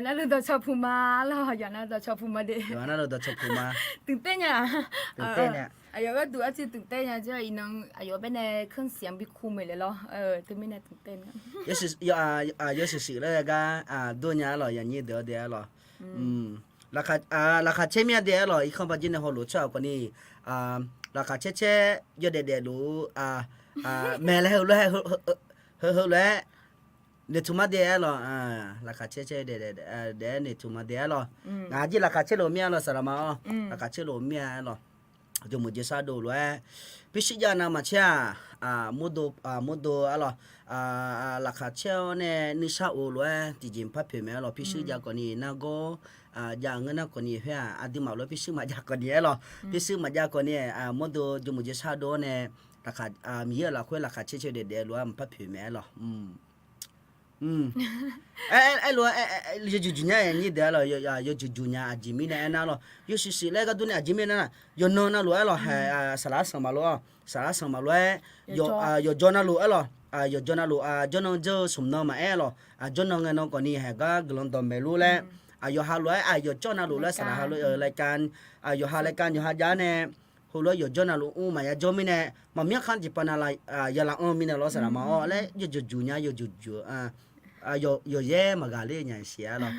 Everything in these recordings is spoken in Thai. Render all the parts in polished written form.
那路到超普嘛，了原来到超普嘛的。原来都吃苦嘛，ตื่นเต้นเนี่ย ตื่นเต้นเนี่ย อายุก็ดูอาจจะตื่นเต้นเนี่ยจะอีน้องอายุเป็นในเครื่องเสียงบิคูเหมือนเลยเหรอถึงไม่ได้ตื่นเต้น有时那个多年了，人家得的了，ราคาเช่นเมียเดียหรออีกคนปัจจุบันเขารู้ชอบกว่านี้ราคาเช่ยอดเดียรู้แม่แล้วแล้วเนี่ยทุ่มเดียหรอราคาเช่เดียเนี่ยทุ่มเดียหรองานที่ราคาเช่โลเมียหรอสารมาราคาเช่โลเมียหรอจะมุดจะซาดูเลยพิชิตยานามาเช่มุดอะไรราคาเช่เนี่ยนิชาโอเลยจริงๆพับเพียงหรอพิชิตยากว่านี้นะก็อย่างเงินกว่านี้เพื่ออดีมาแล้วพิชิตมาจากกว่านี้หรอพิชิตมาจากกว่านี้มุดจะมุดจะซาดูเนี่ยราคามีเยอะละคุยราคาเช่เดียรู้พับเพียงหรอรู้จุดเนี่ยนี่เดี๋ยวเราจุดเนี่ยจิมิเนี่ยนั่นหรอสิแล้วก็ตัวเนี่ยจิมิเนี่ยนะยนนั่นรู้หรอสารสมารู้ยจนั่นรู้หรอยจนั่นรู้จนจะสมน้ำมาหรอจนเงินก่อนนี้ก็กลุ่มตัวเมลูแล้วยฮารู้ยจนั่นรู้แล้วสารฮารู้รายการยฮารายการยฮายาเนี่ยฮู้ยจนั่นรู้มายจมิเนี่ยมันมีขั้นจีบอะไรยาละมิเนี่ยหรอสารมาแล้วจุดเนี่ยจุด有耶嘛个嘞人些了，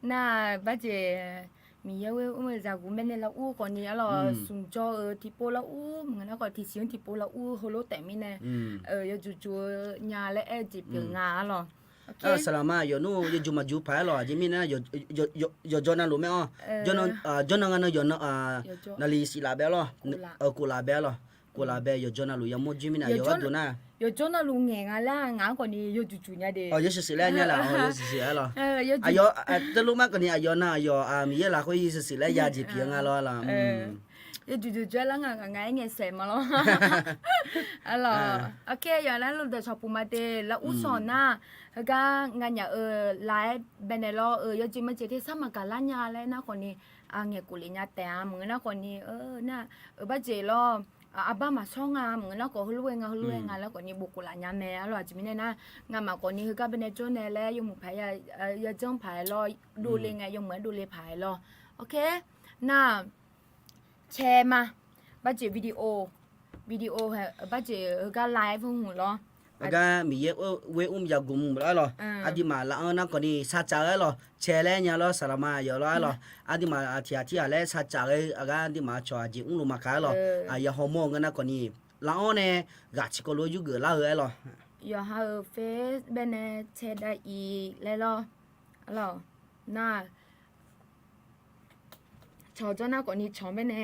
那把这มีเยอะเว้ยเมื่อจากกูไม่ได้ละอู้ก่อนนี้เราสุ่มจอที่โปละอู้เหมือนแล้วก็ที่เสียงที่โปละอู้เขารู้แต่ไม่แน่ยจู่ๆญาและจีบอย่างงาหรอสลามาอยู่นู่นอยู่มาจูพายหรอจิมินะอยู่จอนั่นรู้ไหมจอนั่นอยู่นาลีสิลาเบลหรอกูลาเบลหรอกูลาเบลอยู่จอนั่นรู้ยังมุจิมินะอยู่ดูนะ有做那路眼啊啦，俺个呢有就呢的。有时来呢啦，有时了。这路嘛个呢，那米啦会有时来压几瓶啊啦。有就啦，俺眼什么咯？啊咯 ，OK， 原来路的超不嘛的，那乌索那，那个俺呀来本来咯有几么节天上嘛个啦呀嘞，那个呢眼古里呀带啊，么那个呢那把节咯。อาบ้ามาช่องงามเหมือนแล้วก็รู้งานแล้วก็นี่บุกกุหลาบยามแม่หรอจิมิเนี่ยนะงานมาก่อนนี้คือก็เป็นในโจนแน่แล้วยงหมู่ไผ่ยาจ้องไผ่รอดูเลยไงยงเหมือนดูเลยไผ่รอโอเคน่าแชร์มาบัจเจวิดีโอบัจเจก็ไลฟ์หูหรอก็มีเยอะเว้ยยากุมแล้วหรออดีมาแล้วนั่นก็นี่ซาจ่าหรอแชร์แล้วเนี่ยหรอสารมาอยู่แล้วหรออดีมาที่อะไรซาจ่าเลยอดีมาชัวจีอุ้งลงมาขายหรอยาฮอร์โมนกันนะก็นี่แล้วเนี่ยกัดชิโกโลยุกแล้วหรอยาฮาเฟซเบนแชร์ได้อีแล้วหรอน่าชอจ้าน่าก็นี่ชอเบน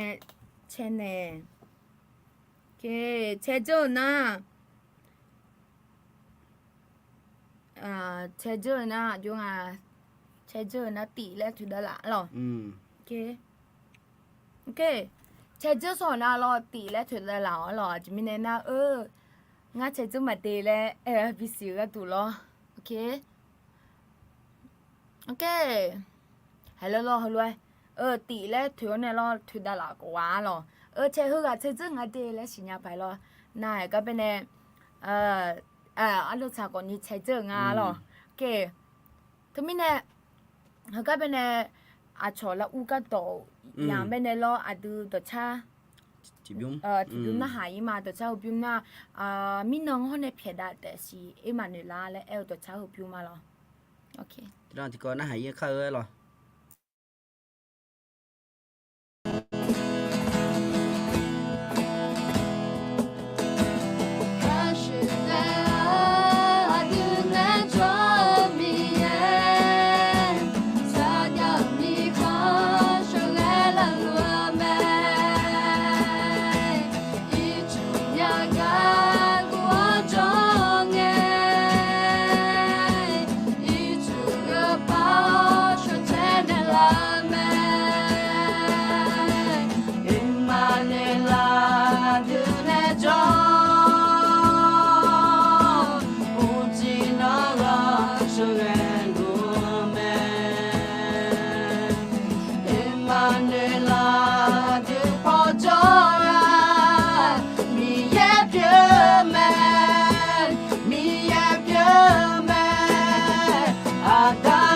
แชร์เนี่ยโอเคแชร์จ้าน่า车子呢，就车子呢底嘞出得啦咯。OK， 车子上那咯底嘞出得啦咯，就明年那我车子没得嘞，必须个读咯。OK， 係咯，好嘞。底嘞出呢咯，出得啦個話咯。車好個車子我得嘞新加坡咯，那個邊呢อันลูกสาวคนนี้ใช้เจองาหรอเก๋ทุกมิเนี่ยเขาก็เป็นอาชอละอูก็โตอย่างเป็นล้ออาดูตัวชาจิบยุ่งน่าหายมาตัวชาหุบยุ่งน่ะมีน้องเขาในเพจแต่สิมาเนล่าและตัวชาหุบยุ่งมาหรอโอเคตอนที่ก่อนน่าหายเข้าหรอI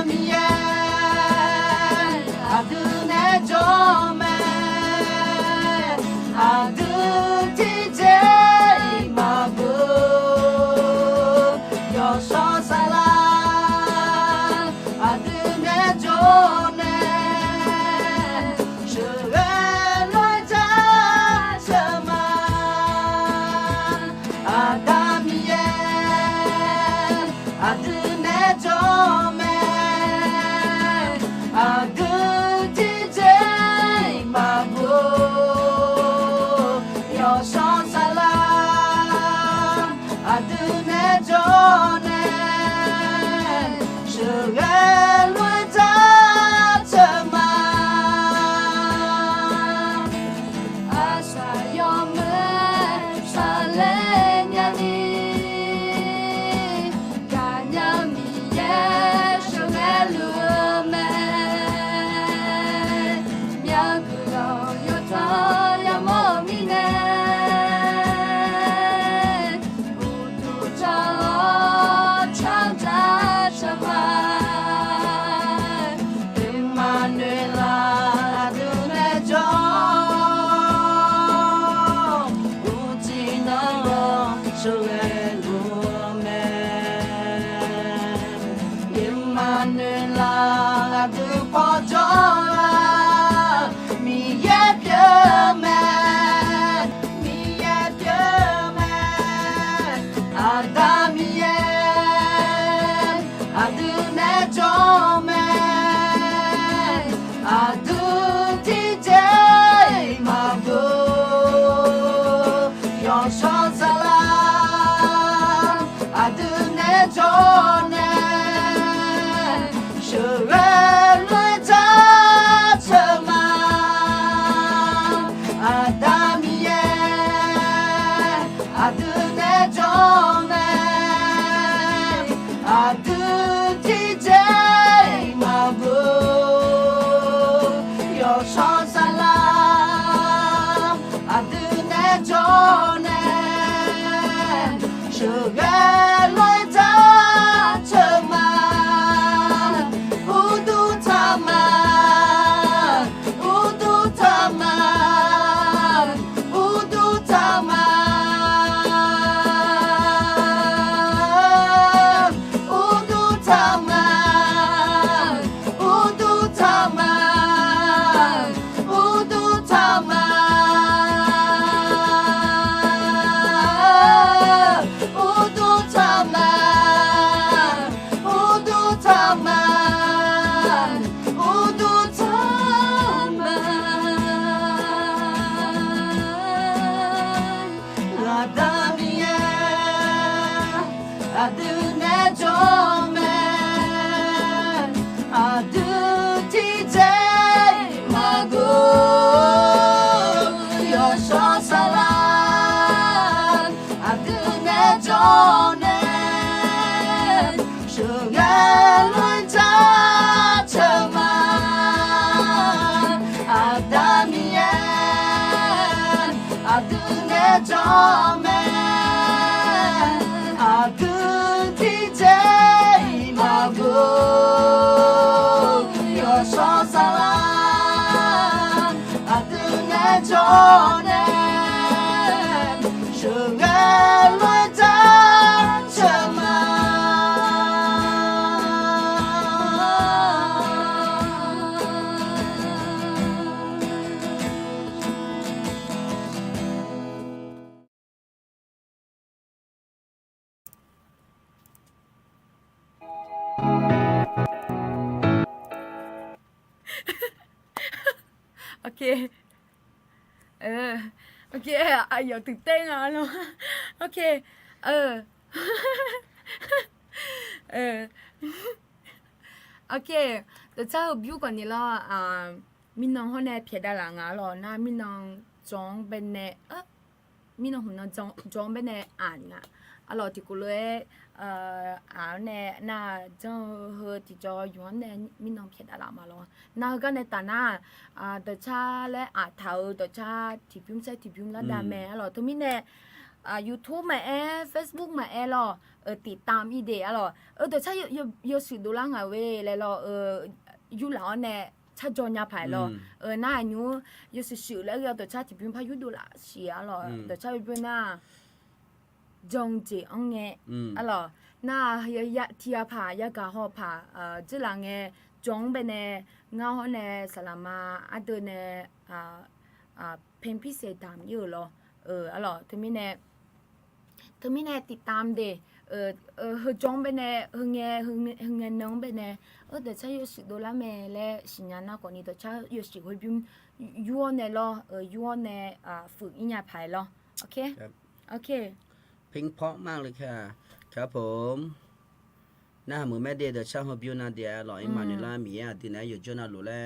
salam adune jone sugar loi ta chama udu tama udu tama udu tama udu tama udu tama udu tama udu tama udu tama udu tama adamia adune jome adu tije mago yo so salam adune jone sugar loi ta chama adamia adune jome adu tije mago yo so salam adune jone sugar loi ta chama OK โอเคอย่าตื่นเต้นนะเนาะโอเคเออโอเคแต่เจ้าบิวก่อนนี้ละมีน้องเขาเนี่ยเพียดาหลังหรอนะมีน้องจองเป็นเนี่ยมีน้องของน้องจองเป็นเนี่ยอ่านอ่ะหรอที่กูเลยเนี่ยน่าจะเฮที่จะย้อนเนี่ยมีน้องเพียดาหลังมาหรอน่าก็ในตาหน้าแต่ชาและเท้าแต่ชาที่พิมพ์ใช้ที่พิมพ์แล้วดาแม่หรอทุกมีเนี่ยYouTube มาFacebook มาหรอติดตามอีเดียหรอแต่ชา有许多人啊喂来了有老呢ชาจอนยาไผ่หรอน่าหนู有时少แล้วแต่ชาที่พิมพ์พายุดูละเสียหรอแต่ชาเป็นน่าจงเจองเงหรอน่ายะที่ผายะกะฮอผาจิหลังเงจงเป็นเงาเนสลามาอัดเนเพนพิเศษตามอยู่หรอหรอถึงมีแน่ติดตามเดเฮจงเป็นเฮงน้องเป็นแต่ใช้อยู่สิโดละแม่และสิญญาณก่อนนี้แต่ใช้อยู่สิ会บิมยัวเนลยัวเนฝึกอีหยาไผลโอเคโอเคเพลงเพราะมากเลยค่ะครับผมน่าเหมือนแม่เดย์เดี๋ยวช่างหัวบิวนาเดียหรอไอ้มาเนี่ยละมีอ่ะทีนี้อยู่จนน่ะรู้แล้ว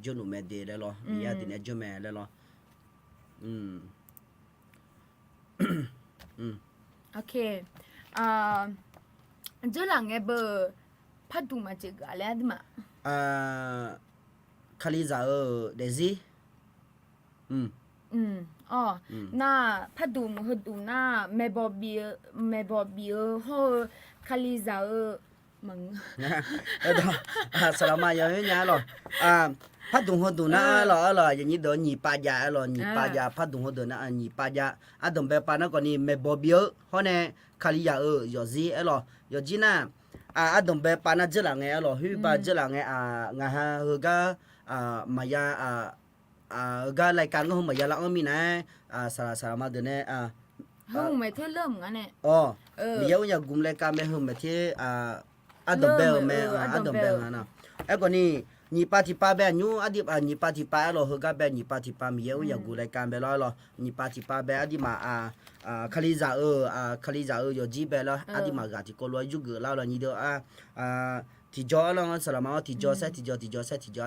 จนหนูแม่เดย์แล้วหรอมีอ่ะทีนี้จนแม่แล้วหรอโอเค这两个不怕读嘛这个来的嘛คาลิซาเดซี่อ๋อน่าพัดดูมหัดดูน่าแม่บอบบี้ฮอคาลิซามึงสลามาอย่างนี้หรอพัดดูหัดดูน่าหรออย่างนี้เดี๋ยวหนีปายาหรอหนีปายาพัดดูหัดดูน่าหนีปายาดมเปปานะก่อนนี่แม่บอบบี้ฮอเนี่ยคาลิซายอซี่หรอยอจีน่าดมเปปานะเจลังไงหรอฮือบาเจลังไงงาฮะฮือกามายาการายการก็คงมายาละก็มีนะสารมาเดเนี่ยเฮาไม่เท่เริ่มงั้นเนี่ยมีเยอะอย่างกลุ่มรายการไม่ฮึไม่เท่ดมเบลแม่ดมเบลนะก่อนนี่นี่ปาติปาแบบนู้นี่ปาติปาหรอฮือกาแบบนี่ปาติปามีเยอะอย่างกลุ่มรายการแบบหรอนี่ปาติปาแบบมาคาลิซาอยู่จีแบบแล้วมากาที่ก็รวยจุกแล้วนี่เดียวที่จอแล้วสลามาที่จอเซที่จอ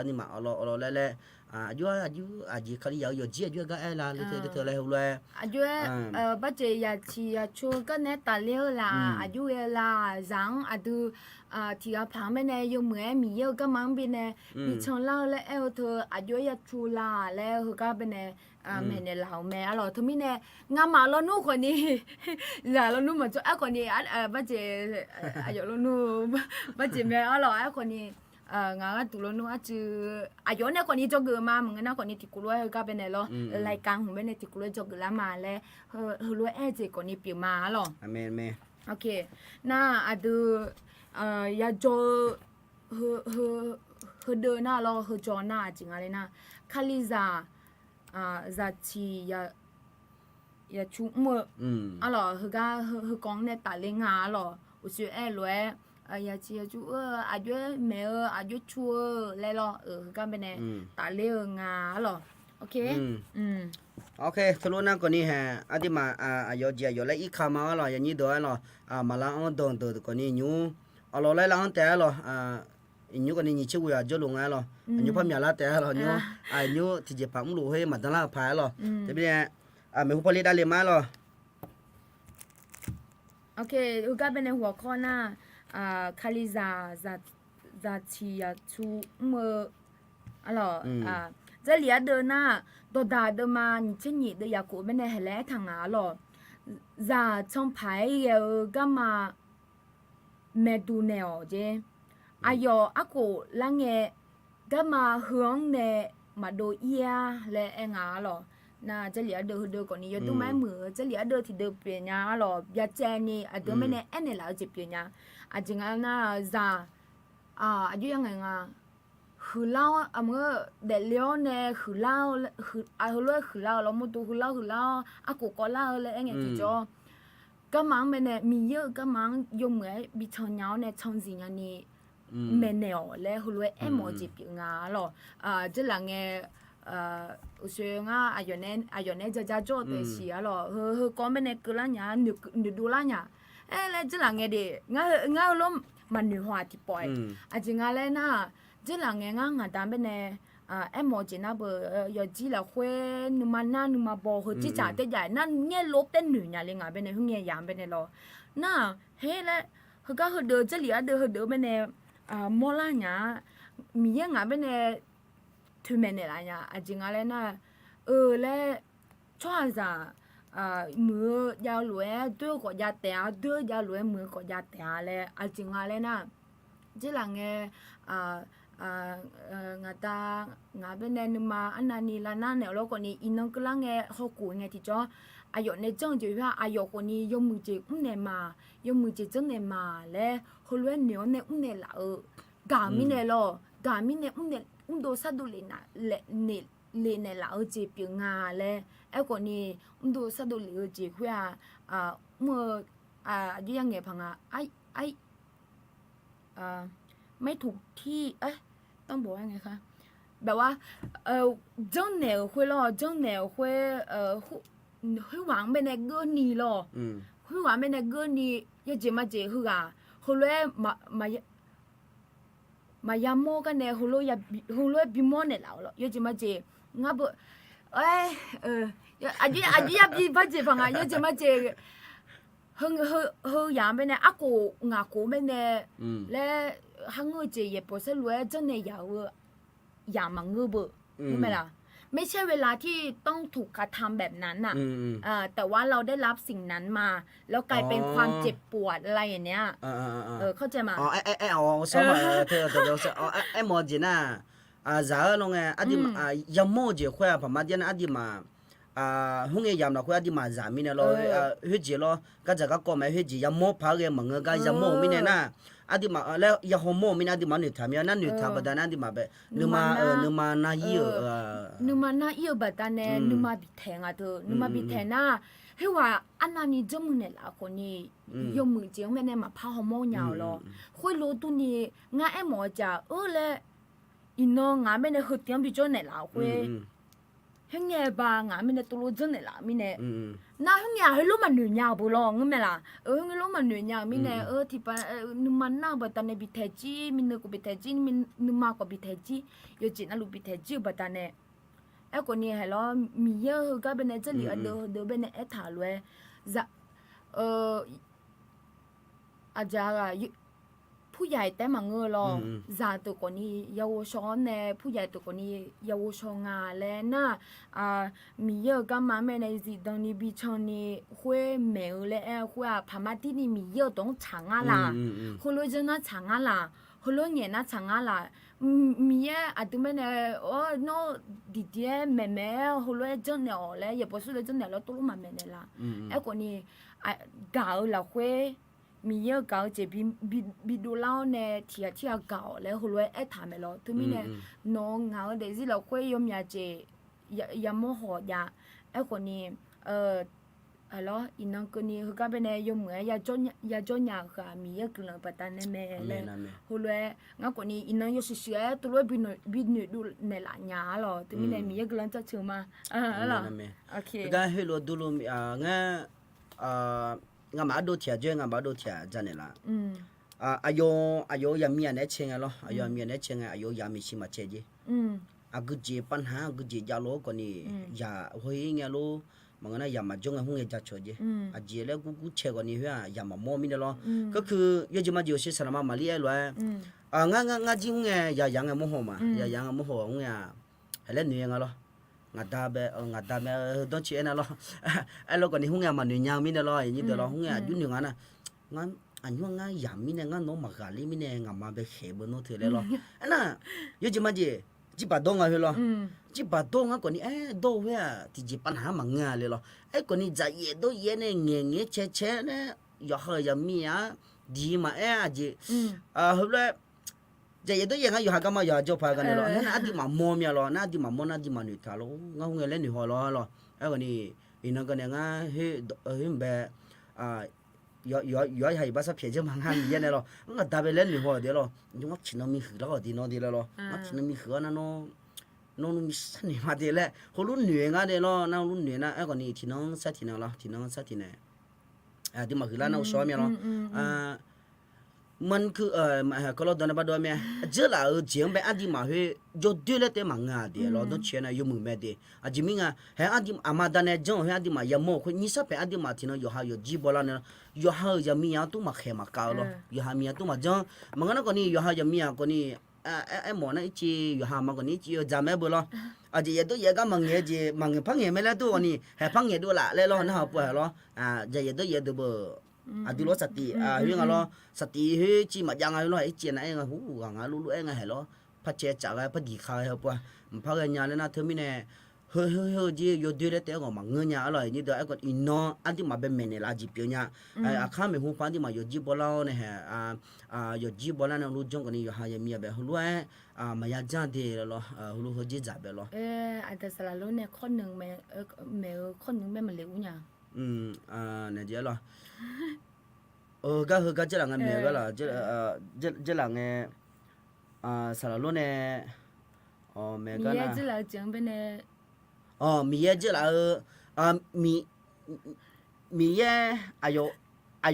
นี่มาเอาเล่ อายุเขา有姐就个爱啦เลยเธอเลยเลย อายุปัจเจียชีชัวก็เนตตาเลี้ยวล่ะอายุล่ะจังดูที่อาพังเป็นอยู่เหมือนมีเยอะก็มังเป็นมีชงเล่าและเธออายุชัวล่ะแล้วก็เป็นแม่เนี่ยเราแม่เราทุกมีเนี่ยงามาเราหนูคนนี้อย่าเราหนูมาจ้าคนนี้ปัจเจียอายุเราหนูปัจเจียแม่เราคนนี้งาตุลนูอาจืออายุเนี่ยคนนี้จกเกอมามึงนะคนนี้ที่กูรู้ก็เป็นเนี่ยหรอรายการของเป็นเนี่ยที่กูรู้จกเกอละมาแล้วรู้เจคนนี้เปียมาหรออเมนเมโอเคน่าดูยาโจเดินหน้าเราจอหน้าจริงอะไรนะคาลิซาจะชียาชูมืออะไรกองเนี่ยตาเลงาหรออุศรู้ยาชีจูอายุเมอายุชัวเลยหรอก็เป็นตาเลงาหรอโอเคโอเคสรุปนะคนนี้ฮะอาทิมาอายุเจียอยู่แล้วอีกคำมาหรออย่างนี้ด้วยหรอมาล้างดองตัวคนนี้ยูเอาเราไล่ล้างแต่หรอยูคนนี้ยี่ชิวอยากจะลงไงหรอยูพอมีอะไรแต่หรอยูที่จะปั๊มลูกให้มาตั้งหลักพายหรอจะเป็นไม่พูดพอลีได้เลยมั้ยหรอโอเคก็เป็นหัวข้อหน้าคาลิซาจะชีชูมืออะไร这里的呢，多大的嘛？你这你的呀，过边的还来趟啊咯？咋从牌有干嘛？没读呢哦姐，哎哟，阿哥啷个干嘛hướng呢？嘛都呀来啊咯？那这里的个你有都买么？这里的thì được别nhà咯，别在呢，都没呢，俺那老这别nhà，正啊那咋就样啊？คือเล่าเมื่อเด็ดเลี้ยวเนี่ยคือเล่าคือเรื่องคือเล่าเราหมดตัวคือเล่ากูก็เล่าเลยไอ้เงี้ยที่จอก็มังเป็นเนี่ยมีเยอะก็มังยงเหมือนบิชอนยาวเนี่ยชงสิงนี่เมนเนี่ยแล้วคือเรื่องไอ้หมอจีบงาหรอ这两个อุศงอายุเนี่ยจะโจ้แต่เสียหรอก็เป็นเนี่ยกุลาเนี่ยหนึ่งดูละเนี่ยแล้ว这两个的我ล้มมันหนึ่งหัวที่ปล่อยจริงอะไรนะ这两个我当边呢，毛巾那不要记了会，你嘛包和记账的呀，那你落的女呀，另外边呢，你样边呢咯，那嘿嘞，和得这里和得边呢，莫啦呀，米呀边呢，推面的啦呀，正嘞那，嘞，穿啥？มือยาวหลวยตัวก็ยาแต่ตัวยาวหลวยมือก็ยาแต่เลยจริงอะไรนะจีหลังเงาตางาเป็นเนี่ยมาอันนั้นนี่ละนั่นเนี่ยเราคนนี้อินน้องกลางเขากูไงที่จ้ออายุในจังจีว่าอายุคนนี้ยมมือจีเนี่ยมายมมือจีจังเนี่ยมาแล้วเขาเลี้ยงเนี่ยเนี่ยละกามิเนี่ยloกามิเนี่ยโดสัตว์ดูเลยนะเนี่ยละจีเปียงาแล้วไอ้คนนี้โดสัตว์ดูเลยจีคุยเมื่อยังไงพังไอไม่ถูกที่ต้องบอกว่าไงคะแบบว่าจังแนวคุยล่อจังแนวคุยคุยหวังไปในเกินนี้ล่อคุยหวังไปในเกินนี้ยาเจมาเจคือเขาเลยมายามโมกันเนี่ยเขาเลยบิมอนเนี่ยแล้วล่ะยาเจมาเจงับอายุยาบีบ้าเจฟังยาเจมาเจเฮยามไปเนี่ยอากูงากูไปเนี่ยและฮังเงยเจเยปอสลัวจังเนี่ยอย่ามังเงยบ่ใช่ไหมล่ะไม่ใช่เวลาที่ต้องถูกกระทำแบบนั้นน่ะแต่ว่าเราได้รับสิ่งนั้นมาแล้วกลายเป็นความเจ็บปวดอะไรอย่างเนี้ยเข้าใจมั้ยสมัยเธอหมอจีน่ะซาลงอดียามโมเจค่อยพม่าเดียนอดีมาหุ่งยามเราค่อยอดีมาซามิเนี่ยเราเฮจิเราก็จะก็ไม่เฮจิยามโมพาเกมังก็ยามโมมิเนี่ยนะอดีมาแล้วยาฮโมมินะอดีมาหนึ่งทำยานั่นหนึ่งทำบัดนั้นอดีมาแบบนึมานาเยนึมานาเยบัดนั้นนึมาบิแทงเธอนึมาบิแทงนะเฮ้ยว่าอันนั้นนี่จมูกเนี่ยละคนนี้ยมือเจียงแม่เนี่ยมาพาฮโมยาว咯ค่อยรู้ตัวนี้งาไอ้หมอจะเลยอินน้องงาแม่เนี่ยคือเตรียมไปจนเนี่ยละค่อย ဟငယ်ပါငါမင်းနဲ့တူလို့ကျနေလားမင်းနဲ့ ừ နာဟငယ်ဟလို့မနွညာဘူးလောငမဲလားငလို့မနွညာမင်းနဲ့ဒီပါနမနာဘတနေဘီထဲကြီးမင်းကိုဘီထဲကြီးမင်းနမကိုဘီထဲကြီးယောချင်အလူဘီထဲကြီးဘတနေအခုနေဟလောမီယကဘနေချလီအလောဒဘနေအထာလွဲဇာအဂျာကผู้ใหญ่แต่มังเงอลองซาตัวคนนี้เยาวชนเนี่ยผู้ใหญ่ตัวคนนี้เยาวชนงาแล้วนะมีเยอะก็มาแม่ในสิตอนนี้บิชอนนี่คุยแมวเลยคุยพม่าที่นี่มีเยอะต้องฉังอะล่ะคุณรู้จักนะฉังอะล่ะคุณรู้เนี่ยนะฉังอะล่ะมีเยอะอะตัวแม่เนี่ยโอ้โน่ดิเดียแม่แม่คุณรู้จักเนี่ยแล้วอย่าพูดเลยจังเนี่ยแล้วตัวรู้มาแม่เนี่ยล่ะไอ้คนนี้ก่าวเราคุยมีเยอะเก่าเจ็บบิดูเล่าเนี่ยที่เก่าแล้วหัวเลยไอ้ถามไปแล้วทุกมีเนี่ยน้องเงาเดี๋ยวที่เราคุยยมยาเจยาโมโหยาไอ้คนนี้อะไรอีน้องคนนี้เขาก็เป็นเนี่ยยมเหมือนยาจนยาค่ะมีเยอะกลุ่มปัตตานีแม่เลยหัวเลยงั้นคนนี้อีน้องยศเสียตัวเลยบินดูในหลานยาหรอทุกมีเนี่ยมีเยอะกลุ่มจะเชื่อมาอะไรโอเคก็ให้เราดูลุงั้นงามาดูเถียงงามาดูเถียจันเนี่ยละอายุยามีอันเนเชงอ่ะหรออายุมีอันเนเชงอายุยามีชิมาเชจีกุจีปัญหากุจียาโลก็นี่ยาหัวเงี้ยโลมันก็น่ะยามาจงอ่ะหุ่งเอจัดโชจีเจแล้วกูเชก็นี่เหี้ยยามาโมมีเด้อหรอก็คือยจิมาจิโอชิสลามาลีไอ้ลอยงาจิหุ่งเอยายังโมโหมายายังโมโหหุ่งเอแล้วนี่ยังอ่ะหรองาดาเบต้องเชียนะหรอไอ้เราก็นี่หุ่งเอมันนี่ยังมีเด้อหรอนี่เด้อหรอหุ่งเอยุ่นงานน่ะงั้นอันยังงายามีเนี่ยงั้นน้องมากาลีมีเนี่ยงามาเบเขบโนเถเลยหรออันน่ะยจิมาจิปะดงอ่ะเหรอจิปะดงอ่ะก็นี่โดเว้ยที่จิปัญหามังงาเลยหรอไอ้ก็นี่จะเยโดเยเนี่ยเงี้ยเชเนี่ยอย่าเฮยามีอ่ะดีมาจิเฮ้ยจะเยโดเยงั้นอยู่หากันมาอย่าจบพากันเลยหรอนั่นอดีมาโมมีหรอนั่นอดีมาโมนั่นอดีมาหนุ่ยทาหรองั้นเงี้ยเล่นหนุ่ยหัวหรอไอ้ก็นี่อีนั่นก็เนี่ยงั้นเฮ้ยแบบให้ภาษาเพียงจะมังหันยันเลยหรองั้นตาไปเล่นหนุ่ยหัวเดียวหรอยังว่าชินมีหือแล้วก็ดีนอดีแล้วหรองั้นชินมีหือนั่นน้องมีสันนิมาดีเลยเขาลุ้นเหนื่อยงั้นเดียวหรอน้องลุ้นเหนื่อยนะไอ้ก็นี่ที่น้องสักทีนึงหรอที่น้องสักทีนึงที่มาหือแล้วน้องซ้อมยังหรอมันคือก็เราโดนมาด้วยมั้ยเจอละเจียงไปอันที่มาเฮยอดเดือดเลยแต่มังงาเดียวเราต้องเชียร์นะยมือแม่เดียจิมิงอ่ะเฮอันที่อามาดันเนี่ยจังเฮอันที่มายามโมคนนี้สับไปอันที่มาที่น้องอยู่หาอยู่จีบอลเนี่ยอยู่หาจะมีอ่ะตู้มาเขมาเก่าหรออยู่หามีอ่ะตู้มาจังมันงั้นก็นี่อยู่หาจะมีอ่ะก็นี่หมอนะจีอยู่หามาก็นี่จีจำไม่บ่หรอจีเยตัวเยก็มังเยจีมังพังเยไม่แล้วตัวก็นี่เฮพังเยตัวละเลยหรอนะฮะป่วยหรอจีเยตัวเยตัวบ่ดูรสติเรื่องอะไรสติเฮ้ยจีมายังไงล่ะไอ้เจนไอ้เงาหูงาลูไอ้เงาเหรอพัดเจจ่าไอ้พัดดีขายเหรอป่ะมันพักงานแล้วนะเธอไม่แน่เฮ้ยจีอยู่ดูแลแต่ก็มังเงินเนี่ยอะไรนี่เดี๋ยวไอ้ก็อินนออันที่มาเป็นเมนละจีเปียเนี่ยข้าไม่หูฟังที่มาอยู่จีบอลเราเนี่ยอยู่จีบอลเรารู้จังกันนี่อยู่หายมีแบบรู้ไอ้มายาจันเดียร์หรอรู้เขาจีจ่าแบบหรออันแต่สละรู้เนี่ยคนหนึ่งแม่คนหนึ่งแม่มันเลี้ยงเนี่ยเนี่ยเจ้าหรอก็เจ้าหลังเมียก็ล่ะเจ้าหลังสารลุ่นเนี่ยเมียก็นะมีเจ้าหลังจังเป็นเนี่ยมีเจ้าหลังมีอา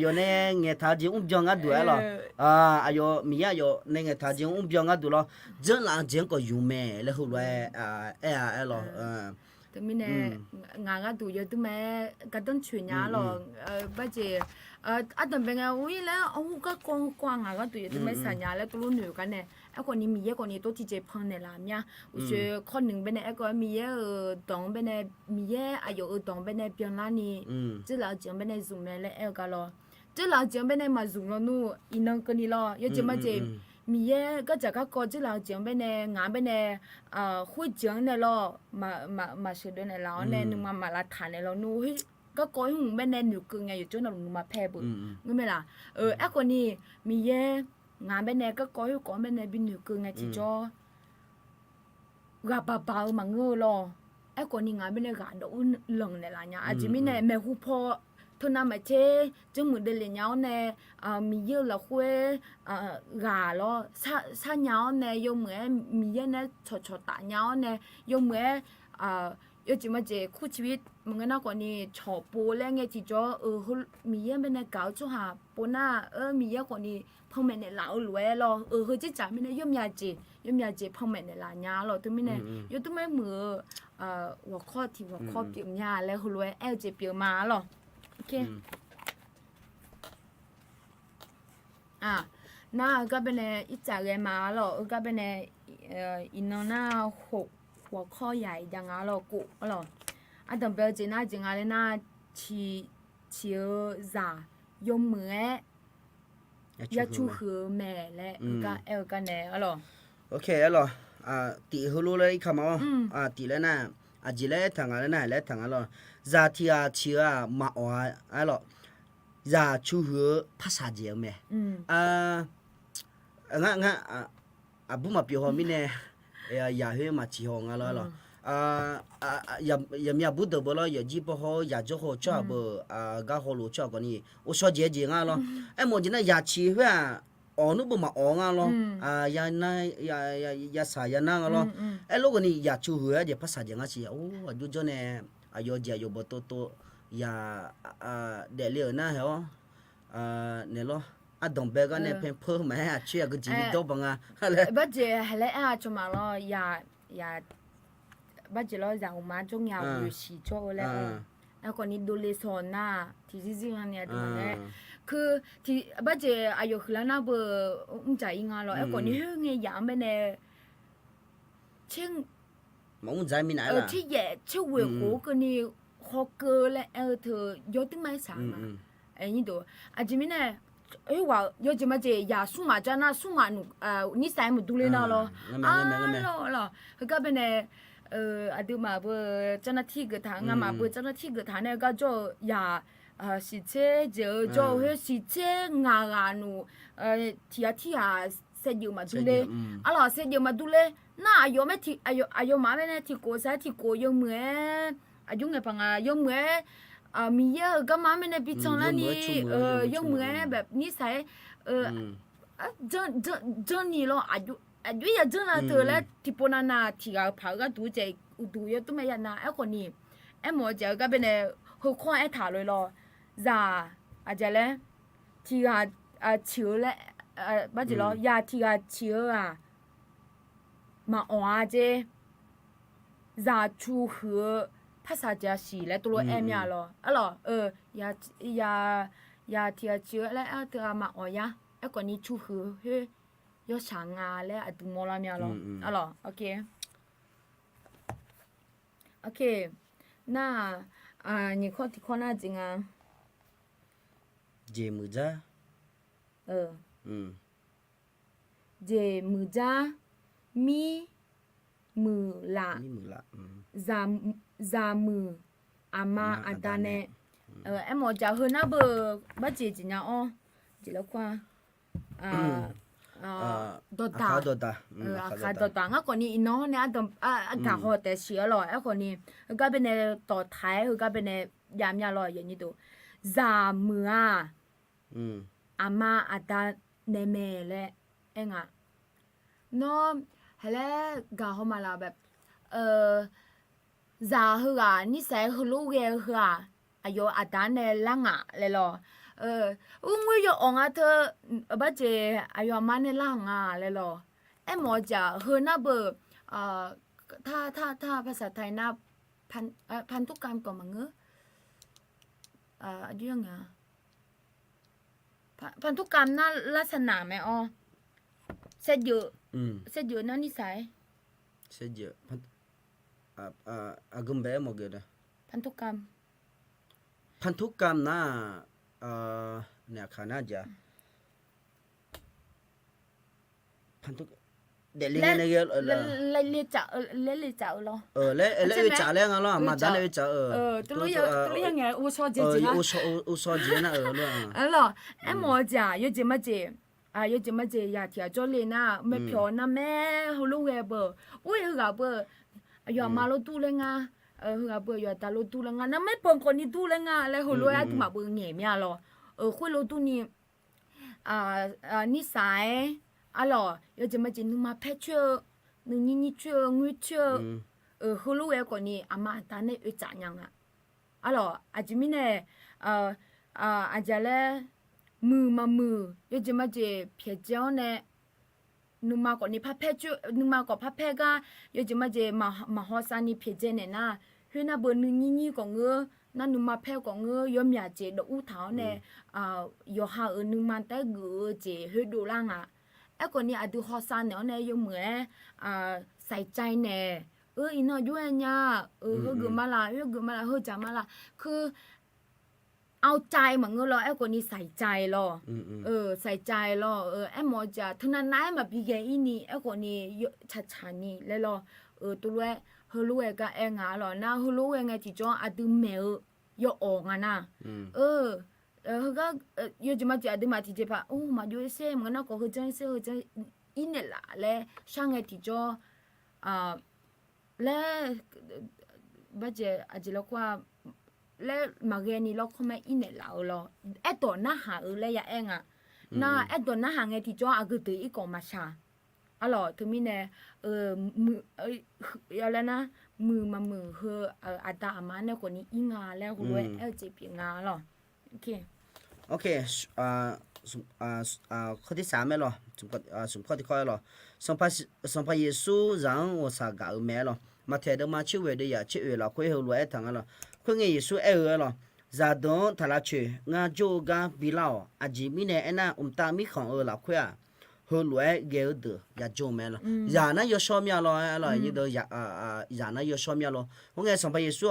ยุเนี่ยเงี้ยท่าจริงจงกันดูหรออายุมีอายุเนี่ยเงี้ยท่าจริงจงกันดูหรอเจ้าหลังจริงก็อยู่แม่แล้วหัวหรอแต่ไม่เนี่ยงานก็ดูเยอะตัวแม่ก็ต้องช่วยงานหรอบ้าเจอันนั้นเป็นไงอุ้ยแล้วก็กว้างงานก็ดูเยอะตัวแม่สัญญาแล้วตัวรู้หนูกันเนี่ยไอ้คนนี้มีเยอะคนนี้ตัวที่เจ็บพังเนี่ยละเนี่ยอุ้ยคนหนึ่งเป็นไอ้ก็มีเยอะตองเป็นมีเยอะอายุตองเป็นเพียงล้านนี่จะหลังจังเป็นซูมแล้วไอ้ก็รอจะหลังจังเป็นมาซูมแล้วนู่อีนั่งคนนี้รอยังจะมาเจมีเยอะก็จะก็จะหลังจังเป็นงานเป็นคุยจังเนี่ยรอมาเชื่อด้วยเนี่ยแล้วเนี่ยนึงมาละฐานเนี่ยเรานู่ก็ก้อยหุ่งเป็นหนูกึ่งไงอยู่จนเราหนูมาแพ้บุญงั้นไหมล่ะไอ้คนนี้มีเยอะงานเป็นก็ก้อยเป็นบินหนูกึ่งไงที่จ่อกับเบาๆมาเงือรอไอ้คนนี้งานเป็นกาดอุ่นหลงเนี่ยล่ะเนี่ยอาจจะไม่เนี่ยแม่หูพอทุนน้ำมาเช่จึงเหมือนเดินเลี้ยงเนี่ยมีเยอะละคุยกาล้อซาเนาเนี่ยยงเหมือนมีเยอะเนี่ยชดตาเนาเนี่ยยงเหมือน有这么这苦ชีวิตมึงก็น่ากว่านี่ชอบปูแล้วไงที่จ่อมีเยี่ยเป็นเก่าจู่หาปูน่ามีเยี่ยกว่านี่พ่อแม่เนี่ยหลารวยหรอเฮ้ยจิจ่าไม่ได้ย่อมยาเจพ่อแม่เนี่ยหลาญาหรอตัวไม่เนี่ยยตัวไม่มือหัวข้อที่หัวข้อเปียมญาแล้วรวยเจเปียวมาหรอโอเคน่าก็เป็นอีจ่าเรียนมาหรอก็เป็นอินนอ6หัวข้อใหญ่ยังอ่ะหรอกูหรอ等不要紧那紧啊嘞那起咋用มือ要出河แม่และก็ก็แน่อะหรอโอเคอะหรอตีฮูรู้เลยคำว่าตีแล้วนะจีแล้วทางอะไรนะแล้วทางอะไรซาที่ชีมาอ๋ออะหรอซาชูหัวภาษาเจียงแม่งั้นบุมาเปียวมิเนี่ยอย่าให้มาชีหงอะหรออย่าบุตรบ่ล่ะอย่าจีบ่ฮออย่าจะฮอจ้าบ่ก็ฮอรู้จ้าก็นี่โอชอเจเจงอ่ะล่ะหมดนะอย่าชีเพื่อนุบ่มาอ่ะล่ะอย่าสายนะล่ะลูกนี่อย่าชูหัวเดี๋ยวภาษาจังอ่ะสิโอ้อยู่จนเนี่ยยอเจยบ่โตอย่าเดเลียนะเหรอเนี่ยล่ะดงเบก็เนี่ยเพิ่นเพิ่มมาเชื่อก็จีโตบังอ่ะบ่เจแล้วจะมาล่ะอย่าบัดเจเราจะมาจงยาวอยู่สีโจแล้วคนนี้ดูเลสอนน่ะที่จริงๆเนี่ยดูเนี่ยคือที่บัดเจอายุคือแล้วน่ะเบอใจอิงอ่ะหรอไอ้คนนี้เฮ้ยยามไปเนี่ยเช่นใจมีไหนล่ะที่แย่ที่เวหัวก็นี่ฮอกเกอร์และเธอยอดไม่สามนี่ดูอาจจะไม่เนี่ยว่ายอดจะมาเจยาสุมาจานะสุมาหนูนิสัยมันดูเลยนะหรอหรอคือก็เป็นเนี่ยดูมาเบอเจ้าหน้าที่กระถางมาเบอเจ้าหน้าที่กระถางเนี่ยก็จะอย่าสิเจเจอจะเฮสิเจงาหนูที่เสร็จอยู่มาดูเลยอะไรเสร็จอยู่มาดูเลยน่าอายุไม่ที่อายุมาไม่เนี่ยที่โกใช่ที่โกยังเหมือนอายุไงปังยังเหมือนมีเยอะก็มาไม่เนี่ยปีชงแล้วนี่ยังเหมือนแบบนิสัยเจนี่เราอายุอย่าเจอนะเธอแล้วที่ปนนาที่เราพาก็ดูใจดูเยอะตัวไม่ยันนะไอ้คนนี้ไอ้หมอเจ้าก็เป็นหัวข้อไอ้ถาเลยรอจะอาจจะเลยที่เชื่อเลยบ้าจีรอยาที่เชื่อมาอ๋อเจจะชูหัวภาษาเจ้าสีแล้วตัวเอ็มยาหรออ๋ออย่าที่เชื่อแล้วเธอมาอ๋อยาไอ้คนนี้ชูหัวเฮ้ย要想啊，嘞，都冇啦面咯，啊咯 ，OK，那你看那景啊？节目咋？节目咋？咪啦，zaมืออามาอาดาเนหมอจะเฮน่าเบอร์บ้าเจจินะอ๋อจิแล้วกว่าดอตาดอตางะคนนี้อินอเนี่ยกะฮอแต่เสียหรอไอ้คนนี้ก็เป็นต่อท้ายก็เป็นยามยาลอยอย่างนี้ตัวซามืออามาอาดาเนเมและเองอ่ะน้อเฮเลกะฮอมาลาแบบซาฮือนิสัยฮูลูเกฮืออายุอาดาเนลังอ่ะเลยหรองวยอยู่องอ่ะเธอบัดเจอายุมาในล่างอ่ะเลยหรอไอ้หมอจะเฮน่าเบอร์ถ้าภาษาไทยน่าพันธุกรรมก่อนมั้งอะไรอย่างเงี้ยพันธุกรรมน่าลักษณะไหมอ๋อเสร็จเยอะนั่นนิสัยเสร็จเยอะกุมเบะหมดเลยพันธุกรรมน่าเนี่ยขาน่าจะพันธุเด็กเลี้ยงเนี่ยเลี้ยจ่าเหรอเลี้ยจ่าเลี้ยงอะไรมาด้านเลี้ยจ่าตัวยังไงอุศเจจินะอุศเจนะเลยไอ้หมอจ่า有这么呀ที่จะเล่นน่ะไม่เพียวนะแม่ฮูลูเวเบอร์อุ้ยฮือเบอร์อย่ามาโลตูเลยงาฮือเบอร์อย่าตาโลตูเลยงานะไม่ปองคนนี้ตูเลยงาแล้วฮูลูไอ้ตัวมาเบอร์เหงี่ยมยาหรอคุยโลตูนี่นิสัยอะไร有这么久นึงมาเพชรนึงนี่เชื่องุยเชื่อ ဟိုလိုရဲ့ကိုနီအမတာနဲ့အကြညာငါအဲ့တော့အဂျမီနဲ့အကြလဲမူမမူရကြမကျေဖြစ်ကြောင်းနဲ့နုမကိုနိဖဖဲကျွနုမကိုဖဖဲကရကြမကျေမဟောစာနိဖြစ်ကျနေနာဟိနဘနနီနီကိုငေနာနုမဖဲကိုငေရမြကျေဒူထောင်းနဲ့ယောဟာနုမတဲဂူကျေဟိဒူလာငါအဲ့ကိုနီအဒူဟောစာနော်နဲ့ယုံမဲစိုက်ချိုင်းနဲ့อินอยูเอญาเฮกึมาลาเฮกึมาลาเฮจามาลาคือเอาใจเหมือนเราไอ้คนนี้ใส่ใจหรอใส่ใจหรอไอ้หมอจะทุนันไหนมาบีเกอีนี่ไอ้คนนี้ชัดๆนี่แล้วหรอตัวเว้เฮรู้เอก็เองอ่ะหรอนะเฮรู้เองไงจิจ้ออะดูแมวยออกอ่ะนะเฮก็ยจะมาจะอะดูมาที่เจพะโอ้มาอยู่เซ่เหมือนนะก็เฮจังเซ่เฮจังอินเนี่ยล่ะแล้วช่างไงที่จ้อလဲဘာကျအကြလောက်ကွာလဲမဂနီလောက်ခမဲအင်းနဲ့လာလောအဲ့တော့နာဟာလဲရအငါနာအဲ့တော့နာဟာငယ်တီကျော်အဂတေအကောမရှာအဲ့တော့သူမင်းနဲ့ရလနာမူမမူဟအတာအမနဲ့ကိုနီအင်းငါလဲဟိုလဲအဲ့ကြပြငါလောโอเคโอเคข้อที่3แม่หรอสุ่มข้อที่ข้อหรอสัมภาเยซูรังวสากาแม่หรอมาเทดมาชื่อเวดยาชื่อหรอคุยเฮลวยทังหรอคุยเยซูหรอซาดอนทาราเชงาโจกาบิลาวอาจิมิเนนะตามิของหรอคุยเฮลวยเกลเดยาโจแม่หรอยานะยชอมยาหรอหรอยี่เดยานะยชอมยาหรอคุยสัมภาเยซู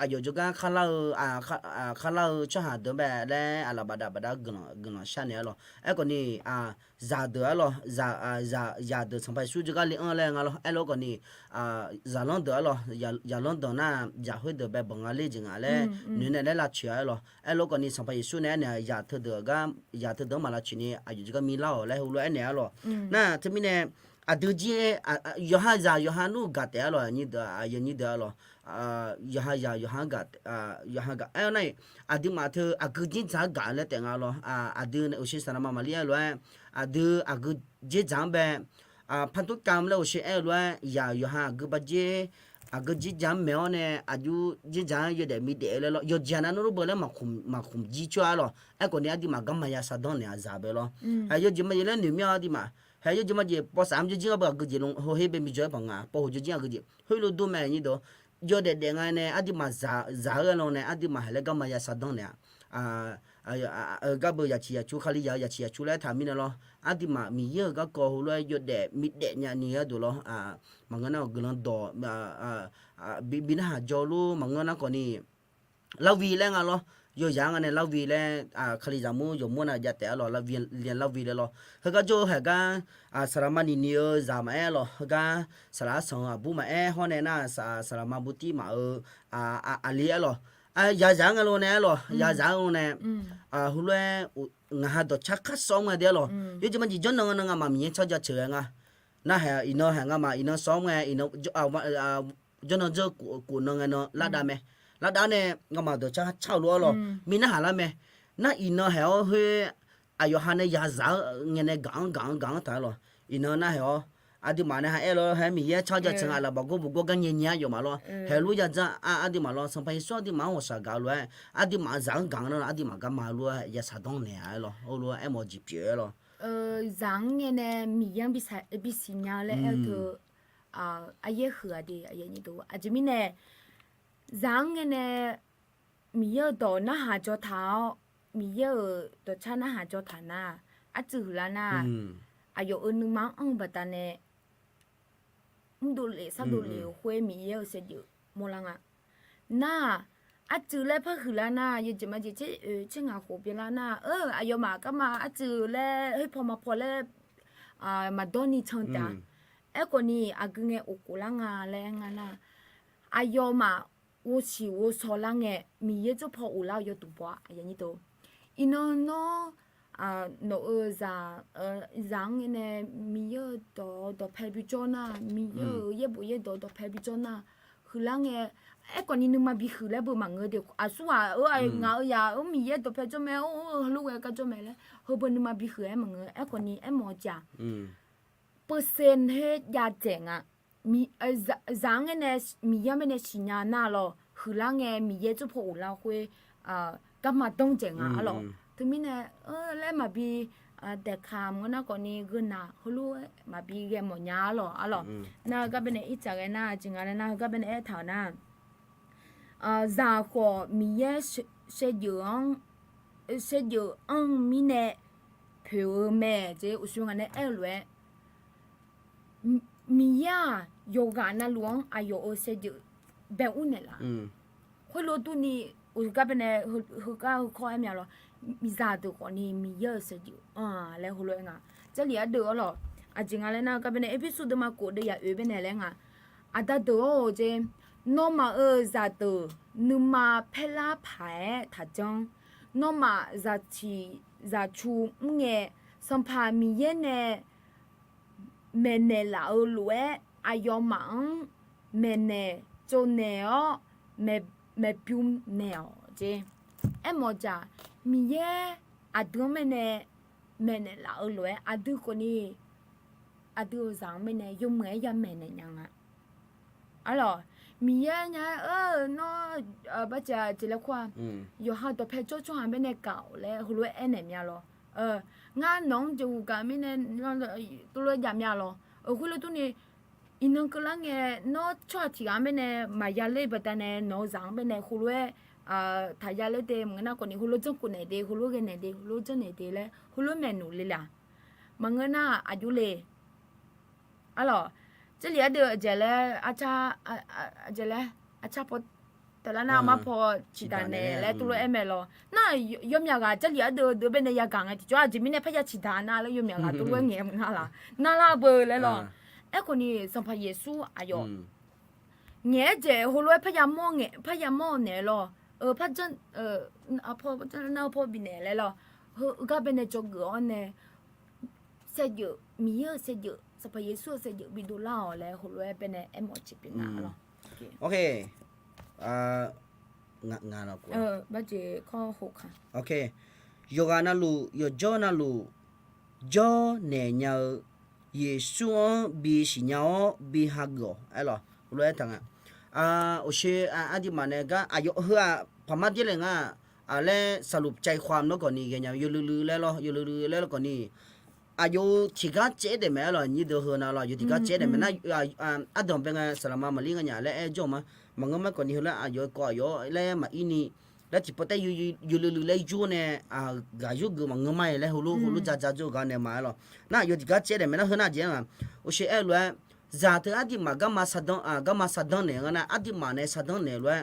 อายุจกันข้าเราจะหาเดิมแบบแล้วอะไรบดากนชาเนี่ยหรอไอ้คนนี้ซาเดือหรอซาเดือสัมภาระสุจกันเลี้ยงอะไรงั้นหรอไอ้ลูกคนนี้ซาลอนเดือหรอยาลอนเดือน่ะยาหัวเดือแบบบังอาลีจริงอะไรนู่นเนี่ยละเชื่อหรอไอ้ลูกคนนี้สัมภาระสุเนี่ยยาเธอเดือกันยาเธอเดือมาละชีนี่อายุจกันมีเล่าแล้วหัวไอ้เนี่ยหรอน่ะที่มีเนี่ยดูจียอฮานูกัดแต่หรอนี่เดือนี่เดือหรอยาฮังกัดไอ้นั่นอดีมาเธอกูจินจากกันแล้วแต่งอะไรอดีเนี่ยอุชิสนามาเลียเลยกูจินจำแบบพันธุกรรมแล้วอุชิเอเลยยาฮังกูบัจเจกูจินจำเมื่อเนี่ยอายุจินจำอยู่เดี๋ยวมีเดี๋ยวเลยยอดจานันรู้บ่เลยมาคุมจิชัวหรอไอ้คนนี้อดีมากัมมายาสะดอนเนี่ยซาเบลล์ไอ้ยอดจิมาเยอะเนี่ยมีอดีมาเฮ้ยยอดจิมาเยพอ3จิงก็กูจิลงเฮ้ยเป็นมีจอยปังอ่ะพอจิงกูจิเฮ้ยรู้ดูแม่นี่ดูยอดเด็กๆเนี่ยอดีมาซากันเนี่ยอดีมาเฮลกัมมายาสะดอนเนี่ยก็เบอร์ยาชียชูคาลิยาชียชูแล้วทำมินะล้ออดีมามีเยอะก็ก่อหัวเลยยอดเด็กมิดเด็กเนี่ยดูล้อมันก็น่ากลัวดอบินหาจอลูมันก็น่าก่อนนี่เราวีแล้วไงล้อยอยังอันเนี่ยเราวีแล้วคาลิจามูยมูน่ะยัดแต่ล้อเราวีเรียนเราวีแล้วล้อเขาก็โจเขาก็สารมานิเนียจามาล้อเขาก็สารสองบุมาห้องเนี่ยน่ะสารมาบุตรีมาอะไรล้อยาจังกันล้อเนี่ยล้อยาจังเนี่ยหัวเลยงาตัวชักคัดสองมาเดียวล้อยจะมันจีจนนั่งมามีชอบจะเชื่องน่ะเหรออินโนเหรอมาอินโนสองไงอินโนจนนั่งเจอกูนั่งไงเนาะลาดาไหมลาดาเนี่ยงามาตัวชักเช่าล้อล้อมีน่ะหาละไหมน่ะอินโนเหรอเฮ้ยอายุฮันเนี่ยยาจังเงี้ยเนี่ยกังตายล้ออินโนน่ะเหรออาดิมาเนี่ยฮะล้อเฮ้ยมีเยอะชอบจะเชื่อละบอกกูกันเงี้ยอยู่มาล้อเฮ้ยรู้จักจะอาดิมาล้อสัมภาระส่วนอาดิมาหัวสักการล้ออาดิมาจังกังล้ออาดิมากันมาล้อยาสะดองเนี่ยล้อโอ้ล้อไอ้หมอจีเปียล้อจังเนี่ยมียังบิสิญญาเลยเธออายุเหอดีอายุนี่ตัวอาจจะมีเนี่ยจังเนี่ยมีเยอะต่อหน้าหาจอเท้ามีเยอะต่อชาหน้าหาจอฐานะอาจือแล้วนะอายุนึงมั้งบัดตาเนี่ยมึงดูเลยสักดูเลยคุยมีเยอะเสียอยู่โมลังอ่ะน่าอาจือแล้วเพื่อคือแล้วนะยังจะมาจะเช่งาโหเปล่านะอายุมาก็มาอาจือแล้วเฮ้ยพอแล้วมาโดนนี่ช่างตาไอ้คนนี้อากุเงอกุลังอ่ะแล้วงั้นนะอายุมา我是我所啷个，米也就跑乌拉有赌博，อย่างนี้ตัวอีน้องโนrằng này mi ye do phải bị cho na mi ye bộ ye do phải bị cho naคือล่างไงไอ้ก่อนนี้นึงมาบีคือแล้วบ่มังเงเดี๋ยวอาสู้ไอ้งาอย่ามีเยตัวเพจแม่ลูกไอ้ก็จแม่แล้วเฮาบ่นึงมาบีคือไอ้มังเงไอ้ก่อนนี้ไอ้หมอจ่าเปอร์เซ็นต์เฮ็ดยาแจงอ่ะ มีจางเนี่ยมียังไม่ได้สิญาณน่ะ咯คือละไงมีเยจุพอเราคุยก็มาต้องเจงอ่ะอ๋อถึงมีเนี่ยแล้วมาบีแต่คำก็น่าก่อนนี้ก็น่ะเขารู้มาบีแกหมดยาหรออ๋อน่าก็เป็นอีจากน่ะจริงๆน่ะก็เป็นเอถาวน่ะจาขอมีเยเสียมีเนี่ยเผื่อแม่เจ้อุศวงเนี่ยเลยมียาโยกาน่ะหลวงอายุเสียแบบอุ่นเนี่ยล่ะคนรู้ตัวนี้อุก็เป็นเขาก็คอยมีอะไรมีซาตัวคนนี้มีเยอะเสียแล้วเขาเลยง่ะจะเหลือเดือหรอจริงๆแล้วนะก็เป็นเอพิโซดมากูเดียเป็นอะไรง่ะแต่ตัวเจนอมาซาตัวนุมาเพลาพายถ้าจังนอมาซาชูเงี้ยสัมภามีเยเนี่ยแม่เนล่าล้วนอายอมังแม่เนโจเนอแม่พิวเนอเจมอจามีเยดูแม่เนล่าล้วนดูคนนี้ดูสังแม่เนยเหมือนยาแม่เนยังอ่ะอ๋อมีเยเนี่ยน้อบัจจาจิเลควาอยู่ห้าตัวเพชรจู่ๆหาแม่เนเก่าแล้วหัวเนี่ยเนี่ยหรองานน้องจูกันไม่เนี่ยตัวเลยยามยาหรอคุณรู้ตัวนี้อินก็ลังเงน้อชอบที่กันไม่เนี่ยมายาเล่บัดเนี่ยน้องสังไม่เนี่ยคุณรู้ถ้ายาเล่เต็มงั้นคนนี้คุณรู้จังคนไหนดีคุณรู้กันไหนดีคุณรู้จังไหนดีเลยคุณรู้เมนูเลยล่ะมันงั้นน่ะอายุเลยอ๋อ这里的这嘞这嘞พอแต่ละนามาพอชิดาเนี่ยและตัวเอ็มเอลน่ายอมยากาจะเหลือเดือเป็นยากาไงที่จ้าจิมิเนี่ยพยาชิดานาแล้วยอมยากาตัวเงี้ยมึงฮะล่ะน่าลาเบอร์เลยหรอคนนี้สัมภาเยซูอายุเงี้ยเจ้หัวเลยพยามองเนี่ยหรอพระจันพอจะน่าพอบินเนี่ยหรอก็เป็นจงเกอเนี่ยเสียเยอะมีเยอะเสียเยอะสัมภาเยซูเสียเยอะบิดูล่าแล้วหัวเลยเป็นเอ็มอจิปินาหรอโอเคงานเรากูบัจเจข้อ6ค่ะโอเคโยกานาลูโยจอนาลูจอเนียเยซูบีสิญาบีฮักโกเหรอรู้จังโอเคดิมาเนี่ยก็อายุเฮือพม่าเจริญอะไรสรุปใจความแล้วก่อนนี่กันอยู่ลือแล้วหรออยู่ลือแล้วก่อนนี่อายุที่ก็เจ๊เดแม่หรอนี่เดือดนะหรออยู่ที่ก็เจ๊เดแม่น่าดอมเป็นสลามามาลิกันอย่างแล้วจอมามันก็ไม่ก่อนนี่แล้วอายุก็อายุแล้วมาอินี่แล้วที่พอแต่อยู่ลือแล้วจูเนี่ยกายุกูมันก็ไม่แล้วฮู้จ้าจูกันเนี่ยมาหรอน่าอยู่ที่ก็เจ๊เดแม่น่าเฮือน่าเจ๊งโอเคแล้วจากที่มาก็มาสัดดอนเนี่ยนะที่มาเนี่ยสัดดอนเนี่ยแล้ว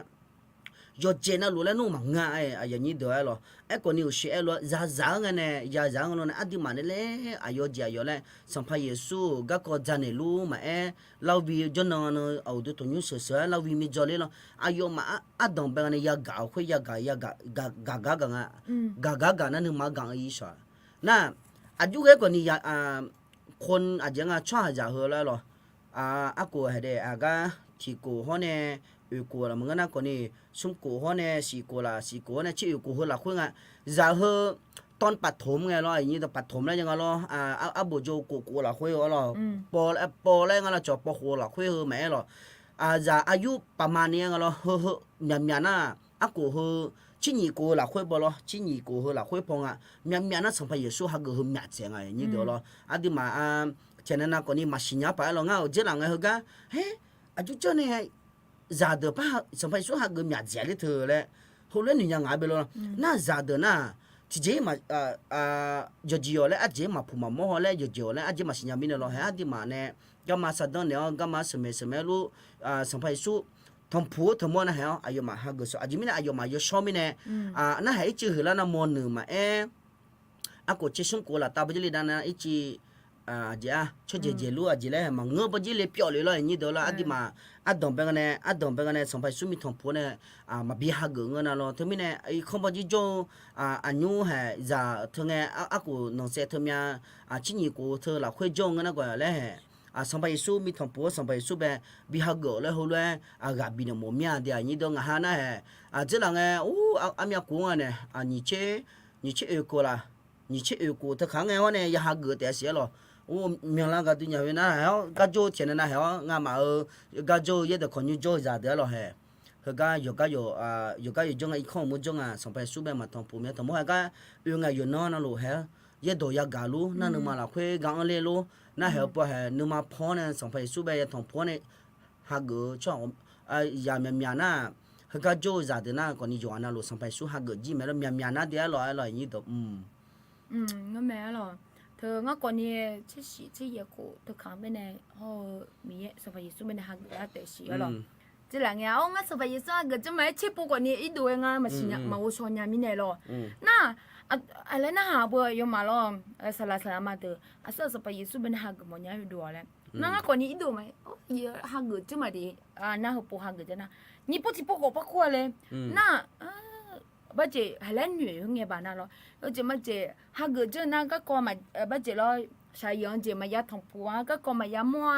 ยอดเจน่ารู้แล้วนู่นมังง่ายอย่างนี้เด้อหรอคนนี้อุชิแล้วจ้ากันเนี่ยจ้ากันเนี่ยที่มาเนี่ยเลยอายุเจียเลยสัมภาเยซูก็ก็จานเนี่ยรู้มาเราวิจารณ์เอาดูตัวนี้เสือเราวิมีจอเลยหรออายุมาดองเป็นเนี่ยกาคุยกากันนั่นนึกมากังอีสานน่ะอายุคนนี้คนอาจจะชอบจะเหรอหรอกูเห็นก็ที่กูเขาเนี่ยกูละมึงนะคนนี้สุ่มกูเขาเนี่ยสี่กูเนี่ยชื่อกูเขาละคุยจะเหรอตอนปัดถมไงล่ะอย่างนี้ตอนปัดถมแล้วยังไงล่ะบุโจกูละคุยล่ะปอแล้วยังไงล่ะจบปอหัวละคุยแม่ล่ะจะอายุประมาณนี้ไงล่ะมีน่ะกูชิ้นนี้กูละคุยบ่ล่ะชิ้นนี้กูละคุยพงมีน่ะสัมภาระสู้ฮักกูมีเสียงนี่เดี๋ยวล่ะดิมาเช่นนั้นคนนี้มาสิญญาไปแล้วเจ้าหลังไงก็เฮ้อายุเจ้าเนี่ยจะเดือป้าสัมภาระสู้ฮักกูมีเสียงเลยเธอเลยเขาเล่นนี่ยังไงไปล่ะน่าจะเดือน่ะที่เจมาจีโอเลยเจมาพูมาโมโหเลยจีโอเลยเจมาสิญญาบินเลยเฮ้ดิมาเนี่ยก็มาสัตว์เนี่ยก็มาสมัยรู้สัมภาระสู้ทำผู้ทำมันนะฮะอายุมาฮักกูสู้อายุมินะอายุมาอยู่ชอบมิเนี่ยน่าให้จีหือแล้วน่ะมอนหนึ่งมากูเชื่อสุ่มกูละตาบัจจิลีด้านนั้นจีจ้าช่วยเจลูจีเลยมันเงือบบัจจิลีเปียวเลยล่ะนี่เดี๋ยวละดิมาดองเป็นกันเนี่ยสัมภาระสู้มีทำผู้เนี่ยมาบีฮักกูเงินน่ะล่ะทั้งมิเนี่ยไอ้คนบัจจิโจอันนู้นจะทั้งเนี่ยกูน้องเสียทั้งเนี่ยชิ้นนี้กูเธอละคุยโจเงินน่ะก็เลยสัมภาระสู้มีทำผู้สัมภาระสู้แบบบีฮักกูเลยหัวเลยกับบินโมเมียเดี๋ยวนี่เดี๋ยวหานะเจ้าหลังมีกูเนี่ยนี่เชื่อกูละนี่เชื่อกูถ้าครั้งไงวะเนี่ยอยากเกิดแต่เสียหรอ我明啦个对呀，那还要个做钱的那还要俺嘛个做也得看你做啥的了嘿。佢家有種一看冇種啊，上排書咩嘛同鋪咩同冇係家有個有那路係，一度一架路，那你嘛啦佢講咧路，那係不係你嘛鋪呢上排書咩同鋪呢，下個將也面那，佢家做啥的那個你就話那路上排書下個字咩咯面那啲來呢度我明咯。เธอก่อนนี้ที่เยกูเธอขังไปในห้องมีสบายสุดไม่ได้หักแล้วแต่สิอ๋อ这两年我สบายสุดก็จะไม่ใช่ปกติอีดูงานมาสิมา我说เนี่ยมีเนี่ยหรอน่ะอะไรน่ะหาบ่ยมาล่ะสลามาเตอสบายสุดเป็นหักมันเนี่ยดูอะไรนั่งก่อนนี้อีดูไหมโอ้ยหักจะมาดิน่ะหัวหักจะน่ะนี่ปุ๊บก็ปักว่าเลยน่ะบัจเจฮัลโหลหนุ่ยเงี้ยบ้านน่ะล่ะจะมาเจหักจะน่ะก็ก่อมาบัจเจล่ะชายยังเจมายาทองปัวก็ก่อมายามัว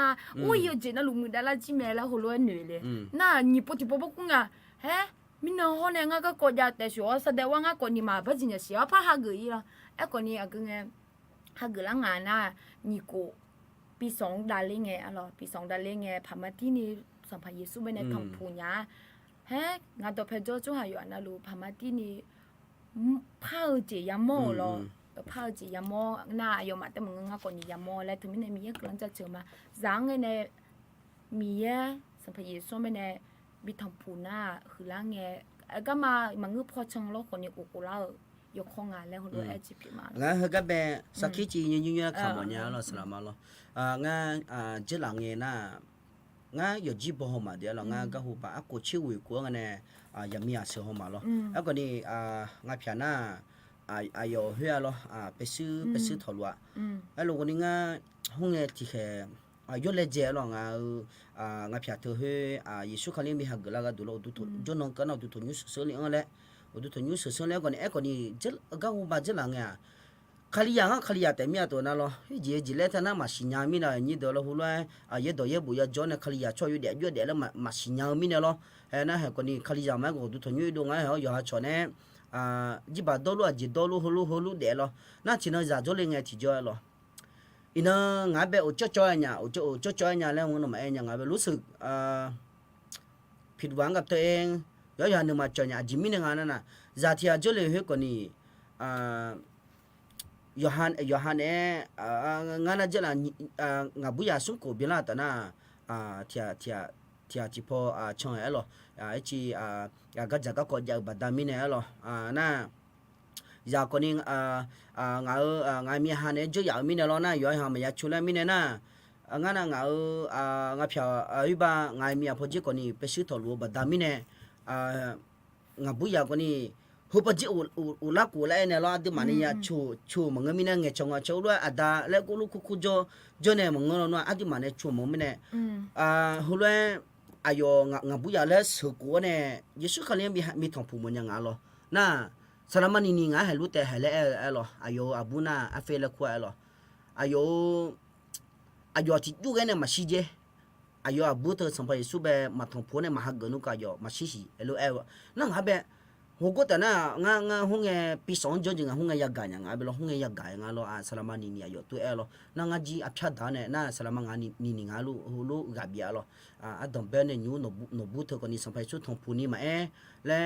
อุ้ยเจน่ะลุงมือดาละจิเมละหัวล้วนหนุ่ยเลยน่ะนี่ปุ๊บก็งะเฮ้มินเอาเนี่ยงะก็ก่อยาแต่ชัวแสดงว่างะก่อนนี่มาบัจเจเนี่ยเสียพะหักอีล่ะก่อนนี้ก็ไงหักละงานน่ะนี่กูปี2ดาลิงไงอ่ะล่ะปี2ดาลิงไงพามาที่นี่สัมภาเยซูไปในทองปูญาเฮ้งาตัวเพจจู่หายอยู่นะลูพามาที่นี่พาเจียมอลพาเจียมอน่าอยู่มาแต่มึงงาก่อนนี่ยามอแล้วถึงไม่มีกำลังจะเจอมาจังไงเนี่ยมีสัมภาระส่วนไม่เนี่ยบิทองปูน่าคือล่างไงก็มามันก็พอชงโลกคนนี้อุกุลายกของงานแล้วคนรู้จีพีมางั้นเขาก็เป็นสักขี้จียืนคำวันนี้เราสลามาแล้วงั้นเจ้าหลังเงี้ยน่ะงั้นอยู่จีบหัวมาเดี๋ยวเรางั้นก็หัวปะกูชื่อวิกัวงั้นเนี่ยยังมีอาเซียหัวมาแล้วแล้วก็นี่งั้นพี่น่ะอยู่เฮียแล้วไปซื้อถอดว่าแล้วลูกนี่งั้นห้องเนี่ยที่แค่ยศเล็กเจ้าแล้วงั้นพี่เธอเฮียยิสุขันเลี้ยงมีหักแล้วก็ดูเราดูถูกจนน้องกันเราดูถูกยุสุเลี้ยงแล้วดูถูกยุสุเลี้ยงก็นี่เจ้าก็หัวปะเจ้าหลังเนี่ยขลียาแต่เมียตัวนั่นหรอเจเล่ท่านน่ะมาสิญญามีนะนี่เดี๋ยวเราหัวเลยเยอะตัวเยอะบุยจอนเนี่ยขลียาช่วยอยู่เดี๋ยวแล้วมาสิญญามีเนี่ยหรอนะเหรอคนนี้ขลียาไม่ก็ดูถูกอยู่ดูไงเหรออยู่หาชนเนี่ยจีบดอลลูจีดอลลูฮัลโหลเดี๋ยวหรอน่าชินจะจอเลยไงที่จอยหรออินงานแบบอุจจอยเนี่ยอุจจอยเนี่ยแล้วมันมาเองงานแบบรู้สึกผิดหวังกับตัวเองย้อนนึกมาจอยเนี่ยจิมิเนี่ยงานนั่นน่ะจะที่จอเลยเหรอคนนี้ยอฮันงานจะละงาบุยาสุนโคบิลาตนะที่จิพอช่องเหรอจีก็จะก็จะบัดดามิเนี่ยเหรอน่ะยาคนนี้งามีฮันจะยามิเนี่ยเหรอนะย้อนหาไม่ยาชุลมิเนี่ยนะงานงาพี่อีบ้างามีพอจีคนนี้ไปซื้อถอดวัวบัดดามิเนี่ยงาบุยาคนนี้หัวปัจจุอุลักกูแล้วเนี่ยเราดิมันเนี่ยชูมึงมีเนี่ยเงี้ยชงชูด้วยอาดาแล้วกูลูกคุจอเนี่ยมึงเราอาดิมันเนี่ยชูมึงเนี่ยหัวเลยอายุงาบุยาแล้วสุกูเนี่ยยิสุเขาเลี้ยงมีทองผูมันยังไงหรอน่ะสารมันนี่ไงให้รู้แต่ให้แล้วหรออายุอาบุน่ะอาเฟลควายหรออายุที่อยู่กันเนี่ยมาชี้เจอายุอาบุเธอสัมภาระสุเบมาทองผูเนี่ยมาหักเงินก็อายุมาชี้นั่งหาแบบหัวก็แต่น่ะงาห้องปี2จนห้องยากกันยังไงเบลห้องยากกันงาloสลามานี่อายุตัวloนั่งจีอับชัดดานเนี่ยน่ะสลามางานี่งาลูกาเบียloดอมเบนเนี่ยยูโนบุเธอคนนี้สัมภาระสุทองพูนี่มาและ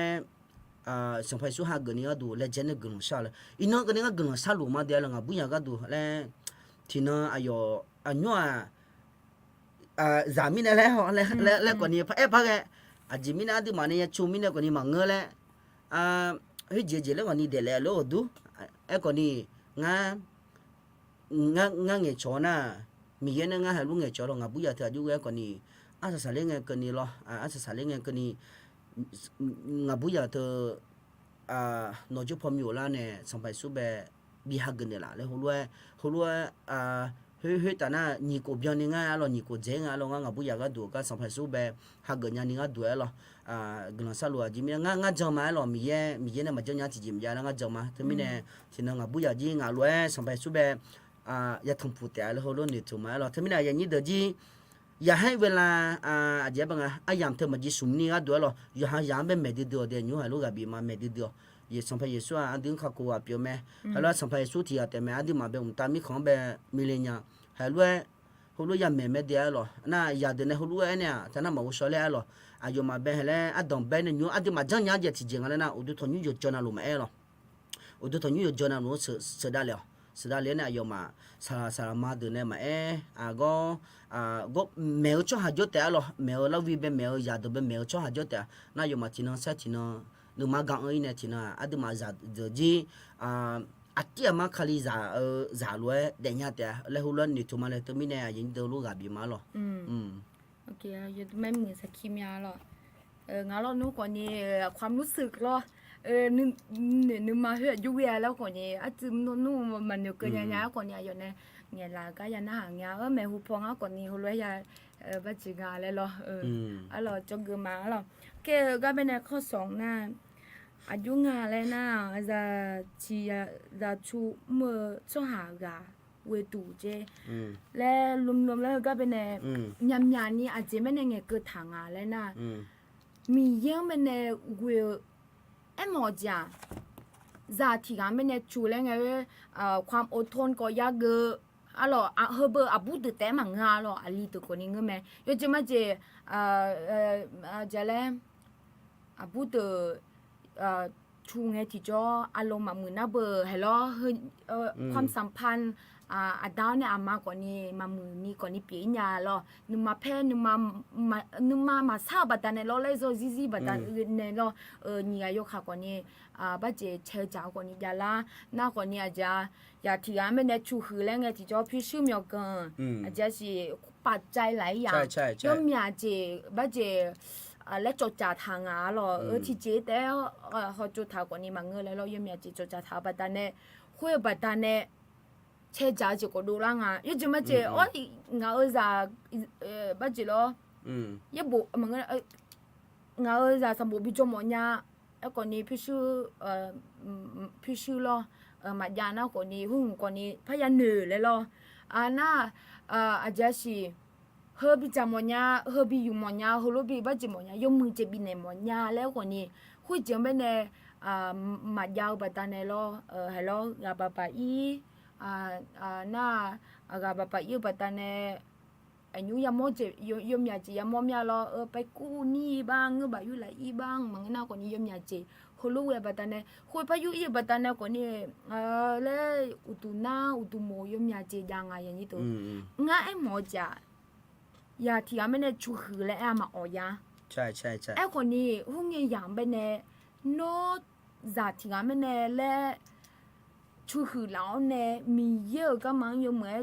สัมภาระสุหาเงินก็ดูและเจนเงินชาเลยอินก็เนี่ยเงินชาลูมาเดียวละงาบุญก็ดูและที่น่ะอายุยัวจามินแล้วคนนี้พักจิมินอาดิมันเนี่ยชูมินคนนี้มังเงอแล้วเฮ้ยเจแล้ววันนี้เดี๋ยวแล้วดูคนนี้งาเงี้ยชอน่ะมีเงี้ยงาให้ลุงเงี้ยชอลงาบุญเธอดูคนนี้อาศัยเงี้ยคนนี้หรออาศัยเงี้ยคนนี้งาบุญเธอนอจุพอมอยู่แล้วเนี่ยสัมภาระสุเบบีฮักกันเนี่ยละแล้วหัวเฮ้ยแต่น่ะนี่กูเบียนนี่ไงอ่ะหรอนี่กูเจ๊งอ่ะหรองาบุญก็ดูก็สัมภาระสุเบฮักกันเนี่ยนี่ก็ดูหรอกำลังสรุปจิมีงาจอมาหรอมีเนี่ยมาจอเนี่ยที่จิมีงาจอมาที่มีเนี่ยที่นั่งงาบุญจีงาล้วนสัมภาระสุเบยาทงพูดแต่แล้วหัวล้นนี่ถูกไหมหรอที่มีเนี่ยอย่างนี้เดี๋ยวจีอย่าให้เวลาอาจจะเป็นไงยามเธอมาจีสุ่มนี่ก็ดูหรออย่าให้ยามเป็นเมดิเดียวเดี๋ยวยูให้ลูกกับบีมาเมดิเดียวยี่สัมภาระสุอันดึงข้ากูว่าเปียวแม่แล้วสัมภาระสุที่อาจจะแม่อันดึงมาเป็นตามีของแบบมิเลเนีย还乱葫芦也没得了，那也的那葫芦呢，咱那冇说了了，啊有嘛边嘞，啊东边的牛啊的嘛正伢子提前个那，我都同你就叫那路没了，我都同你就叫那路吃得了。是的，连那有嘛，萨拉马的那嘛个没有做下就得了，没有那边没有呀，都边没有做下就得，那有嘛，听说听那，你嘛讲而已呢，听那，啊的嘛咋的啊爹嘛卡里咋路的呀的，来后来你他妈来他们呢，人都路嘎比嘛了，โอเคอยู่ไม่มือสักคิมยาหรองั้นเราหนูก่อนนี้ความรู้สึกหรอนึกมาเหืออยู่เวียแล้วก่อนนี้อาจึมนู่มันอยู่เกินยาก่อนนี้อยู่ในเนี่ยลาก็ยันหางยาแม่หูพองก่อนนี้หูเลยยาบัจิกาเลยหรออ๋อจงเกมาหรอโอเคก็เป็นข้อ2นะอายุงาเลยนะจะชีจะชูเมื่อช่วงหากาเวตูเจและรวมๆแล้วก็เป็นยำนี่อาจจะไม่ได้เงี้ยเกิดทางอะไรนะมีเยอะเป็นเวหมอจ่าจาที่การเป็นชูแล้วไงความอดทนก็ยากเกอalors hebe abu de tema nga lo ali to ko ninga me yo jema je jale abu deชูไงที่จออารมณ์มามือหน้าเบอร์ให้ล้อความสัมพันธ์ดาวเนี่ยมากกว่านี้มามือนี้กว่านี้เปลี่ยนยาล้อนึกมาแพ้นึกมาซาบัดเนี่ยล้อเลยโซซิบัดอื่นเนี่ยล้อนี่อายุขากว่านี้บัดเจเชจ้ากว่านี้ยาละหน้ากว่านี้อาจจะอย่าที่อ่ะไม่เนี่ยชูหือแล้วไงที่จอพี่ชื่อเมียวกันอาจจะสิปัจจัยหลายอย่างย่อมอยากเจบัดเจและจดจ่าทางหรอที่เจ๊แต่เขาจดทางกว่านี้มาเงินแล้วเรายังมีจดจ่าทางบัดเนี่ยคุยบัดเนี่ยเช่จ่าจะก็ดูร่างยังจะมาเจอ๋องาจะบัดเจล้ยังบุมันก็งาจะสมบูรณ์พิจารณาแล้วก่อนนี้พี่ชื่อล้อมาญาณก่อนนี้หุ่นก่อนนี้พยานเหนื่อยเลยล้อน่าอาจจะสิเฮอบิจามอนยาเฮอบิอยู่มอนยาเฮอโลบิบัจจิมอนยายมือเจบิเนมอนยาแล้วคนนี้คุยเจียงไปเนมายาวบัตาเนลฮัลโหลกาบาปาอีน่ากาบาปาอีบัตาเนอายุยามอเจยมยาเจยามอมยาลอไปกู้นี่บ้างเงือบายุไหลอีบ้างมันน่าคนนี้ยมยาเจฮอลโลเวบัตาเนคุยพายุอีบัตาเนคนนี้เลยอุตุนาอุตุโมยมยาเจยังไงอย่างนี้ตัวง่ายหมอจ่ายาที่อาไม่ได้ชูหือและมาอ๋อยาใช่ไอ้คนนี้หุ่นยังอย่างไปเนี่ยโน้ตยาที่อาไม่ได้และชูหือแล้วเนี่ยมีเยอะก็มันยังเหมือน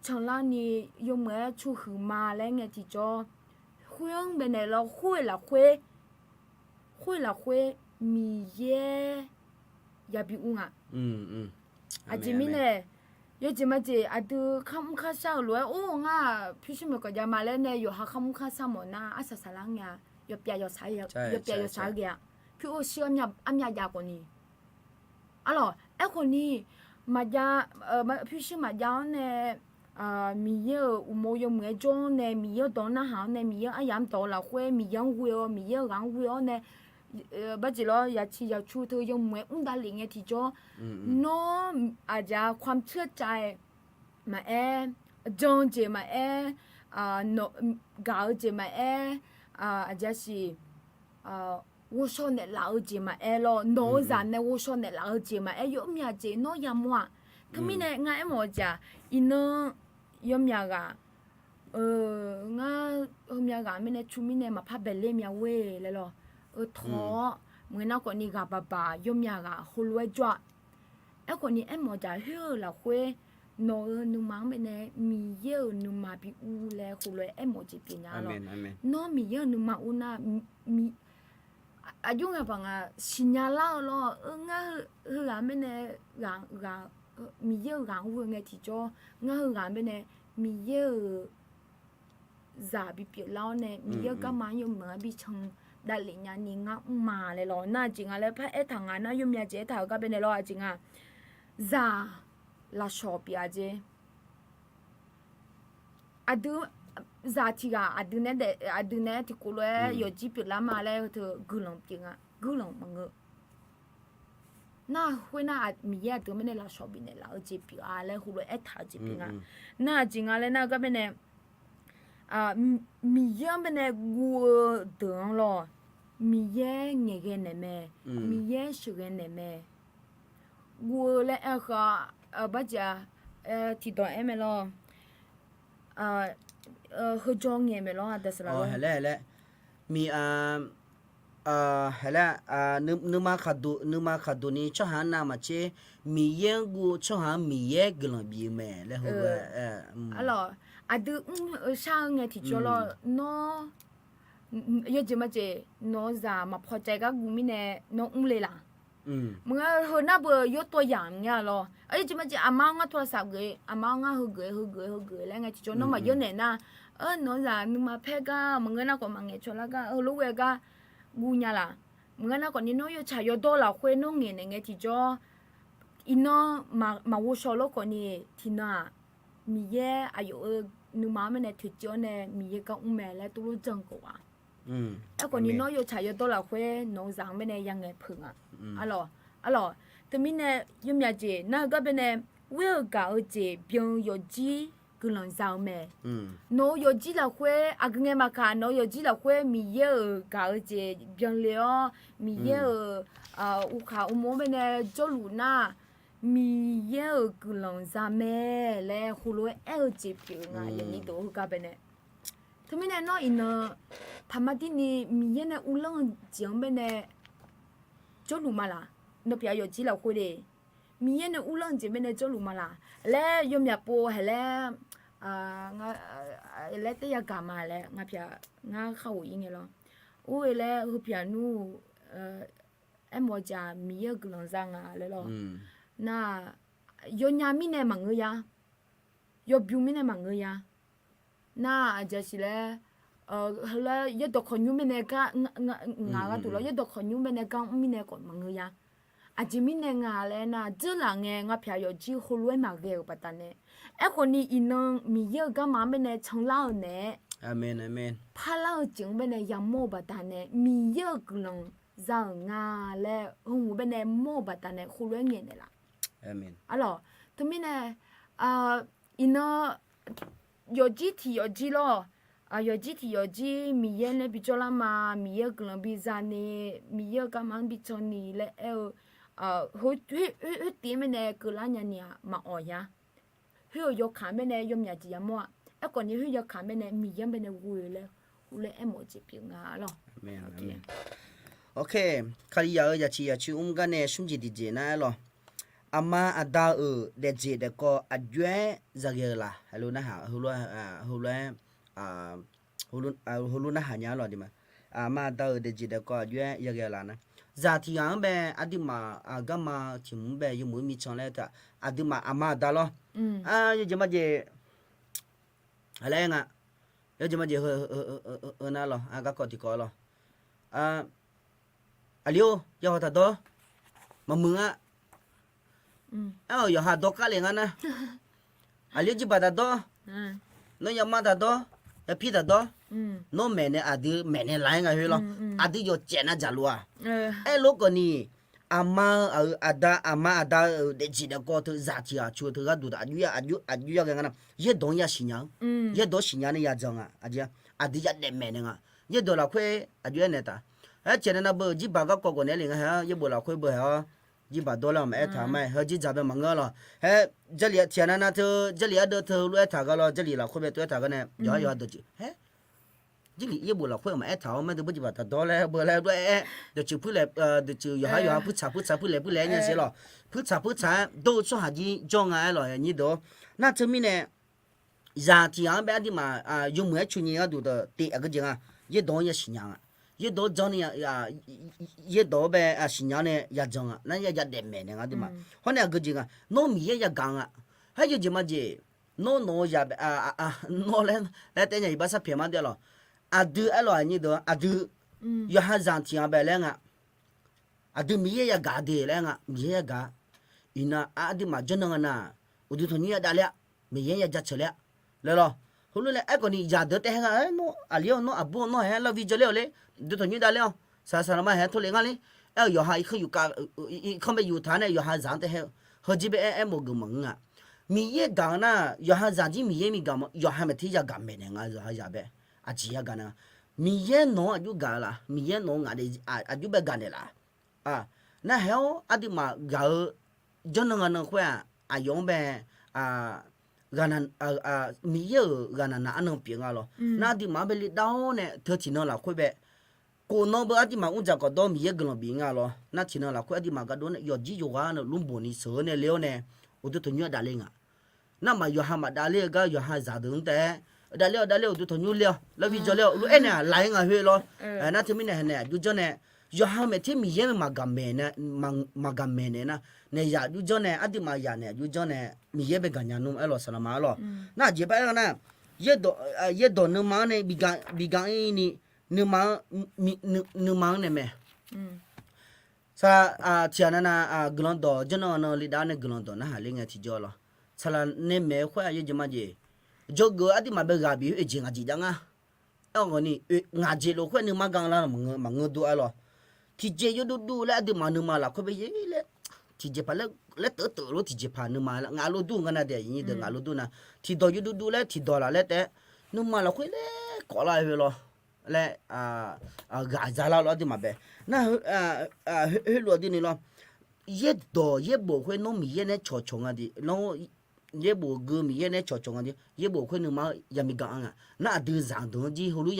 ฉันล่านี่ยังเหมือนชูหือมาแล้วไงที่จอหุ่นไปเนี่ยเราคุยมีเยอะยาบิอุ้งอาจจะมีเนี่ย有这么子都看不看上来我平时没个家买了呢，有哈看不看上么那啥啷呀？有别有啥呀？有别有啥个呀？譬如说俺家家过呢，咯，过呢，嘛家平时嘛家呢米有冇有咩种呢？米有当那行呢？米有样到了会米有会哦，米有样会哦呢？บัดจิล้อยาชียาชูเธอยังเหมือนดาลิงไงที่จอน้ออาจจะความเชื่อใจมาจงเจมาโนกาวเจมาอาจจะสิ我说呢老姐嘛咯น้อจัน呢我说呢老姐嘛有咩เจน้อยามว่าคือมีเนี่ยง่ายหมดจ้ะอีน้อยามยากะง่ายมียากะมีเนี่ยชูมีเนี่ยมาพับเบลเล่มียเว่เลยหรอท้อเหมือนนักคนนี้กับป้ายมยากะหุ่นไว้จ้ะไอ้คนนี้ไอ้หมอจะเฮ้อละคุยโนนึกมั้งเป็นมีเยอะนึกมาพี่อูแล้วหุ่นเลยไอ้หมอจะเปลี่ยนอะไรน้องมีเยอะนึกมาอูน่ะมีอายุไงบ้างสัญญาเล่าล่ะง่ายเฮือไม่เนี่ยมีเยอะหังวัวไงที่จ้อง่ายเฮือไม่เนี่ยมีเยอะจ่าบิเปลี่ยนเล่าเนี่ยมีเยอะก็มาอยู่เหมือนบิชงดัลลิญานิงะมาเลยหรอน่าจริงอะไรพระทางน่ะยมยาเจถาก็เป็นเลยหรอจริงซาลาชอปีอาเจดูซาที่ดูเนี่ยที่กูเลยอยู่จีบละมาเลยเธอกุลงจริงกุลงมัง那会那米呀得没那老小兵的老几笔啊，来葫芦一头几笔啊，那今啊来那个边呢啊米呀边呢我得了，米呀你个呢咩，米呀是个呢咩，我来把家提到哎没咯，喝庄也没咯啊，但是啦。哦，系咧，มี係咧นึกมาขัดดูนี่ช่อหานามาเชมีเย่กูช่อหามีเย่กลังบีแม่แล้วหัวalors à deux sang nghe thì cho lo nó yo je ma je nó za mà phò chạy các gumi nè nó le laมึงhơn na bờ yo to yang nha lo ấy je ma je amang nga thua sa gửi amang nga hư gửi lại nghe thì cho nó mà yo nè na nó za nhưng mà phe gaมึงna còn mà nghe cho la ga lúc về ga gu nha laมึงna còn ni nó yo cha yo do la khuê nó nghe thì cho ino mà wo so lo còn ni thì na mi ye ayo nu ma me ne thu cho ne mi ye ka me la tu lu jang ko à còn ni nó yo cha yo do la khuê nó giang me ne yang nge phung à alo to mi ne yum ya je na ga be ne will ga o je byong yo ji gu lang zao me no yo ji la khuê a nge ma ka no yo ji la khuê mi ye ga o je byong le mi ye u kha u mo me ne jo lu na mi ye gu long za me le hulo ji pi nga ye ni do ga be ne to mi ne no ina phamati ni mi ye ne u long jiang be ne jo lu ma la no pya yo ji la hu de mi ye ne u long jiang be ne jo lu ma la le yo mya po he le nga le te ya ga ma le nga pya nga kha wo yin lo u le hu pya nu mo ja mi ye gu long za nga le lo na yo nya mi ne mang ya yo byu mi ne mang ya na ja si le hala ye do khon yu mi ne ka nga ga tu lo ye do khon yu mi ne ka mi ne ko mang ya a ji mi ne nga le na zhe la nge nga phya yo ji hu lue ma ge ba ta ne e ko ni inong mi ye ga ma me ne chang lao ne amen pha lao jing be ne ya mo ba ta ne mi ye glong za nga le hu be ne mo ba ta ne hu lue nge ne la amen alors to mi ne ina yo ji ti yo ji lo yo ji ti yo ji mi ye ne bi cho la ma mi ye glong bi za ne mi ye ga ma bi cho ni le ho ti me ne ku la nya nya ma o ya ho yo ka me ne yo mya ji ya mo e ko ni ho yo ka me ne mi ye me ne wu le e mo ji pi nga lo amen okay kali ya chi ga ne shum ji di je na lo ama ada de je de ko adwe zagela hello na ha hulu na ha nya lo di ma ama ada de je de ko adwe zagela na za ti yang be adima agama tim be yu mu mi chon le ta adima ama da lo yo je ma je ala nga yo je ma je na lo aga ko ti ko lo alio yo ta do ma mu nga yo ha do ka le nga na alio ji ba da do no ya ma da do ya pi da do no me ne adi me ne lai nga he lo adi yo che na ja lu a lo ko ni ama ada de ji da ko tu za ti a chu tu ga du da yu ya ga na ye dong ya xin yang ye do xin yang ne ya zong a adi ya de me ne nga ye do la kwe adu ne ta che na bo ji ba ga ko ne le nga ha ye bo la kwe bo ha ji ba do la ma ta mai ha ji za be ma nga lo这里天那头这里的头路他个了这里了后面对他个呢要的ji这里也不了会嘛他们都不ji ba ta do le bo le do de chu pu le de chu ya pu cha pu le ne se lo pu cha do so ha ji jong a lo ni do na这mi呢ya ti ang ba di ma yu mo chu ni ya do de ti a ge jing a ye do ye xin yang a ye do jong ni ya ye do be xin yang ne ya jong a na ya de me ne ga di ma ho ne ge jing a no mi ye ya gang a ha ye ji ma ji no ya no le te nya ba sa phe ma de lo adu alo ni do adu yo ha zang ti ang ba le nga adu mi ye ya ga de le nga mi ye ga ina adi ma jon nga na udu thoni ya da le mi ye ya ja che le le lo hu le ko ni ya de te nga no alio no abu no he la vi jo le du thoni da le sa ma he tho le nga le 要哈可有噶可没有他呢要哈让的好几百么个梦啊米也讲呢要哈让几米也米讲么要哈没提下讲没呢啊要哈下呗啊只呀讲呢米也孬就讲啦米也孬啊的就别讲的啦啊那还有啊的嘛搞就能会啊用呗啊米也那能变啊咯那的嘛别里到呢特起呢啦会呗cô nó bữa thì mà cũng chẳng có đó mía gần là bị ngà lo na chỉ nó là quay thì mà cái đó này giờ chỉ dùng nó luôn buồn đi sửa này liêu này ô tô nhựa đã lên à na mà giờ ham mà đã lên cái giờ hai giá đứng thế đã liêu ô tô nhựa liêu là vì cho liêu lúc ấy nè lại ngà huê lo na thì mình này dù cho nè giờ ham mà thì mía mà gầm mè nè mà gầm mè nè na nè giờ dù cho nè anh thì mà giờ nè dù cho nè mía bên cạnh nhà nôm ấy lo sao mà lo na chỉ phải là ye đồ nôm mà này bị gan này nương mang này mẹ sa chia na glon do jono no lida ne glon do na hali nga ti jo lo sala ne me khwa ye jama je jogo ati ma be ga bi e jinga ji danga o ni nga je lo khwa ni ma gang la ma ngo do alo ti je yo du la ati ma nu ma la khwa be ye le ti je pa le to lo ti je pa nu ma la nga lo du nga na de yin de nga lo du na ti do yo du le ti do la le te nu ma la khwa le ko la he loและกาจาลาลอดิมาเบน่ะเฮลัวดินี่ลอเยดอเยบ่ค่อยน้องมีเยเนชอชงอ่ะดิน้องเยบ่กึมีเยเนชอชงอ่ะดิเยบ่ค่อยนึงมายามีกะอ่ะน่ะดื้อซังดงจีฮูลุ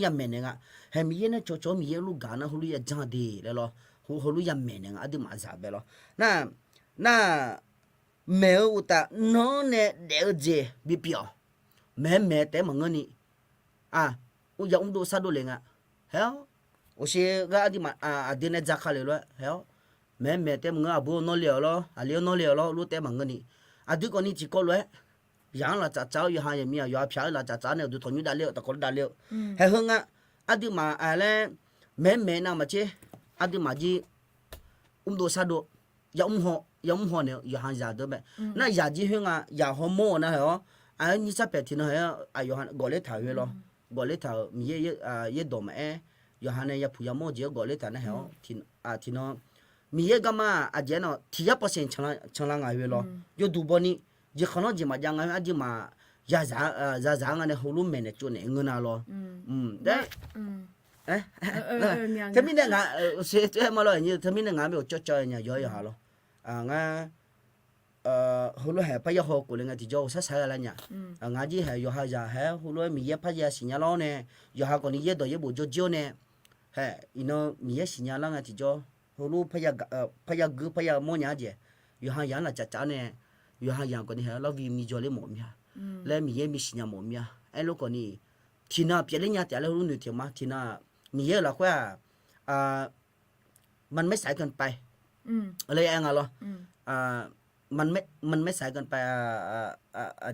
ยาเมเนงอ่ะเฮมีเยเนชอชอมีเยลูกานะฮูลุยาจังดีแล้วลอฮูลุยาเมเนงอ่ะดิมาซาเบลอน่ะเมอุตะน้องเนเดอเจบิเปียวแม่แต่มังนี่我用到啥都灵啊，还有，我是个的嘛的那扎卡来了，还有，没得么不弄了咯，聊弄了咯，路得么个你，这个你只搞来，养了找一下也没有，要漂了找呢就同你打了，打过打了，还好的嘛嘞，没那么些，的嘛就，到啥都，要好呢，要行下得呗，那下就好要好么呢还有，你这白天呢还要行过来讨论咯。gọi lấy thảo mi ye đồ mà yo hane ya puya mo je gọi lấy thảo nó heo thì nó mi ye gama je nó thì 1% chang la ngai lo yo du boni je khono je ma jang ngai ma ya za ngane hulu me ne chu ne nguna lo đấy thế mình nga sẽ thế mà lo như thế mình nga mi cho nhà yo ha lo nga hulu hai pa ya ho ko lenga ti jo sa sa la nya nga ji hai yo ha ja hai hulu mi ye pa ya sinya lo ne yo ha ko ni ye do ye bu jo ne he ino mi ye sinya la nga ti jo hulu pa ya gu pa ya mo nya je yo ha ya la cha ne yo ha ya ko ni ha lo vi mi jo le mo mi ha le mi ye mi sinya mo mi ha ai lo ko ni ti na pye le nya ta le hulu ni ti ma ti na mi ye la kwa มันไม่สายเกินไปอะไรเองอ่ะเหรอมันไม่สายเกินไป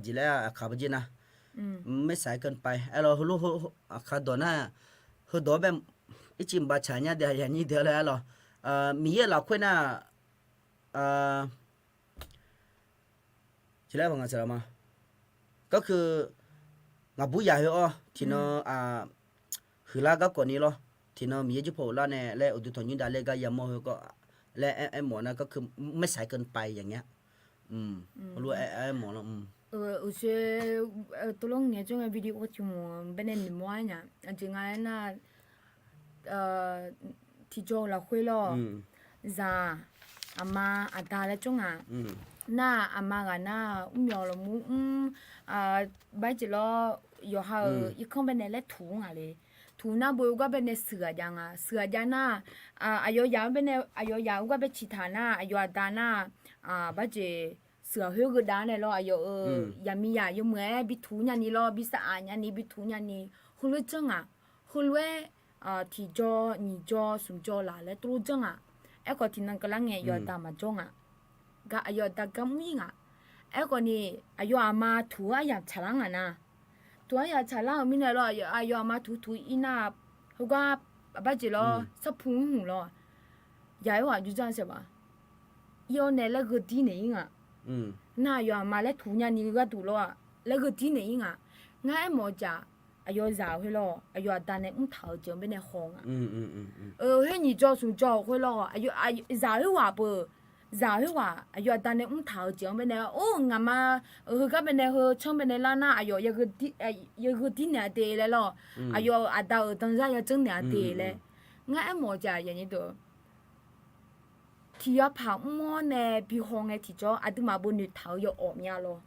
จีแล้วขับจีนะไม่สายเกินไปไอ้เรารู้ขับดอน่ะขับดอแบบอีจิมบาชาเนี่ยเดี๋ยวอย่างนี้เดี๋ยวแล้วเหรอมีเยอะเราคุยน่ะจีแล้วว่าไงสิล่ะมาก็คืองาบุยาเหรอที่น้อคือลาก็ก่อนนี้เหรอที่น้อมีเยอะจุดพอแล้วเนี่ยแล้วอุดรธานีได้เลยก็ยามโมเหก็และไอ้หมอนะก็คือไม่สายเกินไปอย่างเงี้ยรู้ไอ้หมอแล้ว我是多long年中的 video 我就本来你摸呢，就俺那提早了会了，咋阿妈阿大了中啊，那阿妈个那苗了木摆起了有好一看本来来土啊嘞。图那不ก็เป็นในเสือยังเสือยังน่ะอายุยาวเป็นในอายุยาวก็เป็นชิทาน่ะอายุดาน่ะบัจเจเสือเฮก็ดาเนี่ยรออายุยามียาอยู่เหมือนบิทูญานี่รอบิสะอาญานี่บิทูญานี่ฮู้รู้จังฮู้รู้ที่จอนี่จอสุจอลาและตรูจังไอ้ก็ที่นั่นกำลังอายุดามาจงก็อายุดาก็มีไอ้ก็นี่อายุอามาถูอายุฉลังนะตัวอยากฉลาดมินเลยอายุมาทุอีน่าเขาก็บัจจิโลสับพุ่งหูโลยายว่าอยู่จังใช่ปะยอเนี่ยแล้วก็ดีเนี่ยน่าอยู่มาแล้วทุญานี่ก็ดูโลแล้วก็ดีเนี่ยง่ายหมดจ้ะ อายุสาวให้รออายุตาเนี่ยเท้าเจียงไปในห้องอ่ะให้你照数照会รออายุสาวให้ว่าเปสาวให้ว่าอายุตาเนี่ยเท้าเจียงไปในโอ้งามาก็ไปในช่องไปในล้านน่ะอายุยังคือที่เนี่ยเตะเลยรออายุตาตั้งใจยังจังเนี่ยเตะเลยงั้นไอ้หมอจ่าอย่างนี้ตัวที่要跑么呢比红的体重都嘛不女头有恶面咯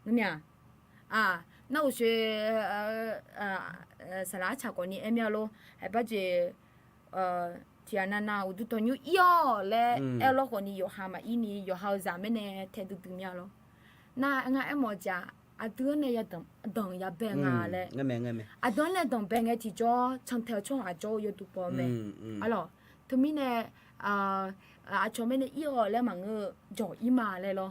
怎么样啊那我学啥啦查过你哎面咯还把这天呐我都当有要嘞哎咯和你有哈嘛一年有好咱们呢态度怎么样咯那俺哎么家多呢要等要变啊嘞多呢等变的体重长条长下周有多包没咯他们呢ชมไม่ได้อีแล้วมังจ่ออีมาเลยหรอ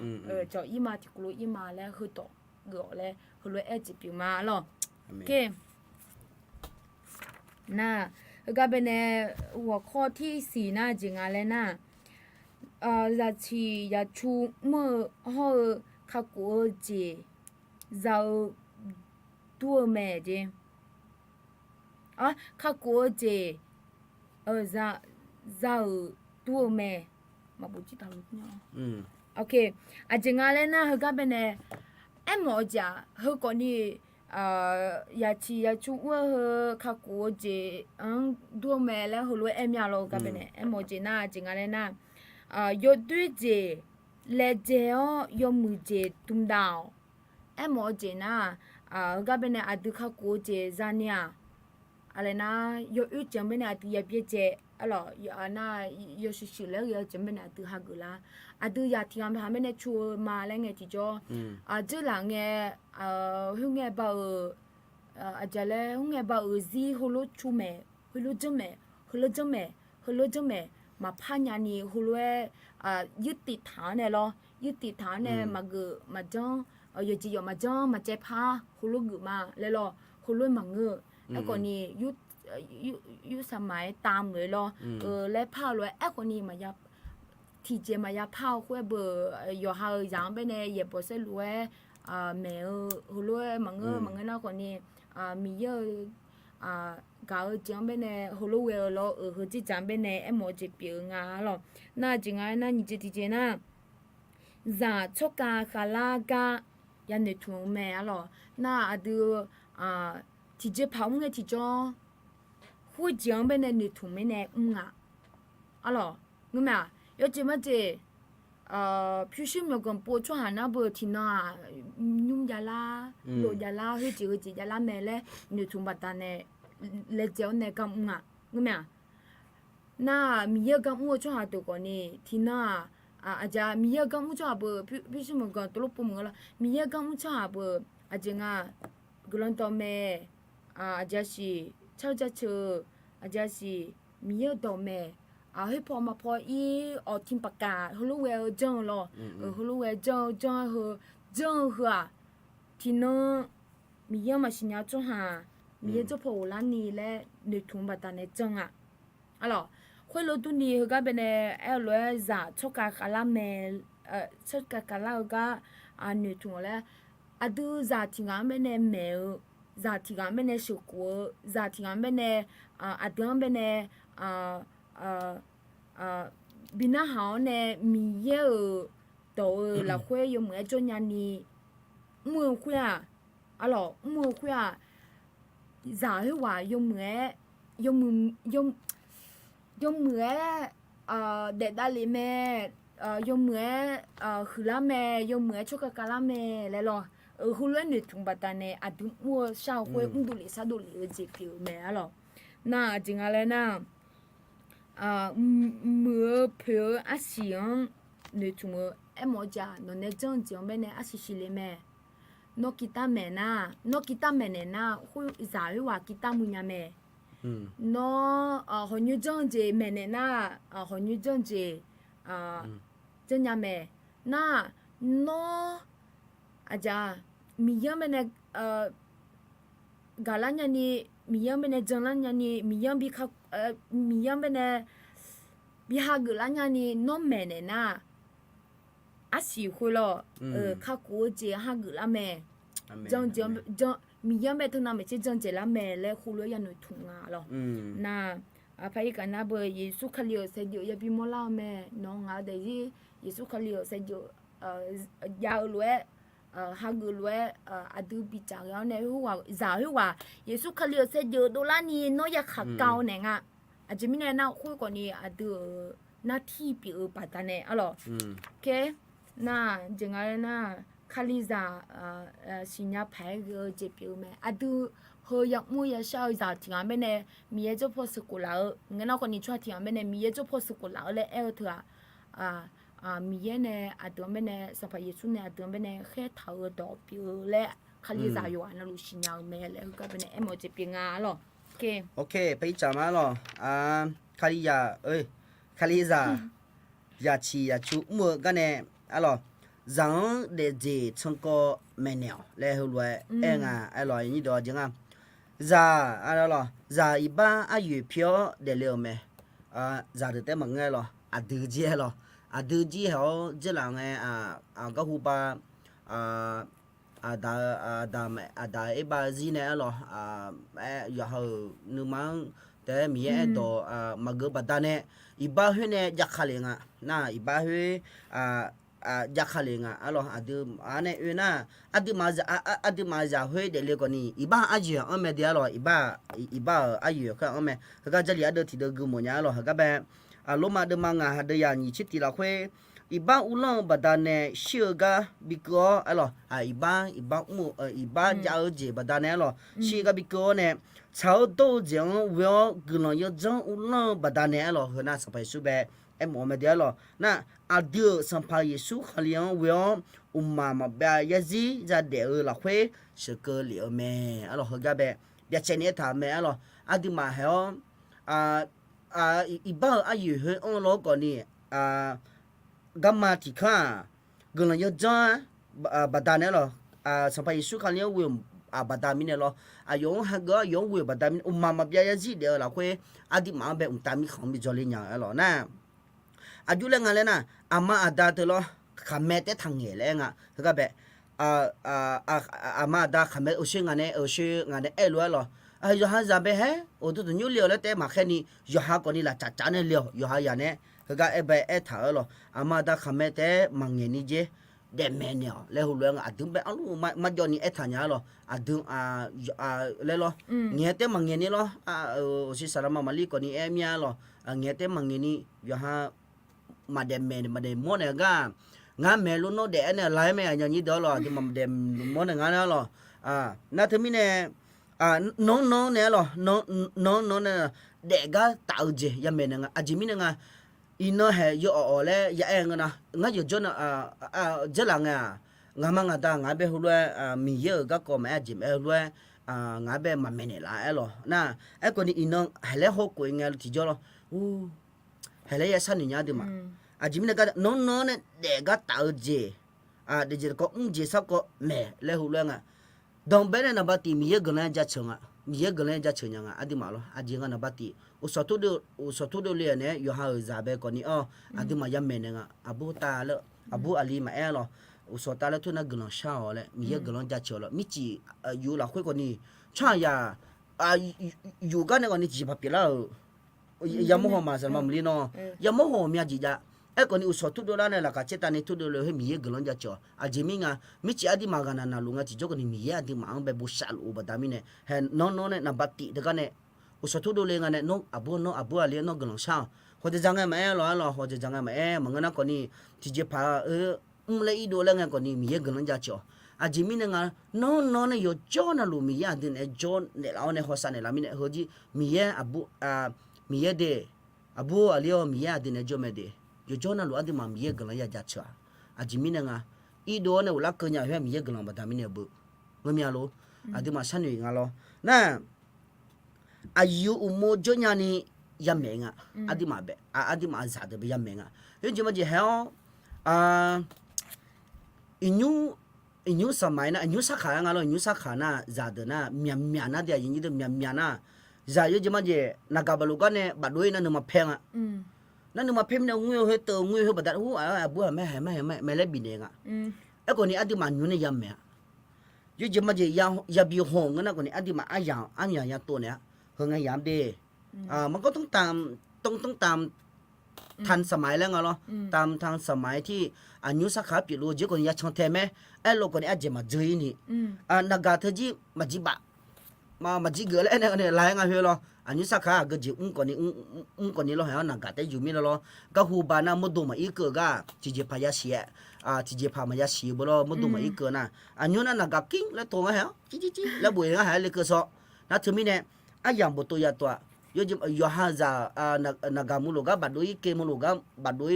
จ่ออีมาที่กลัวอีมาแล้วคือต่อเกลือแล้วคือเลยจิบมาหรอโอเคน่ะก็เป็นหัวข้อที่สี่น่าจริงอะไรน่ะราชียาชูเมื่อห่อข้ากัวเจเราตัวแม่เจข้ากัวเจเราตัวแม่มาบุจิตาลุเนี่ยโอเคจริงอะไรนะเขาก็เป็นไอ้หมอจ่าเขาก่อนนี้ยาชูว่าเขากูจะตัวแม่แล้วเขารู้ไอ้เมียเราก็เป็นไอ้หมอจ่านะจริงอะไรนะยอดด้วยเจเลเจยอมือเจตุ้มดาวไอ้หมอจ่านะก็เป็นดูเขากูเจจานี่อะไรนะยอดจังเป็นดูยาเปียเจalors na yo shi le yo jembe na tu ha gula adu ya ti am ha me ne chu ma le nge ti jo ju la nge hu nge ba ja le hu nge ba zi hu lo chu me hu lo jeme ma pha nya ni hu loยึดติดฐานเนี่ยloยึดติดฐานเนี่ยมาเกมาจ้องyo ji yo maจ้องมาเจพาhu lo gu ma le lo hu lo ma ngeแล้วก็นี่ยุสมัยตามเลย咯และ泡เลยไอ้คนนี้มายับที่เจมายับ泡会不有好样ไป呢也不是รู้没有รู้มัง那คนนี้มีเยอะ搞讲ไป呢รู้เวล咯เขาจะ讲ไป呢ไอ้หมอจะเปลี่ยน咯那จริงนะ你这ที่นะจะชกกาคาลากายันในทุ่งแม่咯那ดูที่เจ泡เงี้ยที่จ้อ会讲呗呢，你同没呢？咯，我们要怎么子？平时我跟播出下那不听那用家啦，老家啦，去家啦没嘞，你同把单呢，来教呢讲我们那米要讲我出下多个呢，听那家米要讲我出下不，平时我跟多了不么了，米要讲我出下不，这个个人倒霉家是。เช่าจะเชื่ออาจจะสิมีเยอะดอกแม่ให้พอมาพอทิมปากกาเขารู้ว่าจังหรอเขารู้ว่าจังเหรอที่น้องมีเยอะมาสิญญาจ้หามีเยอะจะพอร้านนี้และในทุ่งบัตตาในจังหรอคุยรู้ตัวนี้เขาก็เป็นเลยจะชกกาลาแม่ชกกาลาก็ในทุ่งแล้วดูจะทิ้งกันเป็นแมวza ti ga mene shuko za ti ga mene adon bene bina hao ne mi ye do la hwe yo mo jo nya ni mo hwe alors mo hwe za he wa yo mo de da le me yo mo hula me yo mo chokakala me le lo胡乱的同把单呢，都我少会都里啥都里这票没了，那今下来呢，没票行，你从么么家，那正经边呢是里面，那kita mana，那kita mana na，会咋会话kita munya me，那好女正经 mana na，好女正经正呀me，那aja miyam bene galanya ni miyam bene jananya ni miyam bene bihagelanya ni no mene na asi hulo kha ko je ha gula me jang มียังไม่ถึงน่ะไม่ใช่จังเจละแม่และคูเลยยันหนูถุงอ่ะหรอน่ะพายกันนะเบอร์เยซูคริสต์เสด็จอย่าบิมล่าแม่น้องอ่ะเดี๋ยวเยซูคริสต์เสด็จยาวเลยฮากเลยอดูปีจางแล้วเนี่ยหัวจ่าหัวเยซูคริสต์เสด็จโดลานี่น้อยอยากขับเก่าเนี่ยอ่ะอาจจะมีเนี่ยน่าคุยกว่านี้อดูหน้าที่ปีปัตตานีอ่ะหรอโอเคน่ะจังไงน่ะคาลิซาสิญญาแพ้ก็เจ็บอยู่ไหมอดูเฮอยากมูอยากเช่าจากที่งานเป็นเนี่ยมีเยอะจะพอสกุลแล้วงั้นเราคนนี้ช่วยที่งานเป็นเนี่ยมีเยอะจะพอสกุลแล้วเลยเอลเถอะมีเยอะเนี่ยอดูเป็นเนี่ยสัมภาระสุดเนี่ยอดูเป็นเนี่ยแค่เท่าดอกปีเลยคาลิซาอยู่อันนั้นรู้สิญญาแม่เลยก็เป็นเนี่ยเอ็มเจ็บยังไงหรอโอเคไปจามาหรอคาลิยาคาลิซายาชียาชูมัวกันเนี่ยอะไรrằng để gì trong có mẹ nèo lẽ hồi rồi em ai nói như đó chứ không giờ ai đó giờ iba ai phiếu để liệu mẹ giờ được tới mọi người rồi đưa gì rồi đưa gì họ chứ là nghe có hụp đã iba gì nè rồi giờ họ nếu mà để mình đồ mà gỡ bắt đàn nè iba huy nè giặc khali ngà na iba huy jakhalenga alo ane una adimaza hwe de le koni iba aji ome de alo iba ayu ka ome ka jali ado ti de gumo nya alo ka ba loma de manga hade ya ni chiti la hwe iba ulang badane shiga biko alo iba mu iba ja je badane alo shiga biko ne chao do jeng wo guno yo jang ulang badane alo hna sa pai su be em ome de alo na adio sampai Yesu kalian weo umma ba yazi za de la khwe sheke li me alo hoga be bia chene ta me alo adi ma heo iba ayu he on lo ko ni gamma ti kha gona yo ja badane lo sampai Yesu kalian weo badami ne lo ayong haga yong weo badami umma ba yazi de la khwe adi ma be untami khom bi jole nya alo na ajule ngale na ama ada te lo khamete thangye le nga ga be ama da khamet ushi ngane elo lo yo ha za be he o tu nyu lio le te ma khe ni yo ha ko ni la cha cha ne lio yo ha ya ne ga e be e tha lo ama da khamete mangye ni je de me ne le hu le nga adum be alu ma jo ni e tha nya lo adum le lo nge te mangye ni lo o si salama mali ko ni e mya lo nge te mangye ni yo ha mà đem món này ngã mẹ luôn nó để này lái mẹ nhà như đó rồi thì mà đem món này ngã nó rồi na thứ mình này nó này rồi nó này để cái tạo gì nhà mẹ này chỉ mình này ino he yo ở đây ya em ngã yo cho nó rất là ngã mang ngã bé hulu mình giờ các con mẹ chỉ mẹ hulu ngã bé mà mẹ này lại rồi na ấy còn ino hay là hốt của nghe thì cho nó hay là sao nhỉ đi mà mình cái nó này để cái tạo gì để chỉ có gì sao có mẹ lấy hulu đồng bên này nó bắt tìm mình gần lên giá chừng mình gần lên giá chừng đi mà lo mình nó bắt tìm usah tu do le ne yo ha za be ko ni đi mà yam me ne abu ta lo abu ali ma e lo usah ta le tu na gnon sha o le mình gần giá chừng lo mi chỉ yu la khoi ko ni cha ya yu ga ne ko ni chỉ ba pi la ya mo ho ma sa ma mli no ya mo ho mi ji ja e ko ni usah tu do la ne la ka cheta ni tu do le he mi gnon ja cho mi nga mi chỉ adi ma ga na lu nga chỉ jo ko ni mi adi ma ang be bu sal u ba da mi ne he no ne na bati de ga ne usah tu do le nga ne no abu ali no gnon sha ho de jang ma lo ho de jang ma ma nga na ko ni ti je pa le i do le nga ko ni mi gnon ja cho mi ne nga no ne yo jo na lu mi ya din e jo ne la ne ho sa ne la mi ne ho ji mi ye de abu ali o mi ya din e jo me de yo jo na lu adi ma mi gnon ya ja cha mi ne nga i do ne la ko nya he mi gnon ba da mi ne bu ngami alo adi ma san ni nga lo na ayu umo jonya ni yamenga adima be adima zade be yamenga yunjima je hel inyu samai na inyu sakha nga lo inyu sakha na zade na myamya na de yin de myamya na za yunjima je nagabaluga ne badoi na numa phenga na numa phem na ngui he to ngui he badat hu abu me le binenga e ko ni adima nyu ne yamya ยูจะมาจะยาบิวหงกันนะคนนี้อันที่มาอย่างตัวเนี้ยเฮงไงยามเดมันก็ต้องตามทันสมัยแล้วไงเนาะตามทางสมัยที่อายุสักขาปีรู้จีคนนี้ช่างเทไหมไอ้โลกคนนี้อาจจะมาเจอนี่นักการเธอจีมาจีบะมาจีเกลือแล้วเนี่ยไล่ไงเฮ้ย咯อันนี้สักขาก็จีคนนี้เราเห็นนักการแต่อยู่มีแล้วก็หูบานามุดมาอีกก็จีพายาเสียจีพามายาสีบ่咯มุดมาอีกนะอันนี้นั่นนักการกิ้งแล้วตัวไงเหรอจีแล้วบุยไงเหรอเลยก็สอนั่นถึงมีเนี่ยไอ้ยังบ่ตัวยาตัวยอฮาซานากามุโลกาบัดดุยเกมุโลกาบัดดุย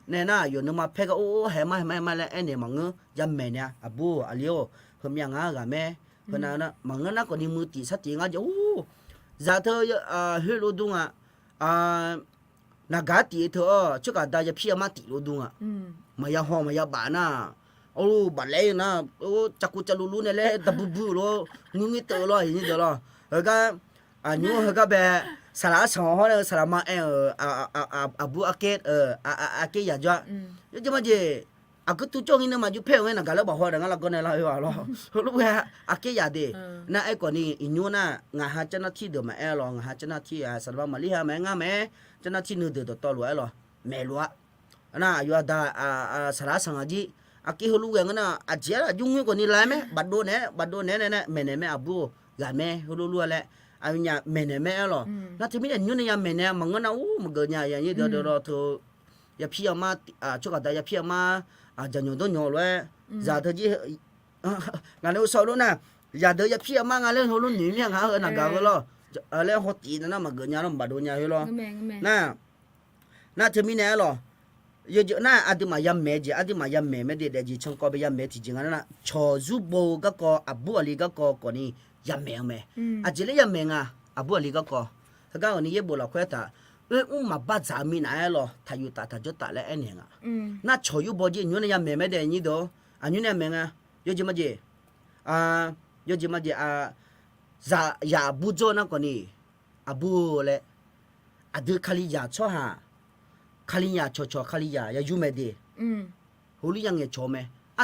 เนี่ยนะอยู่นึกมาเพกโอ้เห็นมาแล้วไอ้เนี่ยมังยำแม่เนี่ยอบูอาลิโอเพิ่มยังกะแม่เพิ่นนะมังนะก็นี่มือตีสติงาจะโอ้ซาเธอเฮโลดุงนากาตีเธอจุกาดาจะพี่มาตีโลดุงมายาห้องมายาบานะโอ้บัดเลยนะโอ้จักกุจะลุเนี่ยแหละตะบูโลงึเตอโลอย่างนี้เด้อ咯ก็อันนี้ก็แบบสารสองเนี่ยสารมาอาบูอาเกตอาเกยาจ้ะยังจะมาเจก็ตุจ้องนี่มาอยู่เพ่งเนี่ยนะก็แล้วบอกว่าเดี๋ยวเราก็เนี่ยเราว่าเรารู้ว่าอาเกยาเดนะไอ้ก่อนนี้อินูน่ะงาหาเจ้าหน้าที่เดี๋ยวมาหรองาหาเจ้าหน้าที่สารมาลีฮะแม่งาแม่เจ้าหน้าที่นึกเดี๋ยวต่อรวยหรอแม่รัวน่ะอยู่ดาสารสังจีอาเกฮลูเองนะอาเจ้ายุ่งก่อนนี้ไรไหมบัดโดเนี่ยแม่อาบูยาแม่ฮลูรัวแหละอันนี้แม่เนี่ยแม่หรอแล้วที่มีแต่ยูเนี่ยแม่เนี่ยมันก็น่ามันเกิดเนี่ยอย่างนี้เดี๋ยวเธออย่าพี่มาช่วยกันแต่อย่าพี่มาจะหนุนต้นหนุนเลยจะเธอจีงานเราสอนรู้นะอย่าเดี๋ยวอย่าพี่มางานเรื่องเขาลุ้นหนีเนี่ยฮะนักการก็รอแล้วเขาตีนั่นมันเกิดเนี่ยเราบัดโดนเนี่ยเหรอน่าจะมีเนี่ยหรอเยอะๆน่าอาจจะมายำเมจิอาจจะมายำเมไม่ได้เดี๋ยวจีช่างก็ไปยำเมจริงๆนะชอจูโบก็อับบัวลีก็ก่อนนี้ยำเมงเมอาจจะเลยยำเมงอับบัวลีก็ถ้าก็วันนี้เย็บบัวเราคุยแต่มาบ้าจามีไหนหรอถ้าอยู่ถ้าจะตัดแล้วไอ้เนี่ยน่าชออยู่บ่จีอยู่ในยำเมไม่ได้ยี่ดูอันนี้เนี่ยเมงเยอะจีมาจีเยอะจีมาจีจะอย่าบูโจนะก่อนนี้อับบัวเลยอัดขลียาช่อฮะขลียาช่อขลียาอย่าอยู่ไม่ดีหูลิยังเงี้ยช่อไหม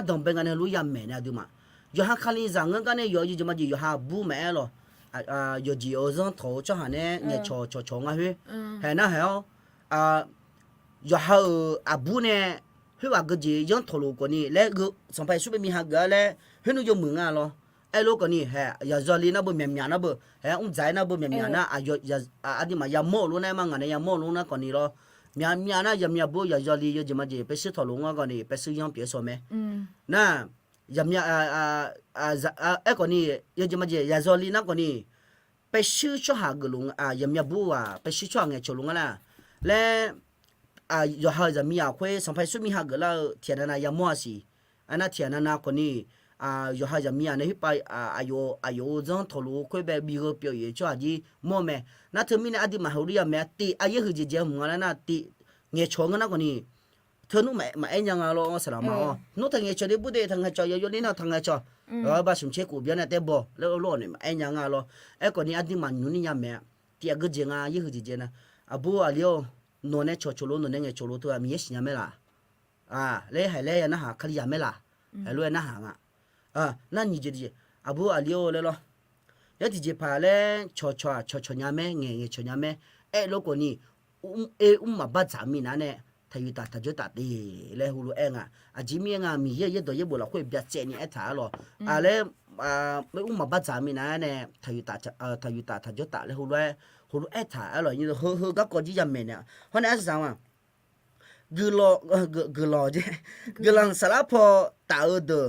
ดองเป็นกันเนี่ยรู้ยำเมเนี่ยดูมาอยู่หาขลียาเงินกันเนี่ยอยู่จีมาจีอยู่หาบูแม่หรออยู่จีโอซังโถช่อฮะเนี่ยเนี่ยช่อไงเฮ้ยเห็นนะเหรออยู่หาบูเนี่ยเฮ้ยว่าก็จียังโถลูกคนนี้แล้วก็สมัยสุดเป็นมีหาเกลือเฮ้ยนู่นอยู่มึงอ่ะหรอไอ้ลูกคนนี้เฮ้ยอย่าจอลีนะบ่เมียนะบ่เฮ้ยใจนะบ่เมียนะอย่าดีมาอย่าโม่รู้นะมั่งเนี่ยอย่าโม่รู้นะคนนี้หรอเมียนะอย่าบ่อย่าจอลีอยู่จีมาจีไปซื้อถลุงอ่ะคนนี้ไปซื้อยังเปียสมัยน่ะอย่าไอ้คนนี้อยู่จีมาจีอย่าจอลีนะคนนี้ไปซื้อช่อหากลุงอย่าบ่ไปซื้อช่อเงี้ยชลุงอ่ะนะแล้วอยู่หาจะมีคุยสัมภาษณ์มีหากแล้วเทียนนะอย่ามัวสิอันนั้นเทียนนะคนนี้อยู่หาจะมีเนี่ยไปอายุจังทะลุคุยแบบมี个表演就อาจีมัวแม่นั่นเธอมีเนี่ยอดีมาหาเรียแม่ตีอายุคือเจ้ามึงนะตีเงี้ยชงกันนะคนนี้เธอนู้มาเอ็นยังเราสลามนู้ทางเงี้ยชอได้บุได้ทางเงี้ยชอยนี่นะทางเงี้ยชอบาสมเชกูเบียนแต่บ่แล้วโลเนี่ยมาเอ็นยังเราไอ้คนนี้อดีมาอยู่นี่ยังแม่ตีก็เจ้าอายุคือเจ้านะบูอาลีโอนเนี่ยชอโลนเนี่ยชอโลตัวมีเอชยังไม่ล่ะเลยให้เลยนะฮะขลียไม่ล่ะให้รู้นะฮะนั่นนี่จีบูอาลีโอเลยหรอแล้วที่จีพาเลยชอยังไม่เงี้ยชอยังไม่ไอ้โลกนี้มาบ้าจามีนั่นเนี่ยถ้าอยู่ตาถ้าจะตัดดีเลยหูรู้เองจีมีมีเยอะตัวเยอะบุหรี่คุยแบบเจนี่ไอ้ท่าหรอเลยไม่มาบ้าจามีนั่นเนี่ยถ้าอยู่ตาถ้าจะตัดเลยหูรู้ไอ้ท่าหรอยี่เฮ้ก็ก่อนที่จะมีเนี่ยเพราะนั่นสิสั่งว่ากลอจีกลังสลับพอตาเดอ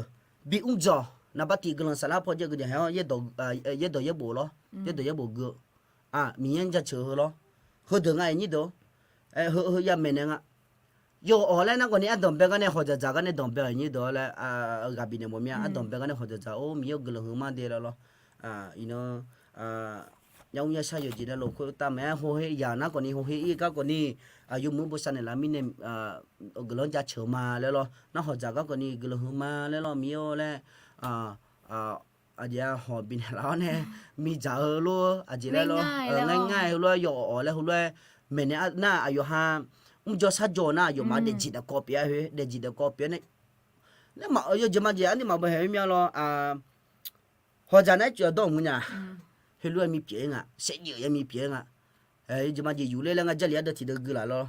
บีอุ้งจ่อนับตีกลังสลับพอเจ้าก็จะเห็นเยอะบุหรี่เยอะบุกมีเงินจะเชื่อหรอเฮ้เดี๋ยวไงนี่เด้อเฮ้ยามเนี่ยอยู่อะไรนะคนนี้ดอมเบกันเนี่ยเขาจะจากกันเนี่ยดอมเบกันนี่เด้อแล้วกับบินเนี่ยมั่วมีดอมเบกันเนี่ยเขาจะจากมีเยอะกลังหัวมาเดียวแล้วยังยังใช้อยู่จีนแล้วคนตามแม่เขาเฮียนะคนนี้เขาเฮียก็คนนี้อยู่มือบุษเนี่ยละมีเนี่ยกลังจะเชื่อมาแล้วนะเขาจากก็คนนี้กลังหัวมาแล้วมีอะไรอาจจะหอบบินแล้วเนี่ยมีจ่าลูอาจจะแล้วง่ายๆแล้วอยู่แล้วแล้วเมื่อเนี่ยน่าอายุห้าจะสัจจนะอยู่มาเด็กจีนก็เปียเด็กจีนก็เปียเนี่ยมาอยู่จะมาเจออันนี้มาบ่เห็นมีอะไร ဟောကြနဲ့ကြောတော့ငညာဟဲလွယ်မီပြေငါစက်ရရမီပြေငါအဲဒီမှာယူလေငါကြက်ရတဲ့တီဒဂလာလော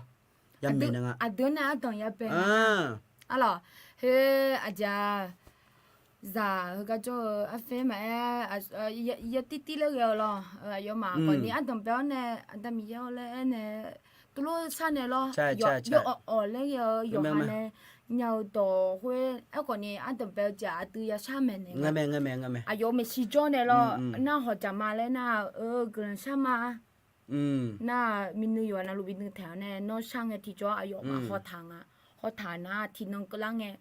ရမင်းငါ အဒနာတော့ရပဲအဲ့လောဟဲအကြာဇာကကြောအဖေမဲရတီတီလေရောလောယောမာကိုနီအတံပြောနေအတမီရောလဲနေသူလို့ဆန်နေလောယောလဲယောဟာနေညောတော့ခွေအကောနီအတံပြောကြအတူရဆမယ်နေငမဲအယောမရှိကြောနေလောနာဟောကြမှာလဲနာဂရန်ဆမာနာမင်းယောနာလူဘင်းထဲနဲ့နော်ဆန်ငတိကြောအယောမှာဟောထငါဟောဌာနာတီနုံကလငယ်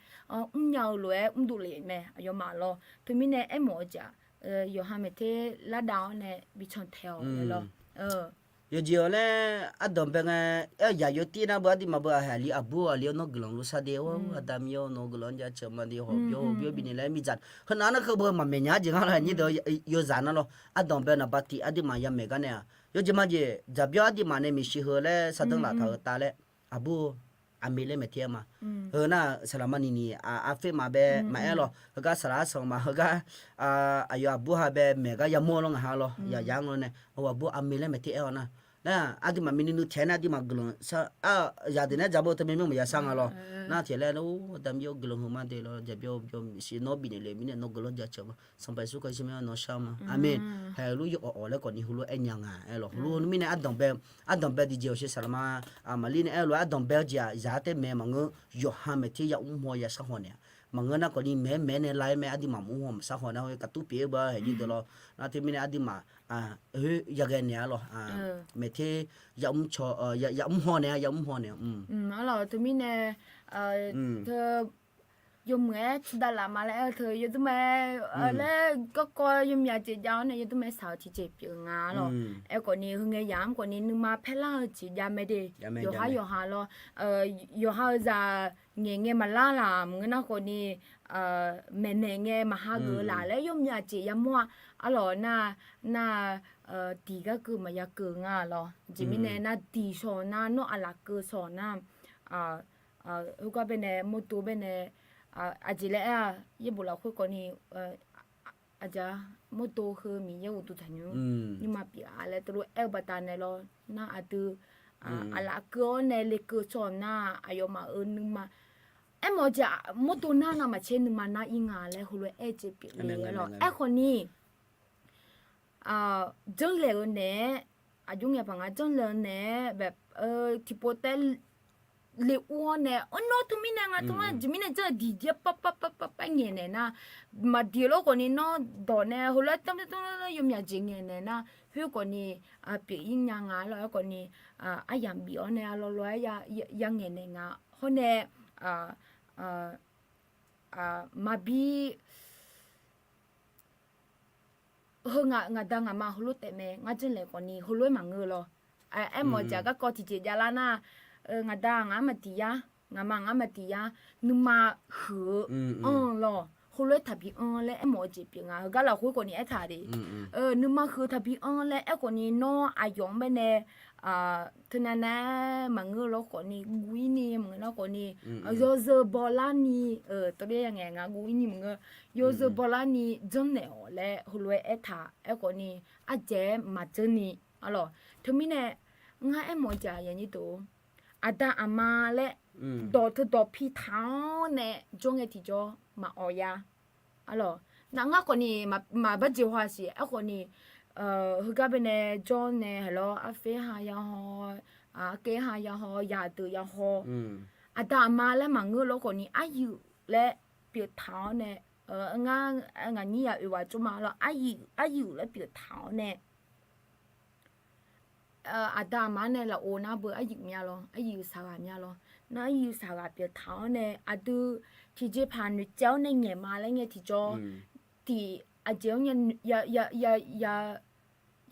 ညောလွယ်ဒူလေမဲအယောမာလောသူမင်းနဲ့အမောကြယောဟာမတေလာဒေါင်းနဲ့ဘီချွန်ထဲလောyo jio le adom pe nga ya yo ti na ba di ma ba ha li abu ali no glong lu sa de wa adam yo no glong ja chama di ho bio bi ni le mi jat khana na kho ba ma me nya ji nga la ni do yo za na lo adom pe na ba ti adi ma ya me ga ne yo ji ma ji ja bio adi ma ne mi shi ho le sa dang la tha ta le abu amile me tie ma na salama ni a fe ma be ma e lo ga sara so ma ga ayo abu ha be me ga ya mo lo nga ha lo ya yang lo ne o abu amile me tie na na adi ma mini nu chena di ma glon sa ya de na jabo te me me ya sang lo na tie le no dam yo glon ma de lo ja bio si no bi ne le mi ne no glon ja cha sam pai su ka si me no sha ma amen ha lu yo o le ko ni hu lu e nya nga e lo lu mi ne adon be di je o si salama amali ne e lo adon be ja ya te me ma ngo yo ha me ti ya mo ya sa ho ne mà ngân nó có đi mẹ này lại mẹ đi mà muốn sao họ nào cái tủ bể bờ hay gì đó lo nó thì mình đi mà giờ cái này lo mẹ thì giống cho giống hoa này nó là tụi mình nè thơ dùng nghe đã làm mà lại thơ dùng tụi mẹ lại có coi dùng nhà chị giáo này dùng tụi mẹ sao thì chị biểu ngã lo em còn nhiều nghe giảm còn nhiều nhưng mà phải là chị giảm mẹ đi yo ha lo yo ha ra nghe mà làm cái nó còn nhiều mẹ này nghe mà ha gửi lại lấy dùng nhà chị giảm hoa alo na tí cái cứ mà ya cứ ngã lo chỉ mình nè na tí số na nó là cứ số na cái bên này một số bên nàyอาจจะแล้วยี่บุเราคุยกันนี่อาจจะมดโตคือมีเยอะตัวทันอยู่นี่มาปีอะไรตัวเอลบัตานในเราน่าอาจจะอะไรก็ในเล็กก็ชอบน่าอายมานึงมาเอ็มจะมดตัวน่าน่ามาเช่นนึงมาน่าอิงอะไรหัวเอเจปีเลยเราเอคนนี้จังเลยเนี่ยอายุเนี่ยพังจังเลยเนี่ยแบบที่โปเตลလေဦးနဲ့အနော်သူမင်းငါသူမဂျမင်းကြဒီကြပငင်းနဲ့နာမဒီလိုကိုနေနော်ဒေါ်နဲ့ဟိုလက်တမ်တမ်ယုံမြဂျင်းနဲ့နာဖျုကိုနေပြေးညာငါလောကိုနေအယံဘီအောနဲ့လောလောရငင်းနဲ့ငါဟိုနဲ့မဘီဟိုငါဒါငါမဟိုလိုတဲ့မဲငါကျင်းလေကိုနေဟိုလိုမငေလောအဲ့မောကြကကောတီကြကြလာနာngà đa ngà mà tì ya ngà mà tì ya nhưng mà hử lo hồi lúc thà bị lẽ em mỗi chỉ bị ngà cái là hồi còn nhẹ thà đi nhưng mà hử thà bị lẽ em còn nhẹ nó ai giống bên này thế nên là mà ngư nó còn nhẹ quý nhẹ mà nó còn nhẹ giờ bỏ lá nhẹ tôi đây nghe ngà quý nhẹ mà ngư giờ bỏ lá nhẹ chân nè lẽ hồi lúc em thà em còn nhẹ à chế mà chân nhẹ alo thế mình nè ngà em mỗi chỉ vậy như tổอาดาอามาและดอทดอพี่เท้าเนี่ยจงไอที่จอมาออยาอะไรนังอ่ะคนนี้มาบัดจิวาสิอ่ะคนนี้ฮึกะเป็นเนี่ยจอเนี่ยฮัลโหลอาเฟหายาฮอเกหายาฮอยาตือยาฮออาดาอามาและมังเงือแล้วคนนี้อายุและเปียเท้าเนี่ยงานนี้อ่ะว่าจุมาแล้วอายุและเปียเท้าเนี่ยอาดามาเนี่ยละโอนาเบออายุเมียลออายุสาวเมียลอนาอายุสาวเปียเท้าเนี่ยอาดูที่เจ็บผ่านเจ้าในเงี้ยมาแล้วเงี้ยที่จอที่อาเจ้าเนี่ย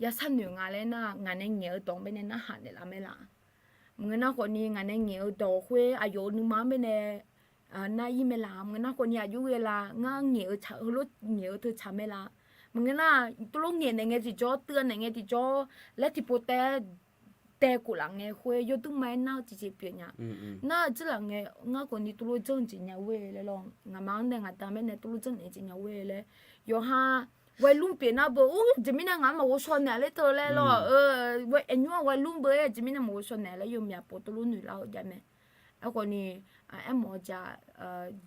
ยาสั่นหนึ่งอะไรนะงานในเงี้ยตรงไปเนี่ยน่าหันเนี่ยละไม่ละมึงน่าคนนี้งานในเงี้ยตรงคุยอายุนึงมาไม่เนี่ยน่ายิ่งไม่ละมึงน่าคนนี้อายุเวลางานเงี้ยชะรถเงี้ยเธอชะไม่ละมึงน่ะตัวลูกเงี้ยในเงี้ยที่จอเตือนในเงี้ยที่จอและที่โปแต่กูหลังเงี้ยคุยยตุ้งไม้น่าจีจีเปียเนี่ยน่าจะหลังเงี้ยง่ายกว่านี้ตัวลูกจังจีเนี่ยเว้ยเลยลองงามังเนี่ยงาตาไม่เนี่ยตัวลูกจังเนี่ยจีเนี่ยเว้ยเลยโยฮา วัยรุ่นเปลี่ยนหน้าเบอร์โอ้จะไม่นางงามมาว่าชนเนี่ยเลยเธอเลยหรอวัยอายุวัยรุ่นเบอร์จะไม่นางมาว่าชนเนี่ยแล้วยมอยากปวดตัวรุ่นหนึ่งแล้วใช่ไหมแล้วก็นี่ไอ้หมอจะ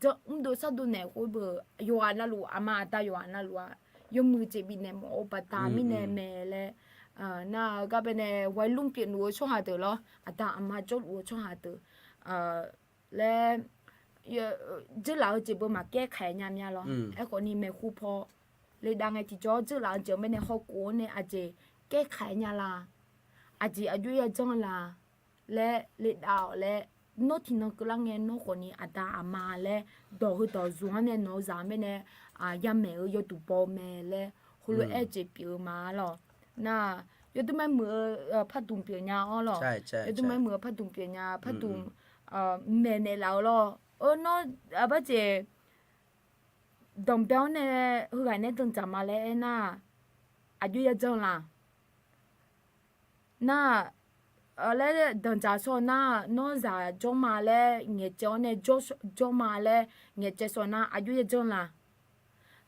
จะดูสักดูเนี่ยก็เบอร์อยู่อันนั้นรู้อามาตาอยู่อันนั้นรู้ว่ายมมือเจ็บเนี่ยหมอปตามิเนี่ยแม่เลยน่าก็เป็นวัยรุ่นเปลี่ยนหัวช่วงหาเตอร์แล้วอาตาอามาจดหัวช่วงหาเตอร์แล้ว这老几不嘛给开伢伢咯，哎个你没护破，你当个地叫这老就没得好过呢，阿姐给开伢啦，阿姐阿就要种啦，嘞你到嘞，那天那个啷个那个呢阿大阿妈嘞，到去到转呢那上面呢也没有要读报咩嘞，后来哎这表嘛咯，那有的没มือพัดตุ่มเปียญาอ๋อหรอ ใช่ใช่ 有的没มือพัดตุ่มเปียญาพัดตุ่มแม่ในเราหรอnó bây giờ đồng béo này hồi ngày này từng chậm mà lẽ na à duy ya chân là na lẽ từng chậm số na nó giả cho mà lẽ nghe cho này cho mà lẽ nghe cho số na à duy ya chân là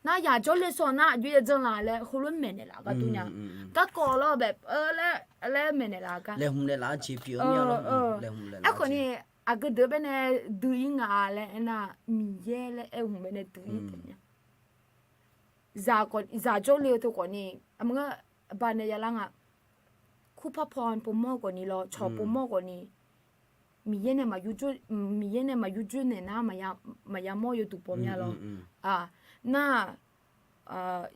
na ya cho lẽ số na à duy ya chân là lẽ hồi lúc mẹ này là cái tu nhá các cô loแบบlẽ mẹ này là cái เลยหุ่มเลยละจีเปียวเนี่ยเนาะเลยหุ่มเลยละ à còn này à cái đứa bên này đuôi ngà lẽ na mì dê lẽ em bên này đuôi thế nhá giả cho liều thôi còn này mà cái bạn này là ngà khu pa pon po mo còn này lo chọ po mo còn này mì dê này mà yuju này na mà ya mo yu tu po nha lo à na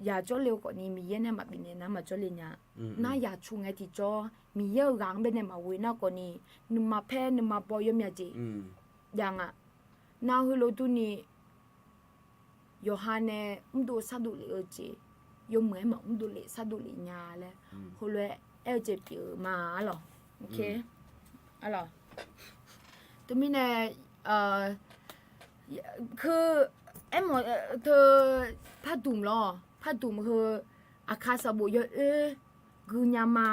ya cho liều còn này mì dê này mà bên này na mà cho liều nha na ya chung cái thì cho mì dê gang bên này mà vui na còn này nằm mà phe nằm mà bao yếm nhà chị yang à na hư lô tu ni Yohane do sadu le chị yếm mới mà do le sadu le nhà le hồi lệ el chị biểu mà alo ok alo tụi mình nàyคือemหมดเธอผ้าตุ่มหรอผ้าตุ่มคืออาคาสบุยกุญยามา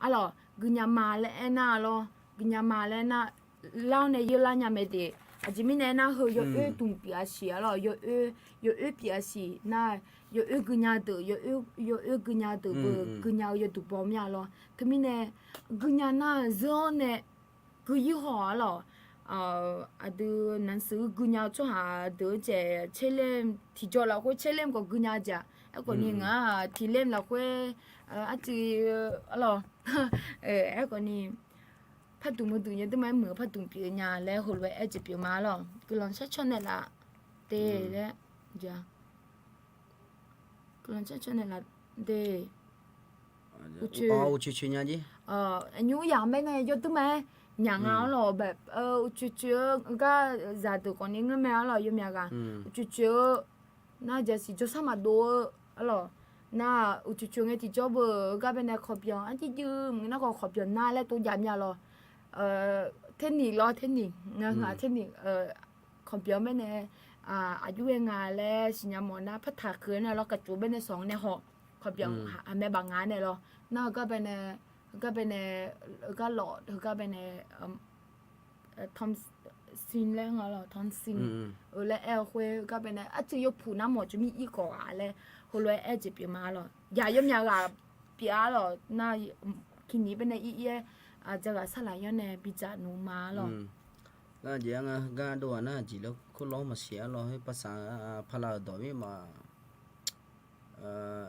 อะหรอกุญยามาและน่าหรอกุญยามาและน่าเล่าในเยอะละยามไม่ดีอาจจะไม่แน่น่าคือยตุ่มเปียสีหรอยเปียสีน่ายกุญยาเตยกุญยาเตเบอกุญยายตุ่มปอมยาหรอคือไม่แน่กุญยาน่าเจอเนี่ยคือยี่ห้อหรอดูหนังสือกุญยาช่วงหาเดี๋ยวจะเชลเลมที่จอเราคุยเชลเลมก็กุญยาจ้ะไอ้คนนี้ง่ะที่เล่มเราคุยอาจจะอะไรไอ้คนนี้พัดตุ่มตุ่มยังต้องไม่เหมือนพัดตุ่มเปียญาแล้วหัวไว้ไอ้จะเปียมาหรอก็ลองใช้ช้อนนี่ละเด้แล้วจ้ะก็ลองใช้ช้อนนี่ละเด้อุชิเนี่ยจีอันนี้อย่างไม่ไงยศตัวแม่อย่างงั้นหรอแบบจู่ๆก็จะตัวคนนี้ก็ไม่เอาหรอกยังไงกันจู่ๆน่าจะสิจะสามารถดูหรอน่าจู่ๆไงที่จอบก็เป็นขอบยอนอันที่ยืมน่าก็ขอบยอนหน้าแล้วตัวใหญ่เนี่ยหรอเทคนิคเทคนิคนะคะเทคนิคขอบยอนไม่แน่อายุยังไงแล้วสิญญามอนะพัฒนาขึ้นแล้วกระจุเป็นในสองในหอขอบยอนแม่บางงานเนี่ยหรอน่าก็เป็นก็เป็นก็หลอดก็เป็นทอมซินแล้วเหรอทอมซินแล้วคุยก็เป็นอาจจะยกผู้น้ำหมดจะมีอีกว่าเลยคนรวยจะเปลี่ยนมาหรอย่าย่อมยาเปลี่ยนหรอน่าคิดนี้เป็นอีอาจจะสลายเนี่ยพิจารณามาหรอก็ยังก็ดูนะจีแล้วคุณร้องมาเสียเราให้ภาษาพลาดอยมา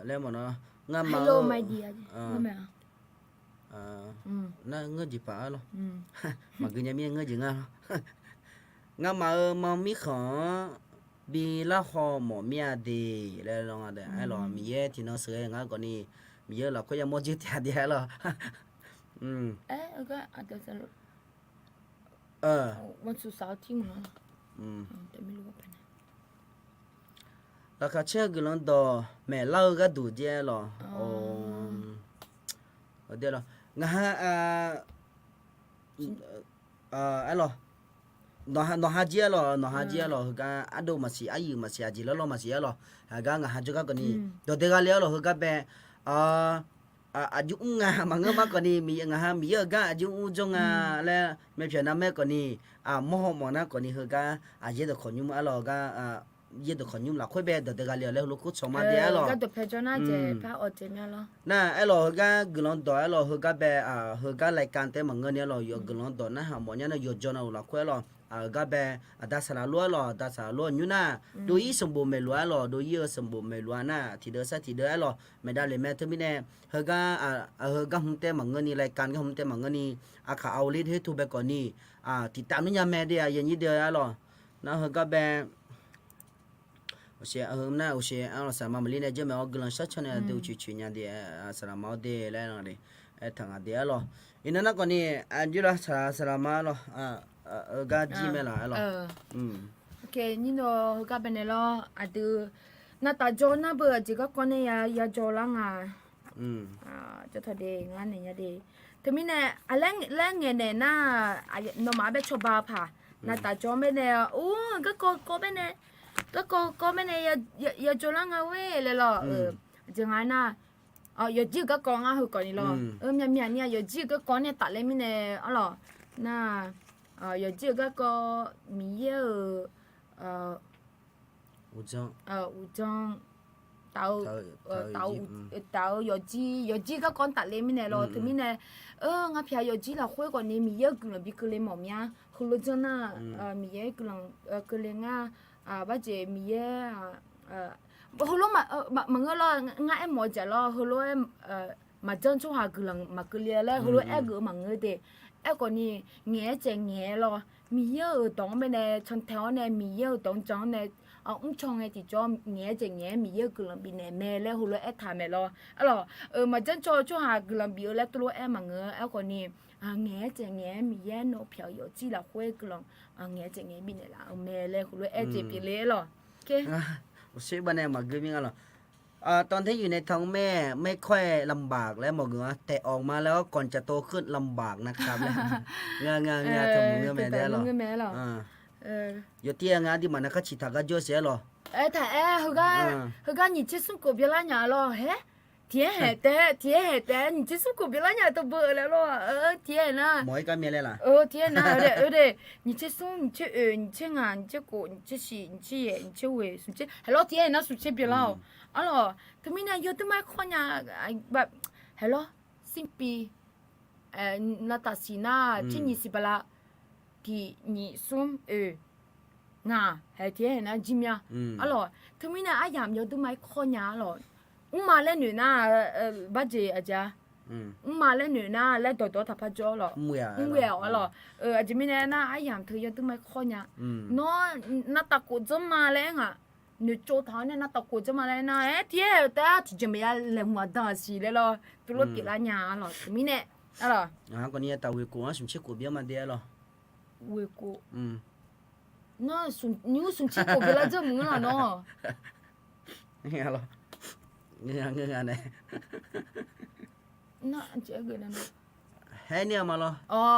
แล้วมันเนาะงานมา Hello my dear ก็ไม่น่าเงือกจีป๋าหรอมาคือยังมีเงือกจีง่ะงั้นมามีของบีละหอหมอเมียดีแล้วลองอะไรไอ้หรอมีเยอะที่น้องเสืองั้นก่อนนี่มีเยอะหรอก็ยังมอจิตเดียวหรอก็อาจจะวันศุกร์เสาร์ที่มั้งแต่ไม่รู้ว่าเป็นแล้วก็เชื่อกันแล้วต่อแม่เล่าก็ดูเจ้หรอเดี๋ยวหรองั้นไอ้หรอนอฮาเจียหรอนอฮาเจียหรอก็อันดูมาสิอายุมาสิอาจีแล้วมาสิหรอก็งั้นฮาจุกก็นี่เดี๋ยวเด็กก็เลี้ยหรอก็เป็นอายุงามังก็มากกว่านี้มีงามีเยอะก็อายุจงแล้วไม่เพียงนั้นแม่กว่านี้มอหมอนะกว่านี้ก็อาจจะคนยุ่งอะไรก็ ye de khon yum la khoi be de ga le le lu ku chong ma de lo ก็ตัวเพจน่าเจพระอดเจมีแล้ว na ai lo ga glon do ai lo ga be ga lai kan te mang ne lo yo glon do na ha mo nya na yo jo na la khoi lo ga be da sa la lo da sa lo nyu na do yi som bo me lo lo do yi som bo me lo na ti de sa ti de lo me da le me te mi ne ga hum te mang ni lai kan ga hum te mang ni kha au li he tu be ko ni ti tam ni nya me de ya ni de lo na ga be Oke, na oke, sama meli aja mau gelang saja nih ada cucunya dia, selama dia lah nanti, tengah dia loh. Ini nak ni, anjulah selama loh, gaji mela loh. Oke, ni loh, kapan loh, ada, na tajo na ber, jika kau ni ya jolang jadi ngan ni jadi. Tapi ni, alang ni na, normal be coba apa, na tajo be ni, kau be ni. ก็ไม่ได้อย่าโจลังเอาไว้เลยหรอจังไงนะอย่าจื้อก็กองอ่ะคือก่อนนี่หรอเมียเนี่ยอย่าจื้อก็กองเนี่ยตัดเลยไม่เนี่ยอ๋อหรอน่ะอย่าจื้อก็มีเยอะ武装เตาอย่าจื้อก็กองตัดเลยไม่เนี่ยหรอถึงไม่เนี่ยงั้นพี่อย่าจื้อเราคุยก่อนนี่มีเยอะกลุ่มบิกเลยหมอเนี่ยคือรู้จักนะมีเยอะกลุ่มกลุ่มbà chị mi hồi lúc mà người lo ngay em mỗi giờ lo hồi lúc em mà chân chú hà cứ lần mà cứ lia lên hồi lúc em gửi mà người thì em còn ni nghe chèn nghe lo mi ở đóng bên này chân theo này mi ở đóng trắng này ông chồng này thì cho nghe chèn nghe mi ở cứ lần bị này mẹ lên hồi lúc em thả mẹ lo alors mà chân cho chú hà cứ lần bị ở lên tôi em mà người em còn ni nghe chèn nghe mi nó phiêu yếu chỉ là khuê cứ lần nghe chèn nghe bị này là mẹ lên hồi lúc em chỉ bị lẽ lo ok ใช่บ้านเนี่ยมาเกี่ยวกันหรอตอนที่อยู่ในท้องแม่ไม่ค่อยลำบากแล้วหมอเงือแต่ออกมาแล้วก่อนจะโตขึ้นลำบากนะครับเงาทำเงือแม่ได้หรออยู่ที่งานที่มันก็ชิตาก็เยอะเสียหรอแต่เขาก็你这是过别了年了嘿天黑的你这是过别了年都不来了天呐 หมอยก็มีอะไรล่ะ天呐有的你这送你这你这啊你这个你这是你这也你这为什么这还老天那是这别了啊咯他们呢有的买看呀แบบ还老新币那但是呢这你是不啦ที่你送งา还天那几秒啊咯他们呢哎呀有的买看呀咯มาเล่นอยู่นะบัจเจอาจารย์มาเล่นอยู่นะเล่นตัวทับพัดจ่อหรอมุ้ยหรออาจจะไม่แน่นะไอ้ยามเธอยังต้องไม่ข้อเนี่ยน้อน่าตะโกจะมาแล้วอ่ะหนูโจท้าเนี่ยน่าตะโกจะมาแล้วนะเที่ยวแต่ที่จะไม่เล่นหัวดาสีเลยหรอตัวรถปีละเนี่ยหรอไม่แน่หรอก็นี่ตาวิกูสุ่มเช็คกูเบี้ยมาเดียวหรอวิกูน่าสุ่มเช็คกูเบี้ยละจะมึงหรอเนาะเนี่ยหรอเงี้ยเนี่ยน่าจะเกิดอะไรเฮ้ยเนี่ยมาหรอ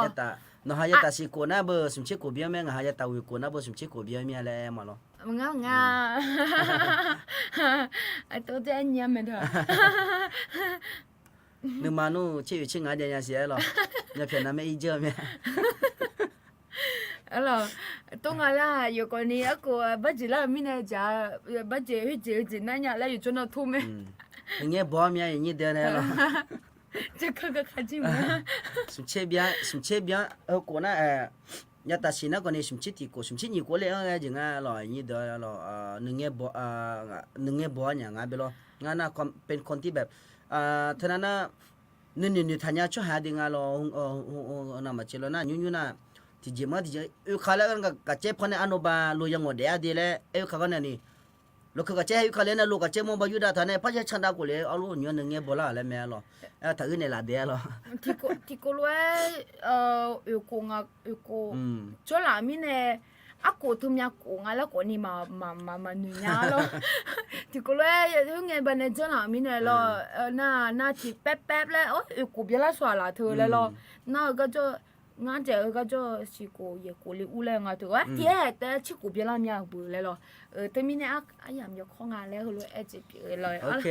ยาตาเนาะยาตาสิโกน่าเบอร์สุ่มเช็คกูเบี้ยแม่งหายาตาวิกูน่าเบอร์สุ่มเช็คกูเบี้ยเมียแล้วมาหรอมึงไอ้ตัวเจนเนี่ยมันเถอะนึกมานู่ชื่องานเดียร์เสียหรอเนี่ยเพียงนั้นไม่อีเจอเมียalors donc là yo koni ako baji la mina ja baji hiji nanya la yo chona thume nge bo mya ni de ne lo je ka khaji ma sum che bien ko na ya ta sina ko ni sum chi ti ko sum chi ni ko le ga ji nga lo ni de lo nge bo nya nga be lo nga naเป็นคนที่แบบเท่านั้นนะนี่ทันยาช่วยหาดิงาlo na ma che lo na nyu naที่จริงที่จะเขาเล่นกับเจ็บคนในอนุบาลลูกยังหมดเดียดีเลยเขาก็เนี่ยนี่ลูกกับเจ็บเขาเล่นนะลูกกับเจ็บมันไปอยู่ด้านไหนเพราะฉะนั้นฉันได้กูเลยเอาลูกเนี่ยหนึ่งเงี้ยบ่ละอะไรแม่หรอถ้าอื่นเนี่ยละเดียหรอที่กูรู้อยู่กูงะอยู่กูช่วงหลังมีเนี่ยกูทุ่มยากูงะแล้วกูนี่มาหนึ่งยาหรอที่กูรู้อยู่เงี้ยบันเนี่ยช่วงหลังมีเนี่ยหรอน่าที่แป๊บแล้วอยู่กูเบี้ยละสวาละเธอเลยหรอน่าก็จะงานเจ้าก็จะสิกูเยกูเลยอู้เลยงาตัวเดี๋ยวแต่ชิกูเบี้ยละมีอะไรเลยหรอแต่มีเนี่ยยามยกข้องานแล้วรู้จะเปลี่ยนเลยโอเค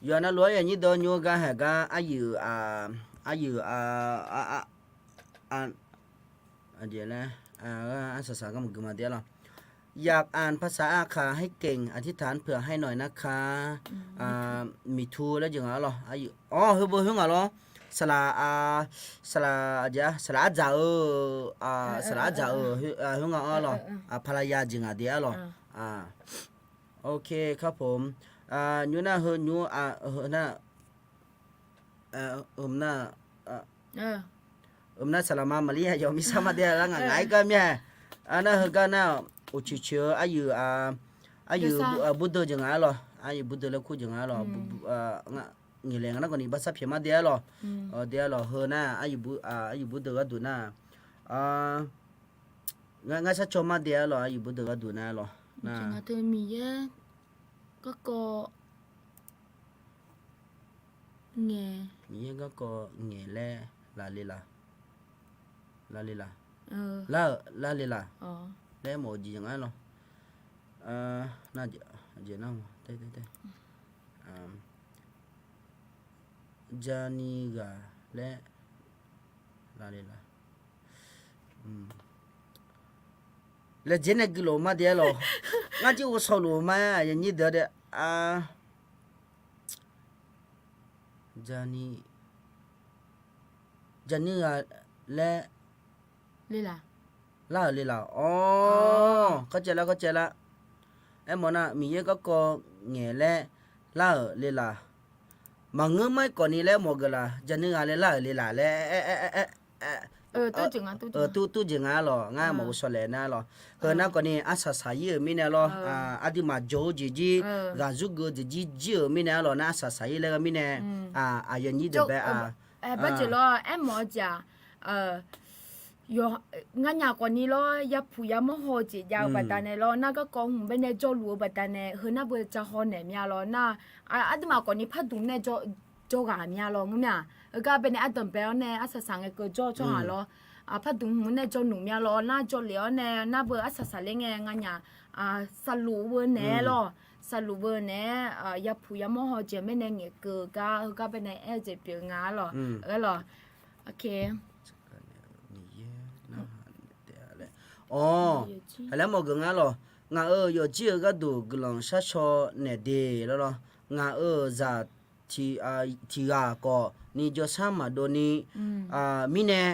ย้อนรู้อย่างนี้โดนโยกะเหกะอายุเดี๋ยวนะสาก็มึงมาเดี๋ยวละ อยากอ่านภาษาอาขาให้เก่งอธิษฐานเผื่อให้หน่อยนะคะมีทูแล้วจังอ๋ออายุอ๋อเฮ้ยบ่ฮึงอ๋อสละสละจ้ะสละจ่าสละจ่าฮึงอ๋อภรรยาจังอ๋อเดียวอ่าโอเคครับผมยูน่าเฮยูน่าน่าน่าสลามามาลียอมมิสามาเดียแล้วไงก็เมียน่าเฮก็น่าอุชิเชออายุบุตรจังอ๋ออายุบุตรแล้วคู่จังอ๋องี้แรงนะคนนี้ภาษาเพียมาเดียเดียเฮน่าอายุบุตรก็ดูน่างั้นชัดชมมาเดียอายุบุตรก็ดูน่าน่า จังเธอมีเยอะก็เง มีก็เงี้ยแล่ลาลีลาลาลีลาอ๋อแล่หมอจีอย่างนั้นหรอน่าจะน่าได้จานีกาแล่ลาลีลาแล้วเจนกิโลมาเดียวหรองั้นจะว่าสโลมาอย่างนี้เดี๋ยวจานีกาแล่ เลยล่ะลีลาอ๋อเข้าใจแล้วไอ้หมอน่ะมีเยอะก็เงี้ยแล่ลีลามาเงื้อไม่ก่อนนี้แล้วหมอกละจะนึกอะไรลีลาแล่ตู้จังตู้จริงอ่ะหรอง่าหมอสอนเลยนะหรอน่ะก่อนนี้อาศัยมีเนี่ยหรอดิมาโจจีกาจุกจีมีเนี่ยหรอน่าอาศัยแล้วก็มีเนี่ยอย่างนี้เดี๋ยวบัจจุบันไอ้หมอจ๋างั้นอยากกว่านี้ล้อยาผู้ยามโหจิยาวบัดนั้นล้อน่าก็กองเป็นในจอลัวบัดนั้นน่าเบื่อจะหอนเนี่ยล้อน่าดิมากว่านี้พัดดุเนี่ยจอกามีล้องั้นเนี่ยก็เป็นในตอนเปล่าเนี่ยสังเกตจอหาล้อพัดดุเนี่ยจอหนุ่มล้อน่าจอเหลียวเนี่ยน่าเบื่อสังเลยงั้นเนี่ยสรุปเบอร์เนี่ยล้อสรุปเบอร์เนี่ยยาผู้ยามโหจิไม่ในเงี้ยก็เป็นในจะเปลี่ยนงานล้อล้อโอเคอ๋อแล้วหมอกงาหรองาอยู่จีก็ดูกลองชาชอเนี่ยเดแล้วหรองาจะทีก็นี่จะสามารถโดนี่มีเนี่ย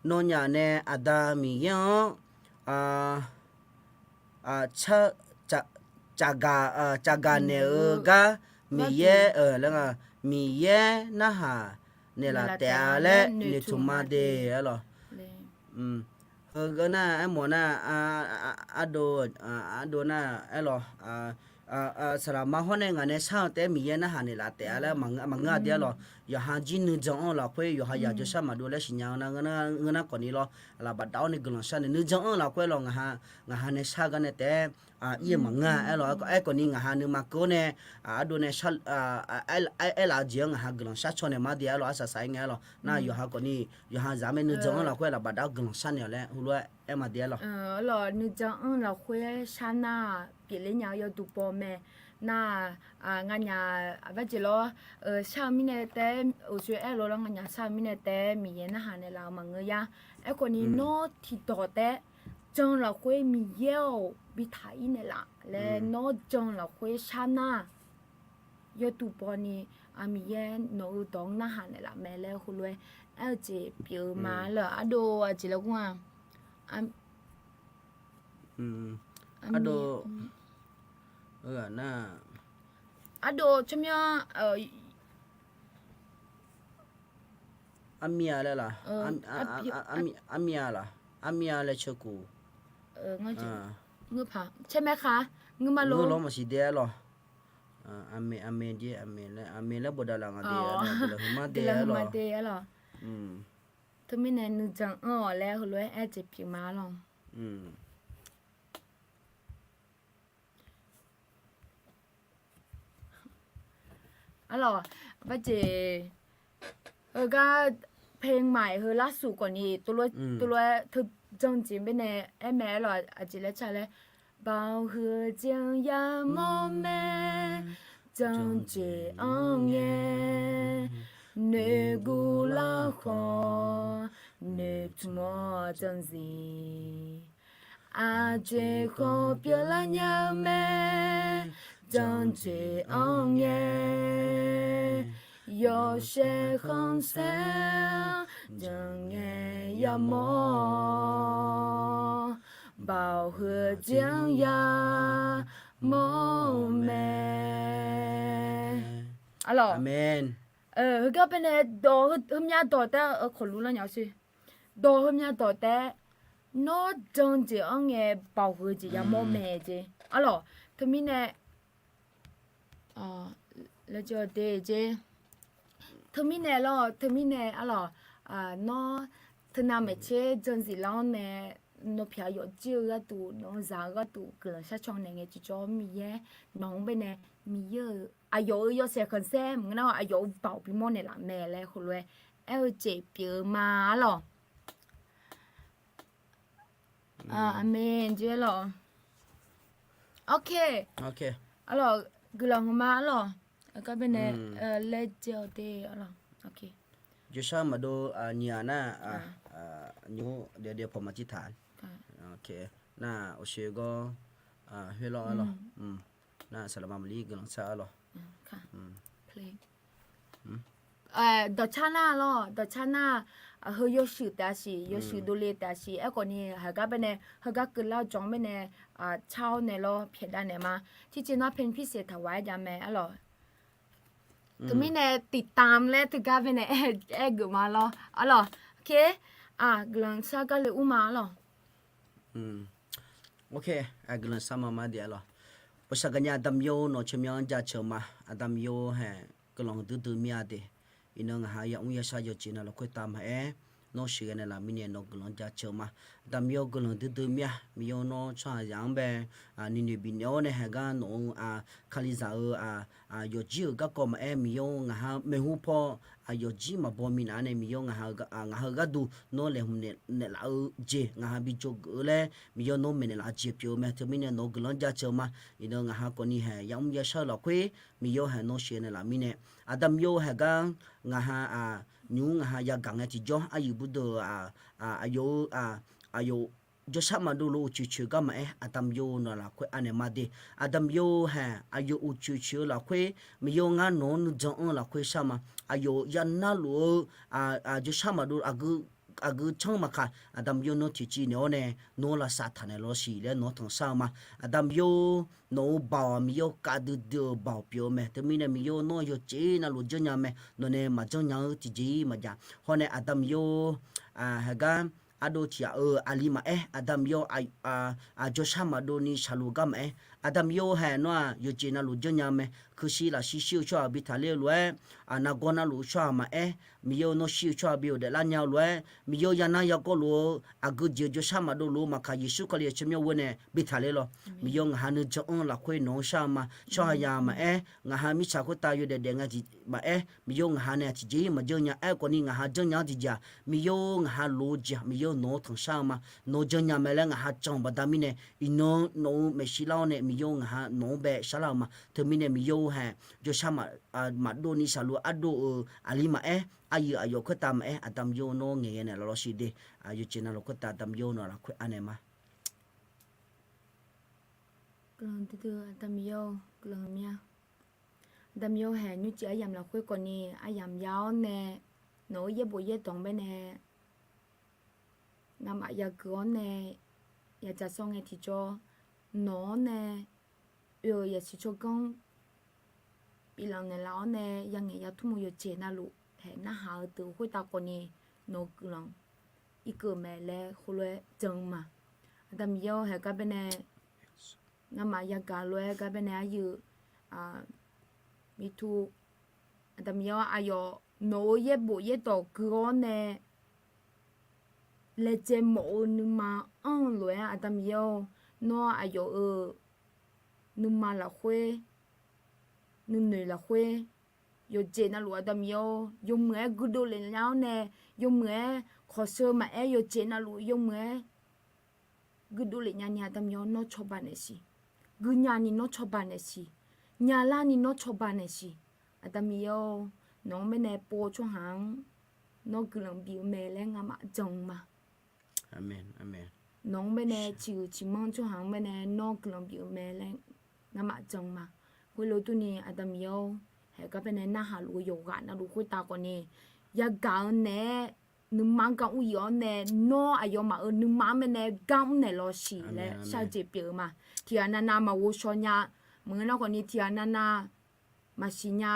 นนยาเนี่ยอาดามีชะจาการเนี่ยก็มีเยแล้วก็มีเยนะฮะเนี่ยละแต่ละเนี่ยทุมาเดแล้วหรอก็น่าไอ้หมอน่าโดน่าไอ้หรอสลามาฮอนเนี่ยงานเนี่ยเช้าแต่มีเยนะฮะเนี่ยละแต่ละมังเดียวหรออย่าหาจีนจังอ๋อละคุยอย่าหาอยากจะสามารถดูแลสิญญาณนะเงินก่อนนี้หรอละบัดดาวนี่กลังชันเนี่ยจังอ๋อละคุยหรองาหาเนี่ยชากันเนี่ยแต่ยี่มังไอ้หรอไอ้ก่อนนี้หาเนี่ยมาโกเนี่ยดูเนี่ยชัลไอ้ละเจียงหากลังชัดชนเนี่ยมาเดียวหรออาศัยไงหรอน่าอยู่หาก่อนนี้อยู่หาจามันจังอ๋อละคุยละบัดดาวกลังชันเนี่ยแหละหัวไอ้มาเดียวหรอหรอนึกจังละคุยชันน่ะเปลี่ยนยาวดูปอแม่น่างานยาบัจจุบันชามิเนเตอุชเอโรลังงานยาชามิเนเตมีเยนะฮะเนี่ยเรามังเงยาไอ้คนนี้โน้ตที่ต่อเตจังเราคุยมีเยี่ยวบิทายเนี่ยละและโน้ตจังเราคุยชาน่ายอดูปอนี่มีเยโน้ตตองนะฮะเนี่ยละแม่แล้วคุณเลยเจเปียวมาเลยดูจิแล้วกูดูน่าดูชมยาอามีอะไรล่ะอามีอะไรเชกูงั้นจะเงือผ่าใช่ไหมคะเงือมาลงลงมาสิเดียหรออามีแล้วบดาลังอะเดียแล้วมาเดียหรอถ้าไม่แน่นึกจังแล้วคุณเลยเจ็บผิวมาลองอ๋อป้าเจก็เพลงใหม่ล่าสุดกว่านี้ตัวเธอจังจริงเป็นในแม่หรออาจจะแล้วใช่เลย包河江呀莫美จังเจอเงเนกูลาขอเนทุมจังซี阿姐可别了娘们，正直昂耶，有些红色正耶要么，保和将呀梦妹。阿老。 อาเมน ก็เป็นดอหึมยาดอแต่ขอรู้แล้วเนี่ยสิดอหึมยาดอแต่นอจังจีอังเงเป่าหือจียามอแม่จีอ๋อเหรอทมิเนี่ยอ๋อแล้วจะเดจีทมิเนี่ยล่ะทมิเนี่ยอ๋อเหรอนอทนาเมเชจังสิแล้วเนี่ยนอพยายามจิ้วก็ตูนอซาก็ตูเกิดชาช่องเนี่ยจีจอมีเยน้องเป็นเนี่ยมีเยอะอายุ有些很些，我那阿有宝比莫呢啦，咩嘞，后来要这边嘛咯，阿妹接咯，OK， โอเค 阿咯，个人嘛咯，嗰邊呢嚟照的阿咯 ，OK， ยูชามาดูเนียนะยูเดี๋ยวผมมาจิฐานโอเคน่าโอเชก็เฮลล์หรอน่าสลามลีกำลังซาหรอ ค่ะ play ดอชาน่า咯ดอชาน่าเฮยอชื่อแต่สิยอชื่อดูเลยแต่สิไอ้คนนี้เฮก็เป็นเนี่ยเฮก็คือเราจงเป็นเนี่ยเช่าเนี่ย咯เพียงได้เนี่ยมาที่จริงว่าเป็นพิเศษถวายจำไหมอ๋อถึงไม่เนี่ยติดตามแล้วถึงก็เป็นเนี่ยเอ็กมา咯อ๋อโอเคกำลังซาก็เลยอุ้มมา咯โอเคกำลังซามาเดี๋ยวหรอภาษากันยาดำโยโนชมยองจะเชื่อมาดำโยแห่กำลังดูมีอะไรอินงหายอุ้ยชายอยู่จีน่ะเราคุยตามให้โนชื่อเนี่ยละมิเนี่ยโนกำลังจะเชื่อมาดำโยกำลังดูมีโยโนชายยังแบบนี่นี่บินโยเนี่ยแห่กันโนคาลิซาอยู่จีก็ก็มามีโยงหาไม่หูพออยู่จีมาบ่มีนะเนี่ยมีโยงหาก็ดูโนเลยหุ่นเนี่ยละเจงหาบิจกเลยมีโยโนเมเนี่ยละเจ็บอยู่แม้ถึงมีเนี่ยโนกำลังจะเชื่อมาอินงหาคนนี้แห่ยังอุ้ยชายเราคุยมีโยแห่โนชื่อเนี่ยละมิเนี่ยดำโยแห่กันงหายูงหายากังที่จ่ออายุบุตรอายุจะสามารถดูลูกชิวๆก็มาดำโยนั่นละคุยอันนี้มาดีดำโยแห่อายุชิวๆละคุยมีโยงานโน้นจังละคุยสามาอายุยันน่าลูจะสามารถดูช่างมาค่ะดำโยโนที่จีเนี่ยเนี่ยโนละสัตว์เนี่ยเราสิเลยโนทั้งสามาดำโยโนบ่าวมีโยกัดดูบ่าวเปียวแม่แต่มีเนี่ยมีโยโนโยจีน่าลูกจังยังแม่โนเนี่ยมาจังยังที่จีมาจ้ะเพราะเนี่ยดำโยฮะกันดูที่อาลีมาดำโยจะสามารถดูนี่ชาลูกามดำโยแห่นัวโยจีน่าลูกจังยังแม่คือสิละสิชิวชัวบิทะเลล้วนนักกอน่าลูกชัวมามีโยโนชิวชัวบิวเดลันยาวล้วนมีโยยานา ก็รู้กูเจอชามาดูรู้มาขายยิสุก็เลยเชื่อว่าเนี่ยบิทาเลโลมียงหานุจงละคุยน้องชามาช่วยยามางหามิชาคุตาอยู่เด็ดงาจิมามียงหาเนี่ยจิจีมาเจอเนี่ยคนนี้งหาเจอเนี่ยจิจามียงหาลูจามียงโนทั้งชามาโนเจอเนี่ยมาแล้วงหาจังบัดามิเนี่ยอินโนไม่ชิลาเนี่ยมียงหาโนเบะชาลามาเธอมีเนี่ยมียงฮะจะชามาดูนิชาลูดูอาลีมาอายุก็ตามดำโยโนเงี้ยเนี่ยเราสิเดอยู่จีน่าเราก็ตาดำโยโนละคุยอันไหนมากลางตัวดำโยกลางเมียดำโยแห่ยุจีอายามเราคุยก่อนนี่อายามยาวเนี่ยหนูเย็บบุยเย็บตรงไปเนี่ยงามอายาเกินเนี่ยอยากจะส่งให้ที่จอหนูเนี่ยอยากสิชกงปีหลังเนี่ยแล้วเนี่ยยังไงอยากทุ่มอยู่เจน่าลูแห่น่าหาตัวคุยตาคนนี้โนกลังอีกแม่เล่คุยจังมาดำยอแห่ก็เป็นน้ำมายากาลวยก็เป็นอายุมีทุกดำยออายุโนเย็บบุเย็บตอกร้อนเนี่ยเลเจโมนึมาลวยดำยอโนอายุนึมาละคุยนึเหนื่อยละคุยโยเจน่าหลัวดำโยเหมือนกูดูเลยแล้วเนี่ยโยเหมือนขอเชื่อมาโยเจน่าหลัวโยเหมือนกูดูเลยเนี่ยดำโยโนชอบานเอสิกูเนี่ยนี่โนชอบานเอสิเนี่ยล่านี่โนชอบานเอสิดำโยน้องไม่แน่ปวดช่วงหางโนกำลังบิวเมลงามาจังมาอาเมนอาเมน น้องไปแน่ชิมองช่วงหางไปแน่นอกกลมอยู่แม่แรงงามาจังมาคุยรู้ตัวนี้อาตมีโอเฮก็ไปแน่หน้าหาลูกโยกะนะลูกคุยตาก่อนนี่ยาก่าแน่นึกมันกันอุ้ยแน่นออายมานึกมันไปแน่กังแน่รอชีและชาเจ็บเปียมาที่อันนั้นมาวูชอนยาเมื่อนั้นก่อนนี่ที่อันนั้นมาชิญา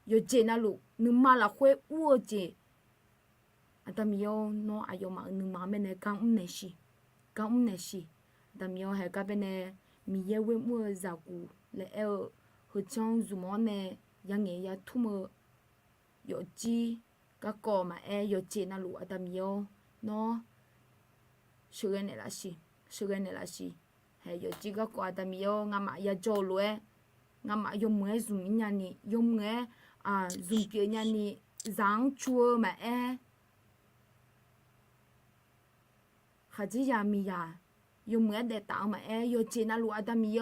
โยเจนะลูกนึกมาละคุยอ้วเจอาตมีโอนออายมานึกมันไปแน่กังแน่ชีกังแน่ชีอาตมีโอเฮก็ไปแน่มีเยเวมัวจากูและหัวจังจุมอแน่ยังไงยาทุ่มโยจีก็ก่อมาโยเจนะลูกอาตมีโอเนาะช่วยเนี่ยละสิช่วยเนี่ยละสิเฮโยจีก็ก่ออาตมีโองามายาโจลวยงามายมเงซุมญานี่ยมเงซุมเปียญานี่จังชัวมาขจิยามียายมเงเดตามาโยเจนะลูกอาตมีโอ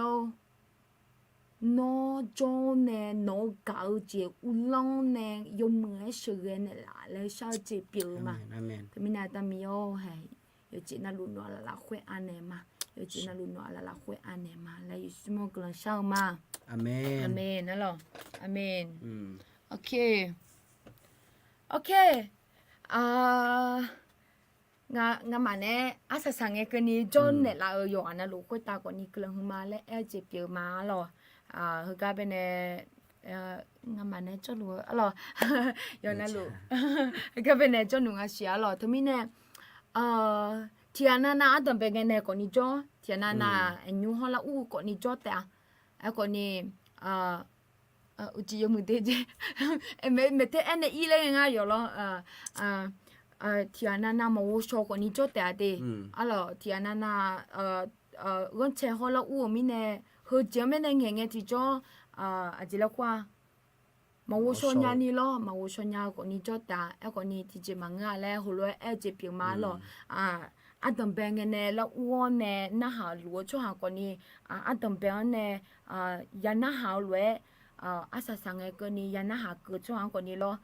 no cho nè no gạo chị u long nè dùng mưa sưởi nè là lấy sao chị biểu mà amen thì mình nói ta mio hay yo chị na luôn nói là khỏe anh em mà yo chị na luôn nói là khỏe anh em mà lấy số cái sao mà amen amen đó lo amen ok ok nga mà nè asa sang cái này John nè là ở yon na lu ko ta ko ni klang ma le chị biểu mà lo hơi cái bên này ngắm mà này cho lúa alo giờ này lúa cái bên này cho nung asia alo thì mình nè thiana tầm bên này còn đi cho thiana anh nhung hoa là còn đi cho ta còn đi uchi yo mute je me te anh ấy lấy ngay rồi lo thiana mà wo show còn đi cho ta đi alo thiana gần chơi hoa là mình nè hơi chém bên này nghe thì cho chỉ là qua mà vô số nhà ni lo mà vô số nhà của ni cho ta của ni thì chỉ mà nghe lại hồi rồi chỉ biểu mà lo tầm bên này là uốn này na hào lúa cho hàng của ni tầm bên này ya na hào lúa sa sang cái ni ya na hào cứ cho hàng của ni lo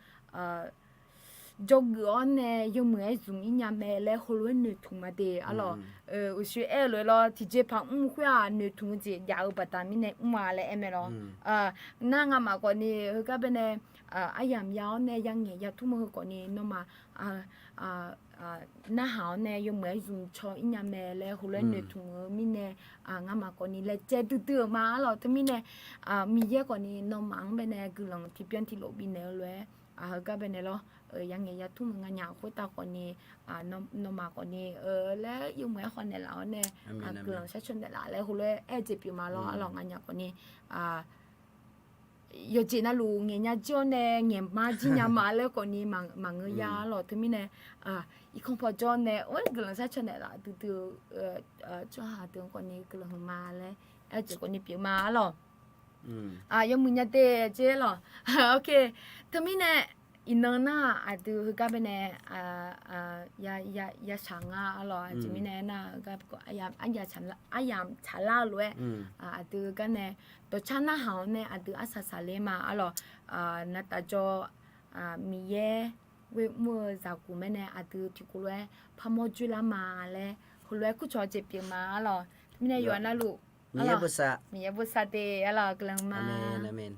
jogger nè dùng người dùng in nhà mẹ lấy hồ lúa nửa thùng mà để alo ở xuôi rồi lo thì chỉ bằng khoa nửa thùng chỉ giàu bát tam này mà lấy em lo nàng mà còn đi cái bên này ai làm giàu nè yang nghề giàu thu mua còn đi nó mà na hảo nè dùng người dùng cho in nhà mẹ lấy hồ lúa nửa thùng mình nè ngang mà còn đi lấy chế từ mà alo thì mình nè mình giờ còn đi nó mang bên này cứ lòng thì biến thì lộ bên này rồi cái bên này lo yang nghe thu mua nhà khối ta còn nè nó mà còn nè lấy dùng mấy con này lão nè cường sẽ chọn để lại lấy hồi lấy chỉ biểu mà lo lòng nhà còn nè giờ chỉ là lù nghe nhà cho nè nghe mà chỉ nhà mà lấy còn nè mà người già lo thì mình nè không phải cho nè ôi cường sẽ chọn để lại từ cho hà tướng còn nè cường mà lấy chỉ còn nè biểu mà lo yang mình nhà tê chế lo ok thì mình nè inana adu ga bene ya changa alo jimine na ga ko ayam chala lue adu ga ne to chana ha ne adu asasa le ma alo na ta jo mi ye we mo za ku me ne adu ti ku lue phamo ju la ma le ku lue ku cho je pi ma alo mine yo na lu mi ye busa de alo klang ma amen amen